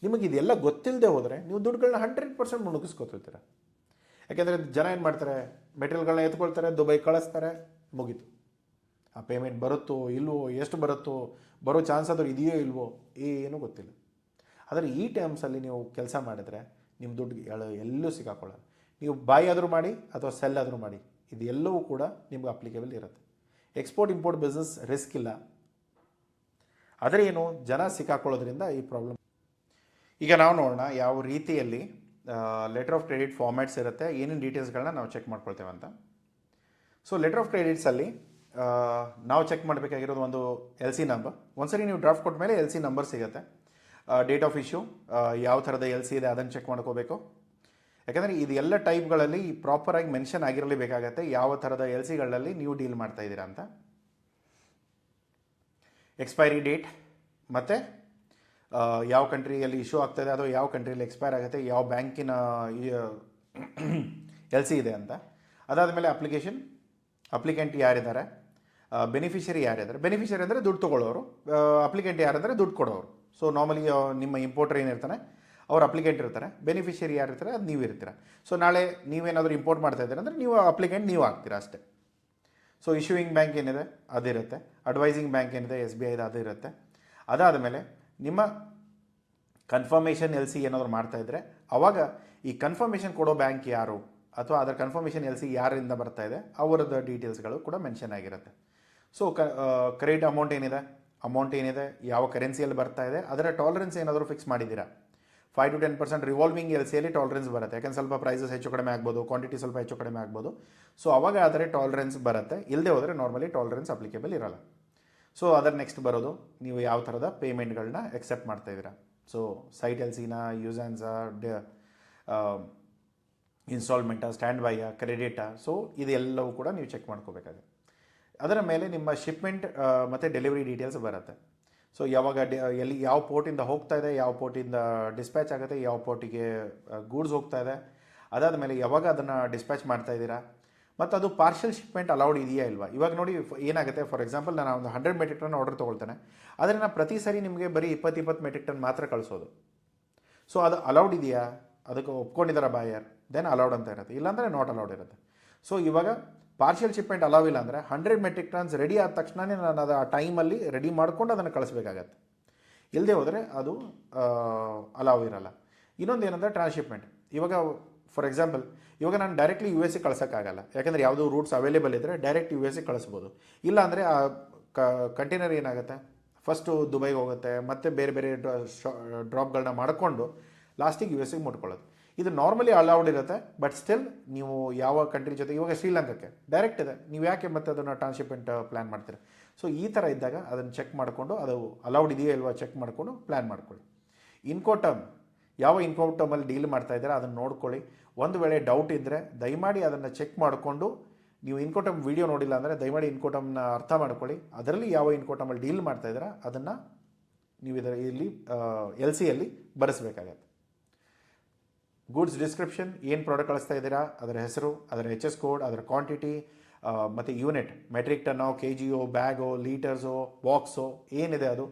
ನಿಮಗೆ ಇದೆಲ್ಲ ಗೊತ್ತಿಲ್ಲದೆ ಹೋದರೆ ನೀವು ದುಡ್ಡುಗಳನ್ನ 100% ಮುಳುಗಿಸ್ಕೊತಿರ್ತೀರ. ಯಾಕೆಂದರೆ ಜನ ಏನು ಮಾಡ್ತಾರೆ, ಮೆಟೀರಿಯಲ್ಗಳನ್ನ ಎತ್ಕೊಳ್ತಾರೆ, ದುಬೈ ಕಳಿಸ್ತಾರೆ, ಮುಗೀತು. ಆ ಪೇಮೆಂಟ್ ಬರುತ್ತೋ ಇಲ್ವೋ, ಎಷ್ಟು ಬರುತ್ತೋ, ಬರೋ ಚಾನ್ಸ್ ಆದರೂ ಇದೆಯೋ ಇಲ್ವೋ ಏನೂ ಗೊತ್ತಿಲ್ಲ. ಆದರೆ ಈ ಟೈಮ್ಸಲ್ಲಿ ನೀವು ಕೆಲಸ ಮಾಡಿದ್ರೆ ನಿಮ್ಮ ದುಡ್ಡು ಎಲ್ಲೂ ಸಿಕ್ಕಾಕೊಳ್ಳಲ್ಲ. ನೀವು ಬೈ ಆದರೂ ಮಾಡಿ ಅಥವಾ ಸೆಲ್ ಆದರೂ ಮಾಡಿ, ಇದು ಎಲ್ಲವೂ ಕೂಡ ನಿಮ್ಗೆ ಅಪ್ಲಿಕೇಬಲ್ ಇರುತ್ತೆ. ಎಕ್ಸ್ಪೋರ್ಟ್ ಇಂಪೋರ್ಟ್ ಬಿಸ್ನೆಸ್ ರಿಸ್ಕ್ ಇಲ್ಲ, ಆದರೆ ಏನು ಜನ ಸಿಕ್ಕಾಕೊಳ್ಳೋದ್ರಿಂದ ಈ ಪ್ರಾಬ್ಲಮ್. ಈಗ ನಾವು ನೋಡೋಣ ಯಾವ ರೀತಿಯಲ್ಲಿ ಲೆಟರ್ ಆಫ್ ಕ್ರೆಡಿಟ್ ಫಾರ್ಮ್ಯಾಟ್ಸ್ ಇರುತ್ತೆ, ಏನೇನು ಡೀಟೇಲ್ಸ್ಗಳನ್ನ ನಾವು ಚೆಕ್ ಮಾಡ್ಕೊಳ್ತೇವೆ ಅಂತ. ಸೊ ಲೆಟರ್ ಆಫ್ ಕ್ರೆಡಿಟ್ಸಲ್ಲಿ ನಾವು ಚೆಕ್ ಮಾಡಬೇಕಾಗಿರೋದು ಒಂದು ಎಲ್ ಸಿ ನಂಬರ್. ಒಂದ್ಸರಿ ನೀವು ಡ್ರಾಫ್ಟ್ ಕೊಟ್ಟ ಮೇಲೆ ಎಲ್ ಸಿ ನಂಬರ್ ಸಿಗುತ್ತೆ. ಡೇಟ್ ಆಫ್ ಇಶ್ಯೂ, ಯಾವ ಥರದ ಎಲ್ ಸಿ ಇದೆ ಅದನ್ನು ಚೆಕ್ ಮಾಡ್ಕೋಬೇಕು. ಯಾಕಂದರೆ ಇದು ಎಲ್ಲ ಟೈಪ್ಗಳಲ್ಲಿ ಪ್ರಾಪರಾಗಿ ಮೆನ್ಷನ್ ಆಗಿರಲೇಬೇಕಾಗತ್ತೆ ಯಾವ ಥರದ ಎಲ್ ಸಿಗಳಲ್ಲಿ ನೀವು ಡೀಲ್ ಮಾಡ್ತಾ ಇದ್ದೀರಾ ಅಂತ. ಎಕ್ಸ್ಪೈರಿ ಡೇಟ್ ಮತ್ತು ಯಾವ ಕಂಟ್ರಿಯಲ್ಲಿ ಇಶ್ಯೂ ಆಗ್ತಾಯಿದೆ ಅಥವಾ ಯಾವ ಕಂಟ್ರಿಯಲ್ಲಿ ಎಕ್ಸ್ಪೈರ್ ಆಗುತ್ತೆ, ಯಾವ ಬ್ಯಾಂಕಿನ ಎಲ್ ಸಿ ಇದೆ ಅಂತ. ಅದಾದಮೇಲೆ ಅಪ್ಲಿಕೆಂಟ್ ಯಾರಿದ್ದಾರೆ, ಬೆನಿಫಿಷರಿ ಯಾರಿದ್ದಾರೆ. ಬೆನಿಫಿಷರಿ ಅಂದರೆ ದುಡ್ಡು ತೊಗೊಳ್ಳೋರು, ಅಪ್ಲಿಕೆಂಟ್ ಯಾರಂದರೆ ದುಡ್ಡು ಕೊಡೋರು. ಸೊ ನಾರ್ಮಲಿ ನಿಮ್ಮ ಇಂಪೋರ್ಟರ್ ಏನಿರ್ತಾನೆ ಅವ್ರು ಅಪ್ಲಿಕೆಂಟ್ ಇರ್ತಾರೆ, ಬೆನಿಫಿಷರಿ ಯಾರಿರ್ತಾರೆ ಅದು ನೀವು ಇರ್ತೀರ. ಸೊ ನಾಳೆ ನೀವೇನಾದರೂ ಇಂಪೋರ್ಟ್ ಮಾಡ್ತಾ ಇದ್ದೀರ ಅಂದರೆ ನೀವು ಅಪ್ಲಿಕೆಂಟ್ ನೀವು ಆಗ್ತೀರಾ ಅಷ್ಟೇ. ಸೊ ಇಶ್ಯೂಯಿಂಗ್ ಬ್ಯಾಂಕ್ ಏನಿದೆ ಅದಿರುತ್ತೆ, ಅಡ್ವೈಸಿಂಗ್ ಬ್ಯಾಂಕ್ ಏನಿದೆ SBI ಇದೆ ಅದು ಇರುತ್ತೆ. ಅದಾದಮೇಲೆ ನಿಮ್ಮ ಕನ್ಫರ್ಮೇಷನ್ ಎಲ್ ಸಿ ಏನಾದರೂ ಮಾಡ್ತಾಯಿದ್ರೆ ಆವಾಗ ಈ ಕನ್ಫರ್ಮೇಷನ್ ಕೊಡೋ ಬ್ಯಾಂಕ್ ಯಾರು ಅಥವಾ ಅದರ ಕನ್ಫರ್ಮೇಷನ್ ಎಲ್ ಸಿ ಯಾರಿಂದ ಬರ್ತಾ ಇದೆ ಅವರದ್ದು ಡೀಟೇಲ್ಸ್ಗಳು ಕೂಡ ಮೆನ್ಷನ್ ಆಗಿರುತ್ತೆ. ಸೊ ಕ್ರೆಡಿಟ್ ಅಮೌಂಟ್ ಏನಿದೆ, ಯಾವ ಕರೆನ್ಸಿಯಲ್ಲಿ ಬರ್ತಾ ಇದೆ, ಅದರ ಟಾಲರೆನ್ಸ್ ಏನಾದರೂ ಫಿಕ್ಸ್ ಮಾಡಿದ್ದೀರಾ. 5 to 10% ರಿವಾಲ್ವಿಂಗ್ ಎಲ್ ಸಿಯಲ್ಲಿ ಟಾಲರೆನ್ಸ್ ಬರುತ್ತೆ. ಯಾಕಂದ್ರೆ ಸ್ವಲ್ಪ ಪ್ರೈಸಸ್ ಹೆಚ್ಚು ಕಡಿಮೆ ಆಗ್ಬೋದು, ಕ್ವಾಂಟಿಟಿ ಸ್ವಲ್ಪ ಹೆಚ್ಚು ಕಡಿಮೆ ಆಗ್ಬೋದು. ಸೊ ಅವಾಗ ಆದರೆ ಟಾಲರೆನ್ಸ್ ಬರುತ್ತೆ, ಇಲ್ಲದೆ ಹೋದರೆ ನಾರ್ಮಲಿ ಟಾಲರೆನ್ಸ್ ಅಪ್ಲಿಕೇಬಲ್ ಇರಲ್ಲ. ಸೊ ಅದರ ನೆಕ್ಸ್ಟ್ ಬರೋದು ನೀವು ಯಾವ ಥರದ ಪೇಮೆಂಟ್ಗಳನ್ನ ಎಕ್ಸೆಪ್ಟ್ ಮಾಡ್ತಾಯಿದ್ದೀರಾ. ಸೊ ಸೈಟ್ ಎಲ್ ಸಿನ, ಯೂಸನ್ಸಾ, ಇನ್ಸ್ಟಾಲ್ಮೆಂಟಾ, ಸ್ಟ್ಯಾಂಡ್ ಬೈಯಾ, ಕ್ರೆಡಿಟಾ. ಸೊ ಇದೆಲ್ಲವೂ ಕೂಡ ನೀವು ಚೆಕ್ ಮಾಡ್ಕೋಬೇಕಾಗುತ್ತೆ. ಅದರ ಮೇಲೆ ನಿಮ್ಮ ಶಿಪ್ಮೆಂಟ್ ಮತ್ತು ಡೆಲಿವರಿ ಡೀಟೇಲ್ಸ್ ಬರುತ್ತೆ. ಸೊ ಯಾವಾಗ ಎಲ್ಲಿ ಯಾವ ಪೋರ್ಟಿಂದ ಹೋಗ್ತಾ ಇದೆ, ಯಾವ ಪೋರ್ಟಿಂದ ಡಿಸ್ಪ್ಯಾಚ್ ಆಗುತ್ತೆ, ಯಾವ ಪೋರ್ಟಿಗೆ ಗೂಡ್ಸ್ ಹೋಗ್ತಾ ಇದೆ, ಅದಾದಮೇಲೆ ಯಾವಾಗ ಅದನ್ನು ಡಿಸ್ಪ್ಯಾಚ್ ಮಾಡ್ತಾ ಇದ್ದೀರಾ, ಮತ್ತು ಅದು ಪಾರ್ಷಿಯಲ್ ಶಿಪ್ಮೆಂಟ್ ಅಲೌಡ್ ಇದೆಯಾ ಇಲ್ವಾ. ಇವಾಗ ನೋಡಿ ಏನಾಗುತ್ತೆ, ಫಾರ್ ಎಕ್ಸಾಂಪಲ್ ನಾನು ಒಂದು 100 ಮೆಟ್ರಿಕ್ ಟನ್ ಆರ್ಡರ್ ತೊಗೊಳ್ತೇನೆ, ಆದರೆ ನಾನು ಪ್ರತಿ ಸರಿ ನಿಮಗೆ ಬರೀ 20 ಮೆಟ್ರಿಕ್ ಟನ್ ಮಾತ್ರ ಕಳಿಸೋದು. ಸೊ ಅದು ಅಲೌಡ್ ಇದೆಯಾ, ಅದಕ್ಕೆ ಒಪ್ಕೊಂಡಿದ್ದಾರೆ ಬಾಯರ್, ದೆನ್ ಅಲೌಡ್ ಅಂತ ಇರುತ್ತೆ, ಇಲ್ಲಾಂದರೆ ನಾಟ್ ಅಲೌಡ್ ಇರುತ್ತೆ. ಸೊ ಇವಾಗ ಪಾರ್ಷಿಯಲ್ ಶಿಪ್ಮೆಂಟ್ ಅಲೌವ್ ಇಲ್ಲ ಅಂದರೆ 100 ಮೆಟ್ರಿಕ್ ಟನ್ಸ್ ರೆಡಿ ಆದ ತಕ್ಷಣವೇ ನಾನು ಅದು ಆ ಟೈಮಲ್ಲಿ ರೆಡಿ ಮಾಡ್ಕೊಂಡು ಅದನ್ನು ಕಳಿಸ್ಬೇಕಾಗತ್ತೆ. ಇಲ್ಲದೆ ಹೋದರೆ ಅದು ಅಲೌವ್ ಇರಲ್ಲ. ಇನ್ನೊಂದು ಏನಂದರೆ ಟ್ರಾನ್ಸ್ಶಿಪ್ಮೆಂಟ್. ಇವಾಗ ಫಾರ್ ಎಕ್ಸಾಂಪಲ್ ಇವಾಗ ನಾನು ಡೈರೆಕ್ಟ್ಲಿ US ಕಳ್ಸೋಕ್ಕಾಗಲ್ಲ, ಯಾಕಂದರೆ ಯಾವುದೋ ರೂಟ್ಸ್ ಅವೈಲೇಬಲ್ ಇದ್ದರೆ ಡೈರೆಕ್ಟ್ US ಕಳಿಸ್ಬೋದು. ಇಲ್ಲ ಅಂದರೆ ಆ ಕಂಟೈನರ್ ಏನಾಗುತ್ತೆ, ಫಸ್ಟು ದುಬೈಗೆ ಹೋಗುತ್ತೆ, ಮತ್ತು ಬೇರೆ ಬೇರೆ ಡ್ರಾಪ್ಗಳನ್ನ ಮಾಡಿಕೊಂಡು ಲಾಸ್ಟಿಗೆ US ಮುಟ್ಕೊಳ್ಳೋದು. ಇದು ನಾರ್ಮಲಿ ಅಲೌಡ್ ಇರುತ್ತೆ, ಬಟ್ ಸ್ಟಿಲ್ ನೀವು ಯಾವ ಕಂಟ್ರಿ ಜೊತೆ, ಇವಾಗ ಶ್ರೀಲಂಕಾಕ್ಕೆ ಡೈರೆಕ್ಟ್ ಇದೆ, ನೀವು ಯಾಕೆ ಮತ್ತೆ ಅದನ್ನು ಟ್ರಾನ್ಸ್ಶಿಪ್ಮೆಂಟ್ ಪ್ಲ್ಯಾನ್ ಮಾಡ್ತೀರಾ. ಸೊ ಈ ಥರ ಇದ್ದಾಗ ಅದನ್ನು ಚೆಕ್ ಮಾಡಿಕೊಂಡು ಅದು ಅಲೌಡ್ ಇದೆಯೋ ಇಲ್ವಾ ಚೆಕ್ ಮಾಡಿಕೊಂಡು ಪ್ಲ್ಯಾನ್ ಮಾಡ್ಕೊಳ್ಳಿ. ಇನ್ಕೋಟಮ್, ಯಾವ ಇನ್ಕೋಟಮಲ್ಲಿ ಡೀಲ್ ಮಾಡ್ತಾ ಇದ್ದೀರಾ ಅದನ್ನು ನೋಡ್ಕೊಳ್ಳಿ. ಒಂದು ವೇಳೆ ಡೌಟ್ ಇದ್ದರೆ ದಯಮಾಡಿ ಅದನ್ನು ಚೆಕ್ ಮಾಡಿಕೊಂಡು, ನೀವು ಇನ್ಕೋಟಮ್ ವೀಡಿಯೋ ನೋಡಿಲ್ಲ ಅಂದರೆ ದಯಮಾಡಿ ಇನ್ಕೋಟಮ್ನ ಅರ್ಥ ಮಾಡ್ಕೊಳ್ಳಿ. ಅದರಲ್ಲಿ ಯಾವ ಇನ್ಕೋಟಮಲ್ಲಿ ಡೀಲ್ ಮಾಡ್ತಾ ಇದ್ದೀರಾ ಅದನ್ನು ನೀವು ಇಲ್ಲಿ ಎಲ್ ಸಿಯಲ್ಲಿ ಬರೆಸಬೇಕಾಗತ್ತೆ. ಗೂಡ್ಸ್ ಡಿಸ್ಕ್ರಿಪ್ಷನ್, ಏನು ಪ್ರಾಡಕ್ಟ್ ಕಳಿಸ್ತಾ ಇದ್ದೀರಾ, ಅದರ ಹೆಸರು, ಅದರ HS ಕೋಡ್, ಅದರ ಕ್ವಾಂಟಿಟಿ ಮತ್ತು ಯೂನಿಟ್, ಮೆಟ್ರಿಕ್ ಟನ್ನೋ, KGಯೋ, ಬ್ಯಾಗೋ, ಲೀಟರ್ಸೋ, ಬಾಕ್ಸೋ ಏನಿದೆ ಅದು.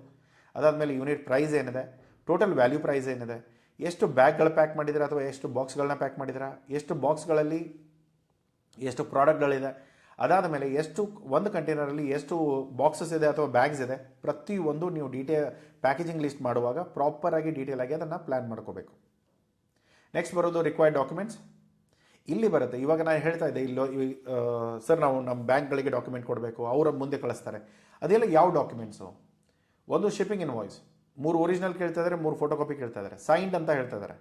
ಅದಾದಮೇಲೆ ಯೂನಿಟ್ ಪ್ರೈಸ್ ಏನಿದೆ, ಟೋಟಲ್ ವ್ಯಾಲ್ಯೂ ಪ್ರೈಸ್ ಏನಿದೆ, ಎಷ್ಟು ಬ್ಯಾಗ್ಗಳು ಪ್ಯಾಕ್ ಮಾಡಿದ್ದೀರಾ ಅಥವಾ ಎಷ್ಟು ಬಾಕ್ಸ್ಗಳನ್ನ ಪ್ಯಾಕ್ ಮಾಡಿದ್ದೀರಾ, ಎಷ್ಟು ಬಾಕ್ಸ್ಗಳಲ್ಲಿ ಎಷ್ಟು ಪ್ರಾಡಕ್ಟ್ಗಳಿದೆ, ಅದಾದ ಮೇಲೆ ಒಂದು ಕಂಟೈನರಲ್ಲಿ ಎಷ್ಟು ಬಾಕ್ಸಸ್ ಇದೆ ಅಥವಾ ಬ್ಯಾಗ್ಸ್ ಇದೆ, ಪ್ರತಿಯೊಂದು ನೀವು ಪ್ಯಾಕೇಜಿಂಗ್ ಲಿಸ್ಟ್ ಮಾಡುವಾಗ ಪ್ರಾಪರಾಗಿ ಡೀಟೇಲಾಗಿ ಅದನ್ನು ಪ್ಲ್ಯಾನ್ ಮಾಡ್ಕೋಬೇಕು. ನೆಕ್ಸ್ಟ್ ಬರೋದು ರಿಕ್ವೈರ್ಡ್ ಡಾಕ್ಯುಮೆಂಟ್ಸ್. ಇಲ್ಲಿ ಬರುತ್ತೆ. ಇವಾಗ ನಾನು ಹೇಳ್ತಾ ಇದ್ದೆ, ಸರ್ ನಾವು ನಮ್ಮ ಬ್ಯಾಂಕ್ಗಳಿಗೆ ಡಾಕ್ಯುಮೆಂಟ್ ಕೊಡಬೇಕು, ಅವರ ಮುಂದೆ ಕಳಿಸ್ತಾರೆ. ಅದೆಲ್ಲ ಯಾವ ಡಾಕ್ಯುಮೆಂಟ್ಸು? ಒಂದು ಶಿಪ್ಪಿಂಗ್ ಇನ್ವಾಯ್ಸ್, 3 ಒರಿಜಿನಲ್ ಕೇಳ್ತಾ ಇದ್ದಾರೆ, 3 ಫೋಟೋ ಕಾಪಿ ಕೇಳ್ತಾ ಇದ್ದಾರೆ, ಸೈನ್ಡ್ ಅಂತ ಹೇಳ್ತಾ ಇದ್ದಾರೆ.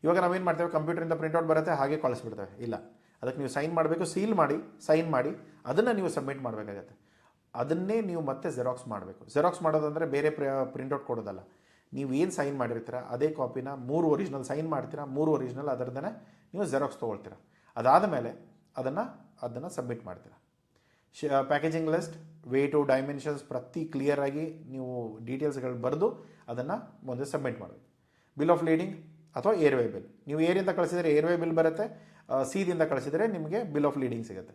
ಇವಾಗ ನಾವೇನು ಮಾಡ್ತೇವೆ, ಕಂಪ್ಯೂಟರಿಂದ ಪ್ರಿಂಟ್ಔಟ್ ಬರುತ್ತೆ, ಹಾಗೆ ಕಳಿಸ್ಬಿಡ್ತೇವೆ. ಇಲ್ಲ, ಅದಕ್ಕೆ ನೀವು ಸೈನ್ ಮಾಡಬೇಕು, ಸೀಲ್ ಮಾಡಿ ಸೈನ್ ಮಾಡಿ ಅದನ್ನು ನೀವು ಸಬ್ಮಿಟ್ ಮಾಡಬೇಕಾಗತ್ತೆ. ಅದನ್ನೇ ನೀವು ಮತ್ತೆ ಜೆರಾಕ್ಸ್ ಮಾಡಬೇಕು. ಜೆರಾಕ್ಸ್ ಮಾಡೋದಂದರೆ ಬೇರೆ ಪ್ರಿಂಟ್ಔಟ್ ಕೊಡೋದಲ್ಲ, ನೀವು ಏನು ಸೈನ್ ಮಾಡಿರ್ತೀರ ಅದೇ ಕಾಪಿನ 3 ಒರಿಜಿನಲ್ ಸೈನ್ ಮಾಡ್ತೀರಾ, 3 ಒರಿಜಿನಲ್ ಅದರದೇ ನೀವು ಜೆರಾಕ್ಸ್ ತೊಗೊಳ್ತೀರ. ಅದಾದ ಮೇಲೆ ಅದನ್ನು ಸಬ್ಮಿಟ್ ಮಾಡ್ತೀರಾ. ಪ್ಯಾಕೇಜಿಂಗ್ ಲಿಸ್ಟ್, ವೇಟು, ಡೈಮೆನ್ಷನ್ಸ್ ಪ್ರತಿ ಕ್ಲಿಯರಾಗಿ ನೀವು ಡೀಟೇಲ್ಸ್ಗಳು ಬರೆದು ಅದನ್ನು ಮುಂದೆ ಸಬ್ಮಿಟ್ ಮಾಡಬೇಕು. ಬಿಲ್ ಆಫ್ ಲೀಡಿಂಗ್ ಅಥವಾ ಏರ್ವೇ ಬಿಲ್, ನೀವು ಏರಿಂದ ಕಳಿಸಿದರೆ ಏರ್ವೇ ಬಿಲ್ ಬರುತ್ತೆ, ಸಿದಿಂದ ಕಳಿಸಿದರೆ ನಿಮಗೆ ಬಿಲ್ ಆಫ್ ಲೀಡಿಂಗ್ ಸಿಗುತ್ತೆ.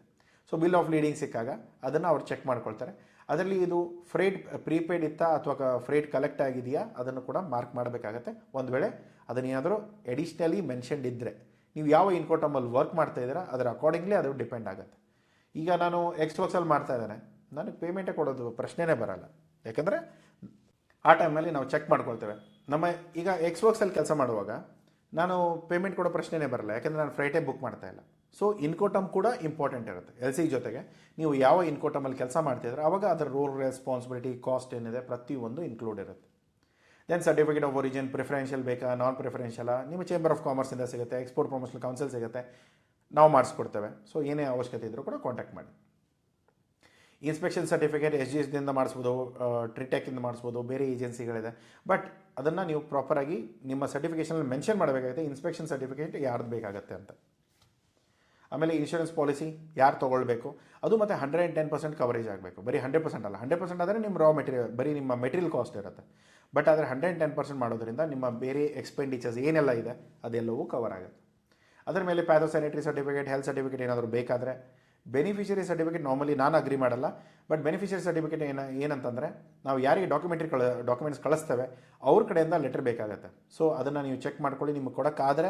ಸೊ ಬಿಲ್ ಆಫ್ ಲೀಡಿಂಗ್ ಸಿಕ್ಕಾಗ ಅದನ್ನು ಅವ್ರು ಚೆಕ್ ಮಾಡ್ಕೊಳ್ತಾರೆ. ಅದರಲ್ಲಿ ಇದು ಫ್ರೇಟ್ ಪ್ರೀಪೇಯ್ಡ್ ಇತ್ತಾ ಅಥವಾ ಫ್ರೇಟ್ ಕಲೆಕ್ಟ್ ಆಗಿದೆಯಾ ಅದನ್ನು ಕೂಡ ಮಾರ್ಕ್ ಮಾಡಬೇಕಾಗತ್ತೆ. ಒಂದು ವೇಳೆ ಅದನ್ನೇನಾದರೂ ಎಡಿಷ್ನಲಿ ಮೆನ್ಷನ್ಡ್ ಇದ್ದರೆ, ನೀವು ಯಾವ ಇನ್ಕೋಟಮಲ್ಲಿ ವರ್ಕ್ ಮಾಡ್ತಾ ಇದ್ದೀರಾ ಅದರ ಅಕಾರ್ಡಿಂಗ್ಲಿ ಅದು ಡಿಪೆಂಡ್ ಆಗುತ್ತೆ. ಈಗ ನಾನು ಎಕ್ಸ್ಬಾಕ್ಸಲ್ಲಿ ಮಾಡ್ತಾ ಇದ್ದೇನೆ, ನನಗೆ ಪೇಮೆಂಟೇ ಕೊಡೋದು ಪ್ರಶ್ನೆನೇ ಬರಲ್ಲ, ಯಾಕಂದರೆ ಆ ಟೈಮಲ್ಲಿ ನಾವು ಚೆಕ್ ಮಾಡ್ಕೊಳ್ತೇವೆ. ಈಗ ಎಕ್ಸ್ಬಾಕ್ಸಲ್ಲಿ ಕೆಲಸ ಮಾಡುವಾಗ ನಾನು ಪೇಮೆಂಟ್ ಕೊಡೋ ಪ್ರಶ್ನೆನೇ ಬರಲ್ಲ, ಯಾಕಂದರೆ ನಾನು ಫ್ರೈಟೇ ಬುಕ್ ಮಾಡ್ತಾ ಇಲ್ಲ. ಸೊ ಇನ್ಕೋಟಮ್ ಕೂಡ ಇಂಪಾರ್ಟೆಂಟ್ ಇರುತ್ತೆ. ಎಲ್ ಸಿ ಜೊತೆಗೆ ನೀವು ಯಾವ ಇನ್ಕೋಟಮಲ್ಲಿ ಕೆಲಸ ಮಾಡ್ತಿದ್ರೆ ಆವಾಗ ಅದರ ರೋಲ್ ರೆಸ್ಪಾನ್ಸಿಬಿಲಿಟಿ ಕಾಸ್ಟ್ ಏನಿದೆ ಪ್ರತಿಯೊಂದು ಇನ್ಕ್ಲೂಡ್ ಇರುತ್ತೆ. Then certificate of origin preferential ಬೇಕಾ ನಾನ್ ಪ್ರಿಫರೆನ್ಷಿಯಲ್ಲ ನಿಮ್ಮ ಚೇಂಬರ್ ಆಫ್ ಕಾಮರ್ಸಿಂದ ಸಿಗುತ್ತೆ, ಎಕ್ಸ್ಪೋರ್ಟ್ ಪ್ರಮೋಷನಲ್ ಕೌನ್ಸಿಲ್ ಸಿಗುತ್ತೆ, ನಾವು ಮಾಡಿಸ್ಕೊಡ್ತೇವೆ. ಸೊ ಏನೇ ಅವಶ್ಯಕತೆ ಇದ್ದರೂ ಕೂಡ ಕಾಂಟ್ಯಾಕ್ಟ್ ಮಾಡಿ. ಇನ್ಸ್ಪೆಕ್ಷನ್ ಸರ್ಟಿಫಿಕೇಟ್ ಎಸ್ ಜಿ ಎಸ್ದಿಂದ ಮಾಡಿಸ್ಬೋದು, ಟ್ರಿಟೆಕ್ಕಿಂದ ಮಾಡಿಸ್ಬೋದು, ಬೇರೆ ಏಜೆನ್ಸಿಗಳಿದೆ. ಬಟ್ ಅದನ್ನು ನೀವು ಪ್ರಾಪರಾಗಿ ನಿಮ್ಮ ಸರ್ಟಿಫಿಕೇಷನಲ್ಲಿ ಮೆನ್ಷನ್ ಮಾಡಬೇಕಾಗುತ್ತೆ ಇನ್ಸ್ಪೆಕ್ಷನ್ ಸರ್ಟಿಫಿಕೇಟ್ ಯಾರ್ದು ಬೇಕಾಗುತ್ತೆ ಅಂತ. ಆಮೇಲೆ ಇನ್ಶೂರೆನ್ಸ್ ಪಾಲಿಸಿ ಯಾರು ತೊಗೊಳ್ಬೇಕು ಅದು ಮತ್ತು 110% ಕವರೇಜ್ ಆಗಬೇಕು. ಬರೀ 100% ಅಲ್ಲ, 100% ಆದರೆ ನಿಮ್ಮ ರಾ ಮೆಟೀರಿಯಲ್ ಬರೀ ನಿಮ್ಮ ಮೆಟೀರಿಯಲ್ ಕಾಸ್ಟ್ ಇರುತ್ತೆ. ಬಟ್ ಆದರೆ 110% ಮಾಡೋದ್ರಿಂದ ನಿಮ್ಮ ಬೇರೆ ಎಕ್ಸ್ಪೆಂಡಿಚರ್ಸ್ ಏನೆಲ್ಲ ಇದೆ ಅದೆಲ್ಲವೂ ಕವರ್ ಆಗುತ್ತೆ. ಅದರ ಮೇಲೆ ಪ್ಯಾಥೋ ಸ್ಯಾನಿಟರಿ ಸರ್ಟಿಫಿಕೇಟ್, ಹೆಲ್ತ್ ಸರ್ಟಿಫಿಕೇಟ್ ಏನಾದರೂ ಬೇಕಾದರೆ, ಬೆನಿಫಿಷರಿ ಸರ್ಟಿಫಿಕೇಟ್ ನಾರ್ಮಲಿ ನಾನು ಅಗ್ರಿ ಮಾಡಲ್ಲ. ಬಟ್ ಬೆನಿಫಿಷರಿ ಸರ್ಟಿಫಿಕೇಟ್ ಏನಂತಂದರೆ ನಾವು ಯಾರಿಗೆ ಡಾಕ್ಯುಮೆಂಟ್ಸ್ ಕಳಿಸ್ತೇವೆ ಅವ್ರ ಕಡೆಯಿಂದ ಲೆಟರ್ ಬೇಕಾಗುತ್ತೆ. ಸೊ ಅದನ್ನು ನೀವು ಚೆಕ್ ಮಾಡ್ಕೊಳ್ಳಿ, ನಿಮಗೆ ಕೊಡೋಕ್ಕಾದರೆ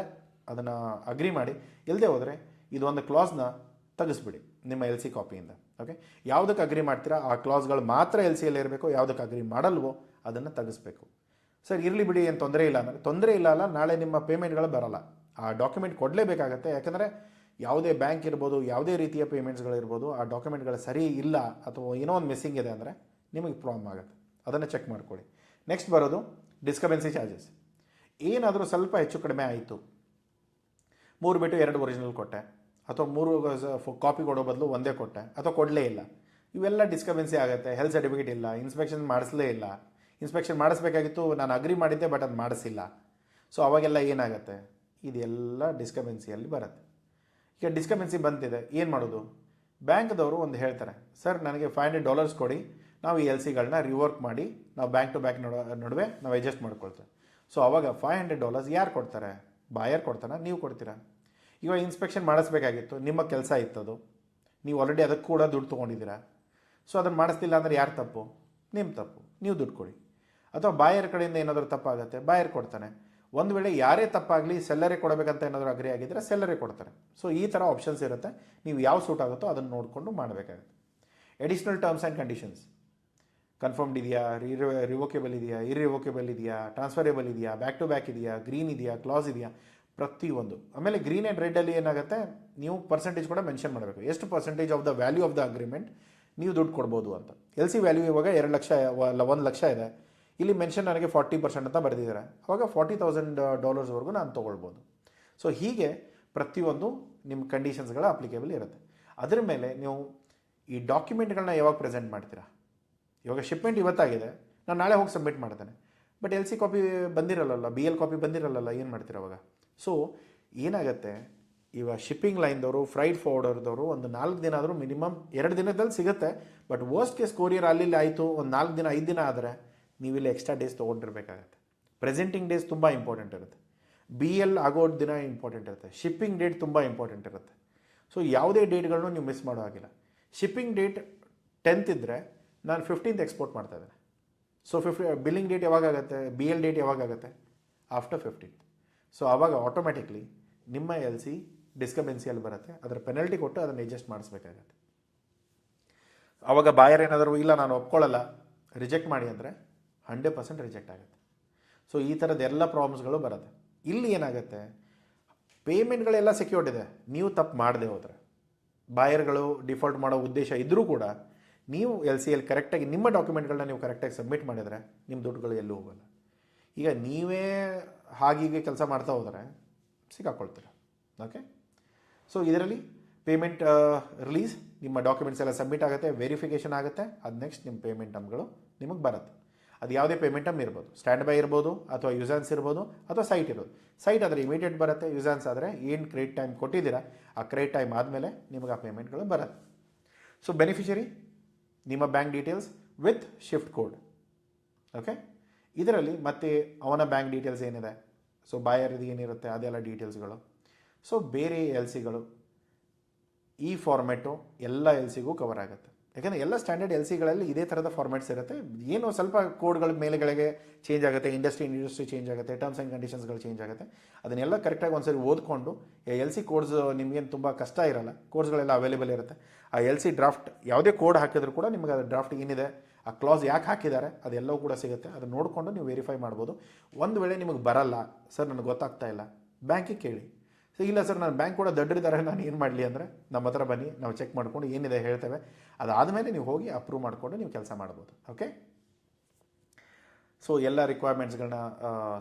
ಅದನ್ನು ಅಗ್ರಿ ಮಾಡಿ, ಇಲ್ಲದೆ ಹೋದರೆ ಇದೊಂದು ಕ್ಲಾಸ್ನ ತೆಗೆಸ್ಬಿಡಿ ನಿಮ್ಮ ಎಲ್ ಸಿ ಕಾಪಿಯಿಂದ. ಓಕೆ, ಯಾವುದಕ್ಕೆ ಅಗ್ರಿ ಮಾಡ್ತೀರಾ ಆ ಕ್ಲಾಸ್ಗಳು ಮಾತ್ರ ಎಲ್ ಸಿಯಲ್ಲಿ ಇರಬೇಕು, ಯಾವುದಕ್ಕೆ ಅಗ್ರಿ ಮಾಡಲ್ವೋ ಅದನ್ನು ತೆಗೆಸ್ಬೇಕು. ಸರ್ ಇರಲಿ ಬಿಡಿ ಏನು ತೊಂದರೆ ಇಲ್ಲ ಅಂದರೆ ತೊಂದರೆ ಇಲ್ಲ ಅಲ್ಲ, ನಾಳೆ ನಿಮ್ಮ ಪೇಮೆಂಟ್ಗಳು ಬರೋಲ್ಲ, ಆ ಡಾಕ್ಯುಮೆಂಟ್ ಕೊಡಲೇಬೇಕಾಗತ್ತೆ. ಯಾಕಂದರೆ ಯಾವುದೇ ಬ್ಯಾಂಕ್ ಇರ್ಬೋದು, ಯಾವುದೇ ರೀತಿಯ ಪೇಮೆಂಟ್ಸ್ಗಳಿರ್ಬೋದು, ಆ ಡಾಕ್ಯುಮೆಂಟ್ಗಳು ಸರಿ ಇಲ್ಲ ಅಥವಾ ಏನೋ ಒಂದು ಮಿಸ್ಸಿಂಗ್ ಇದೆ ಅಂದರೆ ನಿಮಗೆ ಪ್ರಾಬ್ಲಮ್ ಆಗುತ್ತೆ. ಅದನ್ನು ಚೆಕ್ ಮಾಡ್ಕೊಳ್ಳಿ. ನೆಕ್ಸ್ಟ್ ಬರೋದು ಡಿಸ್ಕಬೆನ್ಸಿ ಚಾರ್ಜಸ್. ಏನಾದರೂ ಸ್ವಲ್ಪ ಹೆಚ್ಚು ಕಡಿಮೆ ಆಯಿತು, 3 ಬಿಟ್ಟು 2 ಒರಿಜಿನಲ್ ಕೊಟ್ಟೆ, ಅಥವಾ 3 ಕಾಪಿ ಕೊಡೋ ಬದಲು ಒಂದೇ ಕೊಟ್ಟೆ, ಅಥವಾ ಕೊಡಲೇ ಇಲ್ಲ, ಇವೆಲ್ಲ ಡಿಸ್ಕಬೆನ್ಸಿ ಆಗುತ್ತೆ. ಹೆಲ್ತ್ ಸರ್ಟಿಫಿಕೇಟ್ ಇಲ್ಲ, ಇನ್ಸ್ಪೆಕ್ಷನ್ ಮಾಡಿಸಲೇ ಇಲ್ಲ, ಇನ್ಸ್ಪೆಕ್ಷನ್ ಮಾಡಿಸ್ಬೇಕಾಗಿತ್ತು ನಾನು ಅಗ್ರಿ ಮಾಡಿದ್ದೆ ಬಟ್ ಅದು ಮಾಡಿಸಿಲ್ಲ. ಸೊ ಅವಾಗೆಲ್ಲ ಏನಾಗುತ್ತೆ, ಇದೆಲ್ಲ ಡಿಸ್ಕಬೆನ್ಸಿಯಲ್ಲಿ ಬರುತ್ತೆ. ಈಗ ಡಿಸ್ಕಬೆನ್ಸಿ ಬಂತಿದೆ, ಏನು ಮಾಡೋದು? ಬ್ಯಾಂಕ್ದವರು ಒಂದು ಹೇಳ್ತಾರೆ, ಸರ್ ನನಗೆ $500 ಕೊಡಿ, ನಾವು ಈ ಎಲ್ ಸಿಗಳನ್ನ ರಿವರ್ಕ್ ಮಾಡಿ ನಾವು ಬ್ಯಾಂಕ್ ಟು ಬ್ಯಾಂಕ್ ನಡುವೆ ನಾವು ಅಡ್ಜಸ್ಟ್ ಮಾಡ್ಕೊಳ್ತೇವೆ. ಸೊ ಅವಾಗ $500 ಯಾರು ಕೊಡ್ತಾರೆ? ಬಾಯರ್ ಕೊಡ್ತಾನೆ, ನೀವು ಕೊಡ್ತೀರಾ? ಇವಾಗ ಇನ್ಸ್ಪೆಕ್ಷನ್ ಮಾಡಿಸ್ಬೇಕಾಗಿತ್ತು, ನಿಮ್ಮ ಕೆಲಸ ಇತ್ತದು, ನೀವು ಆಲ್ರೆಡಿ ಅದಕ್ಕೆ ಕೂಡ ದುಡ್ಡು ತೊಗೊಂಡಿದ್ದೀರಾ. ಸೊ ಅದನ್ನು ಮಾಡಿಸ್ತಿಲ್ಲ ಅಂದರೆ ಯಾರು ತಪ್ಪು? ನಿಮ್ಮ ತಪ್ಪು, ನೀವು ದುಡ್ಡು ಕೊಡಿ. ಅಥವಾ ಬಾಯರ್ ಕಡೆಯಿಂದ ಏನಾದರೂ ತಪ್ಪಾಗುತ್ತೆ, ಬಾಯರ್ ಕೊಡ್ತಾನೆ. ಒಂದು ವೇಳೆ ಯಾರೇ ತಪ್ಪಾಗಲಿ ಸೆಲ್ಲರೇ ಕೊಡಬೇಕಂತ ಏನಾದರೂ ಅಗ್ರಿ ಆಗಿದ್ದರೆ ಸೆಲ್ಲರೇ ಕೊಡ್ತಾರೆ. ಸೊ ಈ ಥರ ಆಪ್ಷನ್ಸ್ ಇರುತ್ತೆ, ನೀವು ಯಾವ ಸೂಟ್ ಆಗುತ್ತೋ ಅದನ್ನು ನೋಡಿಕೊಂಡು ಮಾಡಬೇಕಾಗುತ್ತೆ. Additional terms and conditions confirmed ಇದೆಯಾ, ರಿವೋಕೇಬಲ್ ಇದೆಯಾ, ಇರ್ರಿವೋಕೇಬಲ್ ಇದೆಯಾ, ಟ್ರಾನ್ಸ್ಫರೇಬಲ್ ಇದೆಯಾ, ಬ್ಯಾಕ್ ಟು ಬ್ಯಾಕ್ ಇದೆಯಾ, ಗ್ರೀನ್ ಇದೆಯಾ, ಕ್ಲಾಸ್ ಇದೆಯಾ, ಪ್ರತಿಯೊಂದು. ಆಮೇಲೆ ಗ್ರೀನ್ ಆ್ಯಂಡ್ ರೆಡ್ಡಲ್ಲಿ ಏನಾಗುತ್ತೆ, ನೀವು ಪರ್ಸೆಂಟೇಜ್ ಕೂಡ ಮೆನ್ಷನ್ ಮಾಡಬೇಕು, ಎಷ್ಟು percentage of the value of the agreement ನೀವು ದುಡ್ಡು ಕೊಡ್ಬೋದು ಅಂತ. ಎಲ್ ಸಿ ವ್ಯಾಲ್ಯೂ ಇವಾಗ 2 ಲಕ್ಷ ಅಲ್ಲ 1 ಲಕ್ಷ ಇದೆ, ಇಲ್ಲಿ ಮೆನ್ಷನ್ ನನಗೆ 40% ಅಂತ ಬರೆದಿದ್ದಾರೆ, ಅವಾಗ $40,000 ನಾನು ತೊಗೊಳ್ಬೋದು. ಸೊ ಹೀಗೆ ಪ್ರತಿಯೊಂದು ನಿಮ್ಮ ಕಂಡೀಷನ್ಸ್ಗಳ ಅಪ್ಲಿಕೇಬಲ್ ಇರುತ್ತೆ. ಅದರ ಮೇಲೆ ನೀವು ಈ ಡಾಕ್ಯುಮೆಂಟ್ಗಳನ್ನ ಯಾವಾಗ ಪ್ರೆಸೆಂಟ್ ಮಾಡ್ತೀರಾ? ಇವಾಗ ಶಿಪ್ಮೆಂಟ್ ಇವತ್ತಾಗಿದೆ, ನಾನು ನಾಳೆ ಹೋಗಿ ಸಬ್ಮಿಟ್ ಮಾಡ್ತೇನೆ, ಬಟ್ ಎಲ್ ಸಿ ಕಾಪಿ ಬಂದಿರಲ್ಲ, ಬಿ ಎಲ್ ಕಾಪಿ ಬಂದಿರಲ್ಲ, ಏನು ಮಾಡ್ತೀರ ಅವಾಗ? ಸೊ ಏನಾಗುತ್ತೆ, ಇವಾಗ ಶಿಪ್ಪಿಂಗ್ ಲೈನ್ದವರು, ಫ್ರೈಟ್ ಫಾರ್ವರ್ಡರ್ದವರು ಒಂದು 4 ದಿನ ಆದರೂ ಮಿನಿಮಮ್ 2 ದಿನದಲ್ಲಿ ಸಿಗುತ್ತೆ. ಬಟ್ ವರ್ಸ್ಟ್ ಕೇಸ್ ಕೊರಿಯರ್ ಅಲ್ಲಿ ಆಯಿತು ಒಂದು 4 ದಿನ 5 ದಿನ ಆದರೆ ನೀವಿಲ್ಲಿ ಎಕ್ಸ್ಟ್ರಾ ಡೇಸ್ ತೊಗೊಂಡಿರ್ಬೇಕಾಗತ್ತೆ. ಪ್ರೆಸೆಂಟಿಂಗ್ ಡೇಸ್ ತುಂಬ ಇಂಪಾರ್ಟೆಂಟ್ ಇರುತ್ತೆ, ಬಿ ಎಲ್ ಆಗೋ ದಿನ ಇಂಪಾರ್ಟೆಂಟ್ ಇರುತ್ತೆ, ಶಿಪ್ಪಿಂಗ್ ಡೇಟ್ ತುಂಬ ಇಂಪಾರ್ಟೆಂಟ್ ಇರುತ್ತೆ. ಸೊ ಯಾವುದೇ ಡೇಟ್ಗಳನ್ನು ನೀವು ಮಿಸ್ ಮಾಡೋ ಹಾಗಿಲ್ಲ. ಶಿಪ್ಪಿಂಗ್ ಡೇಟ್ 10th ಇದ್ದರೆ ನಾನು 15th ಎಕ್ಸ್ಪೋರ್ಟ್ ಮಾಡ್ತಾ ಇದ್ದೇನೆ. ಸೊ ಬಿಲ್ಲಿಂಗ್ ಡೇಟ್ ಯಾವಾಗುತ್ತೆ, ಬಿ ಎಲ್ ಡೇಟ್ ಯಾವಾಗುತ್ತೆ? After 15th. ಸೊ ಆವಾಗ ಆಟೋಮೆಟಿಕ್ಲಿ ನಿಮ್ಮ ಎಲ್ ಸಿ ಡಿಸ್ಕಬೆನ್ಸಿಯಲ್ಲಿ ಬರುತ್ತೆ, ಅದರ ಪೆನಲ್ಟಿ ಕೊಟ್ಟು ಅದನ್ನು ಅಡ್ಜಸ್ಟ್ ಮಾಡಿಸ್ಬೇಕಾಗತ್ತೆ. ಆವಾಗ ಬಾಯರ್ ಏನಾದರೂ ಇಲ್ಲ ನಾನು ಒಪ್ಕೊಳ್ಳಲ್ಲ ರಿಜೆಕ್ಟ್ ಮಾಡಿ ಅಂದರೆ 100% ರಿಜೆಕ್ಟ್ ಆಗುತ್ತೆ. ಸೊ ಈ ಥರದ ಎಲ್ಲ ಪ್ರಾಬ್ಲಮ್ಸ್ಗಳು ಬರುತ್ತೆ. ಇಲ್ಲಿ ಏನಾಗುತ್ತೆ, ಪೇಮೆಂಟ್ಗಳೆಲ್ಲ ಸೆಕ್ಯೂರ್ಡ್ ಇದೆ, ನೀವು ತಪ್ಪು ಮಾಡದೆ ಹೋದರೆ, ಬಾಯರ್ಗಳು ಡಿಫಾಲ್ಟ್ ಮಾಡೋ ಉದ್ದೇಶ ಇದ್ದರೂ ಕೂಡ ನೀವು ಎಲ್ ಸಿ ಎಲ್ಲಿ ಕರೆಕ್ಟಾಗಿ ನಿಮ್ಮ ಡಾಕ್ಯುಮೆಂಟ್ಗಳನ್ನ ನೀವು ಕರೆಕ್ಟಾಗಿ ಸಬ್ಮಿಟ್ ಮಾಡಿದರೆ ನಿಮ್ಮ ದುಡ್ಡುಗಳು ಎಲ್ಲೂ ಹೋಗಲ್ಲ. ಈಗ ನೀವೇ ಹಾಗೀಗೆ ಕೆಲಸ ಮಾಡ್ತಾ ಹೋದರೆ ಸಿಕ್ಕಾಕೊಳ್ತೀರ. ಓಕೆ, ಸೊ ಇದರಲ್ಲಿ ಪೇಮೆಂಟ್ ರಿಲೀಸ್, ನಿಮ್ಮ ಡಾಕ್ಯುಮೆಂಟ್ಸ್ ಎಲ್ಲ ಸಬ್ಮಿಟ್ ಆಗುತ್ತೆ, ವೆರಿಫಿಕೇಷನ್ ಆಗುತ್ತೆ, ಅದು ನೆಕ್ಸ್ಟ್ ನಿಮ್ಮ ಪೇಮೆಂಟ್ ಟರ್ಮ್ಗಳು ನಿಮಗೆ ಬರುತ್ತೆ. ಅದು ಯಾವುದೇ ಪೇಮೆಂಟ್ ಟರ್ಮ್ ಇರ್ಬೋದು, ಸ್ಟ್ಯಾಂಡ್ ಬೈ ಇರ್ಬೋದು, ಅಥವಾ ಯೂಸಾನ್ಸ್ ಇರ್ಬೋದು, ಅಥವಾ ಸೈಟ್ ಇರ್ಬೋದು. ಸೈಟ್ ಆದರೆ ಇಮಿಡಿಯೇಟ್ ಬರುತ್ತೆ, ಯೂಸಾನ್ಸ್ ಆದರೆ ಏನು ಕ್ರೆಡಿಟ್ ಟೈಮ್ ಕೊಟ್ಟಿದ್ದೀರಾ ಆ ಕ್ರೆಡಿಟ್ ಟೈಮ್ ಆದಮೇಲೆ ನಿಮಗೆ ಆ ಪೇಮೆಂಟ್ಗಳು ಬರುತ್ತೆ. ಸೊ ಬೆನಿಫಿಷರಿ ನಿಮ್ಮ bank details with shift code. Okay, ಇದರಲ್ಲಿ ಮತ್ತೆ ಅವನ ಬ್ಯಾಂಕ್ ಡೀಟೇಲ್ಸ್ ಏನಿದೆ, ಸೊ ಬಾಯರ್ದು ಏನಿರುತ್ತೆ ಅದೆಲ್ಲ ಡೀಟೇಲ್ಸ್ಗಳು. ಸೊ ಬೇರೆ ಎಲ್ ಸಿಗಳು ಈ ಫಾರ್ಮೆಟು ಎಲ್ಲ ಎಲ್ ಸಿಗೂ ಕವರ್ ಆಗುತ್ತೆ. ಯಾಕಂದರೆ ಎಲ್ಲ ಸ್ಟ್ಯಾಂಡರ್ಡ್ ಎಲ್ ಸಿಗಳಲ್ಲಿ ಇದೇ ಥರದ ಫಾರ್ಮೆಟ್ಸ್ ಇರುತ್ತೆ. ಏನೋ ಸ್ವಲ್ಪ ಕೋಡ್ಗಳ ಮೇಲೆಗಳಿಗೆ ಚೇಂಜ್ ಆಗುತ್ತೆ, ಇಂಡಸ್ಟ್ರಿ ಚೇಂಜ್ ಆಗುತ್ತೆ, ಟರ್ಮ್ಸ್ ಆ್ಯಂಡ್ ಕಂಡೀಷನ್ಸ್ಗಳು ಚೇಂಜ್ ಆಗುತ್ತೆ. ಅದನ್ನೆಲ್ಲ ಕರೆಕ್ಟಾಗಿ ಒಂದ್ಸರಿ ಓದ್ಕೊಂಡು ಎಲ್ ಸಿ ಕೋಡ್ಸ್ ನಿಮಗೇನು ತುಂಬ ಕಷ್ಟ ಇರಲ್ಲ, ಕೋಡ್ಸ್ಗಳೆಲ್ಲ ಅವೈಲೇಬಲ್ ಇರುತ್ತೆ. ಆ ಎಲ್ ಸಿ ಡ್ರಾಫ್ಟ್ ಯಾವುದೇ ಕೋಡ್ ಹಾಕಿದ್ರು ಕೂಡ ನಿಮಗೆ ಅದು ಡ್ರಾಫ್ಟ್ ಏನಿದೆ, ಆ ಕ್ಲಾಸ್ ಯಾಕೆ ಹಾಕಿದ್ದಾರೆ ಅದೆಲ್ಲವೂ ಕೂಡ ಸಿಗುತ್ತೆ. ಅದನ್ನು ನೋಡಿಕೊಂಡು ನೀವು ವೆರಿಫೈ ಮಾಡ್ಬೋದು. ಒಂದು ವೇಳೆ ನಿಮಗೆ ಬರಲ್ಲ, ಸರ್ ನನಗೆ ಗೊತ್ತಾಗ್ತಾ ಇಲ್ಲ, ಬ್ಯಾಂಕಿಗೆ ಕೇಳಿ. ಸೊ ಇಲ್ಲ ಸರ್ ನಾನು ಬ್ಯಾಂಕ್ ಕೂಡ ದೊಡ್ಡರಿದ್ದಾರೆ, ನಾನು ಏನು ಮಾಡಲಿ ಅಂದರೆ ನಮ್ಮ ಹತ್ರ ಬನ್ನಿ, ನಾವು ಚೆಕ್ ಮಾಡಿಕೊಂಡು ಏನಿದೆ ಹೇಳ್ತೇವೆ. ಅದಾದಮೇಲೆ ನೀವು ಹೋಗಿ ಅಪ್ರೂವ್ ಮಾಡಿಕೊಂಡು ನೀವು ಕೆಲಸ ಮಾಡ್ಬೋದು. ಓಕೆ, ಸೊ ಎಲ್ಲ ರಿಕ್ವೈರ್ಮೆಂಟ್ಸ್ಗಳನ್ನ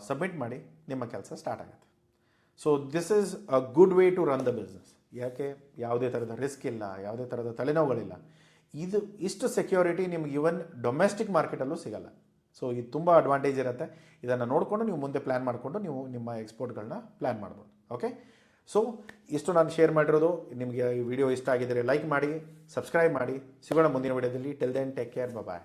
ಸಬ್ಮಿಟ್ ಮಾಡಿ ನಿಮ್ಮ ಕೆಲಸ ಸ್ಟಾರ್ಟ್ ಆಗುತ್ತೆ. So this is a good way to run the business. ಯಾಕೆ, ಯಾವುದೇ ಥರದ ರಿಸ್ಕ್ ಇಲ್ಲ, ಯಾವುದೇ ಥರದ ತಲೆನೋವುಗಳಿಲ್ಲ. ಇಷ್ಟು ಸೆಕ್ಯೂರಿಟಿ ನಿಮ್ಗೆ ಇವನ್ ಡೊಮೆಸ್ಟಿಕ್ ಮಾರ್ಕೆಟಲ್ಲೂ ಸಿಗಲ್ಲ. ಸೊ ಇದು ತುಂಬ ಅಡ್ವಾಂಟೇಜ್ ಇರುತ್ತೆ. ಇದನ್ನು ನೋಡಿಕೊಂಡು ನೀವು ಮುಂದೆ ಪ್ಲ್ಯಾನ್ ಮಾಡಿಕೊಂಡು ನೀವು ನಿಮ್ಮ ಎಕ್ಸ್ಪೋರ್ಟ್ಗಳನ್ನ ಪ್ಲ್ಯಾನ್ ಮಾಡ್ಬೋದು. ಓಕೆ, ಸೊ ಇಷ್ಟು ನಾನು ಶೇರ್ ಮಾಡಿರೋದು. ನಿಮಗೆ ಈ ವಿಡಿಯೋ ಇಷ್ಟ ಆಗಿದ್ದರೆ ಲೈಕ್ ಮಾಡಿ, ಸಬ್ಸ್ಕ್ರೈಬ್ ಮಾಡಿ. ಸಿಗೋಣ ಮುಂದಿನ ವಿಡಿಯೋದಲ್ಲಿ. ಟಿಲ್ ದೆನ್ ಟೇಕ್ ಕೇರ್, ಬಾಯ್.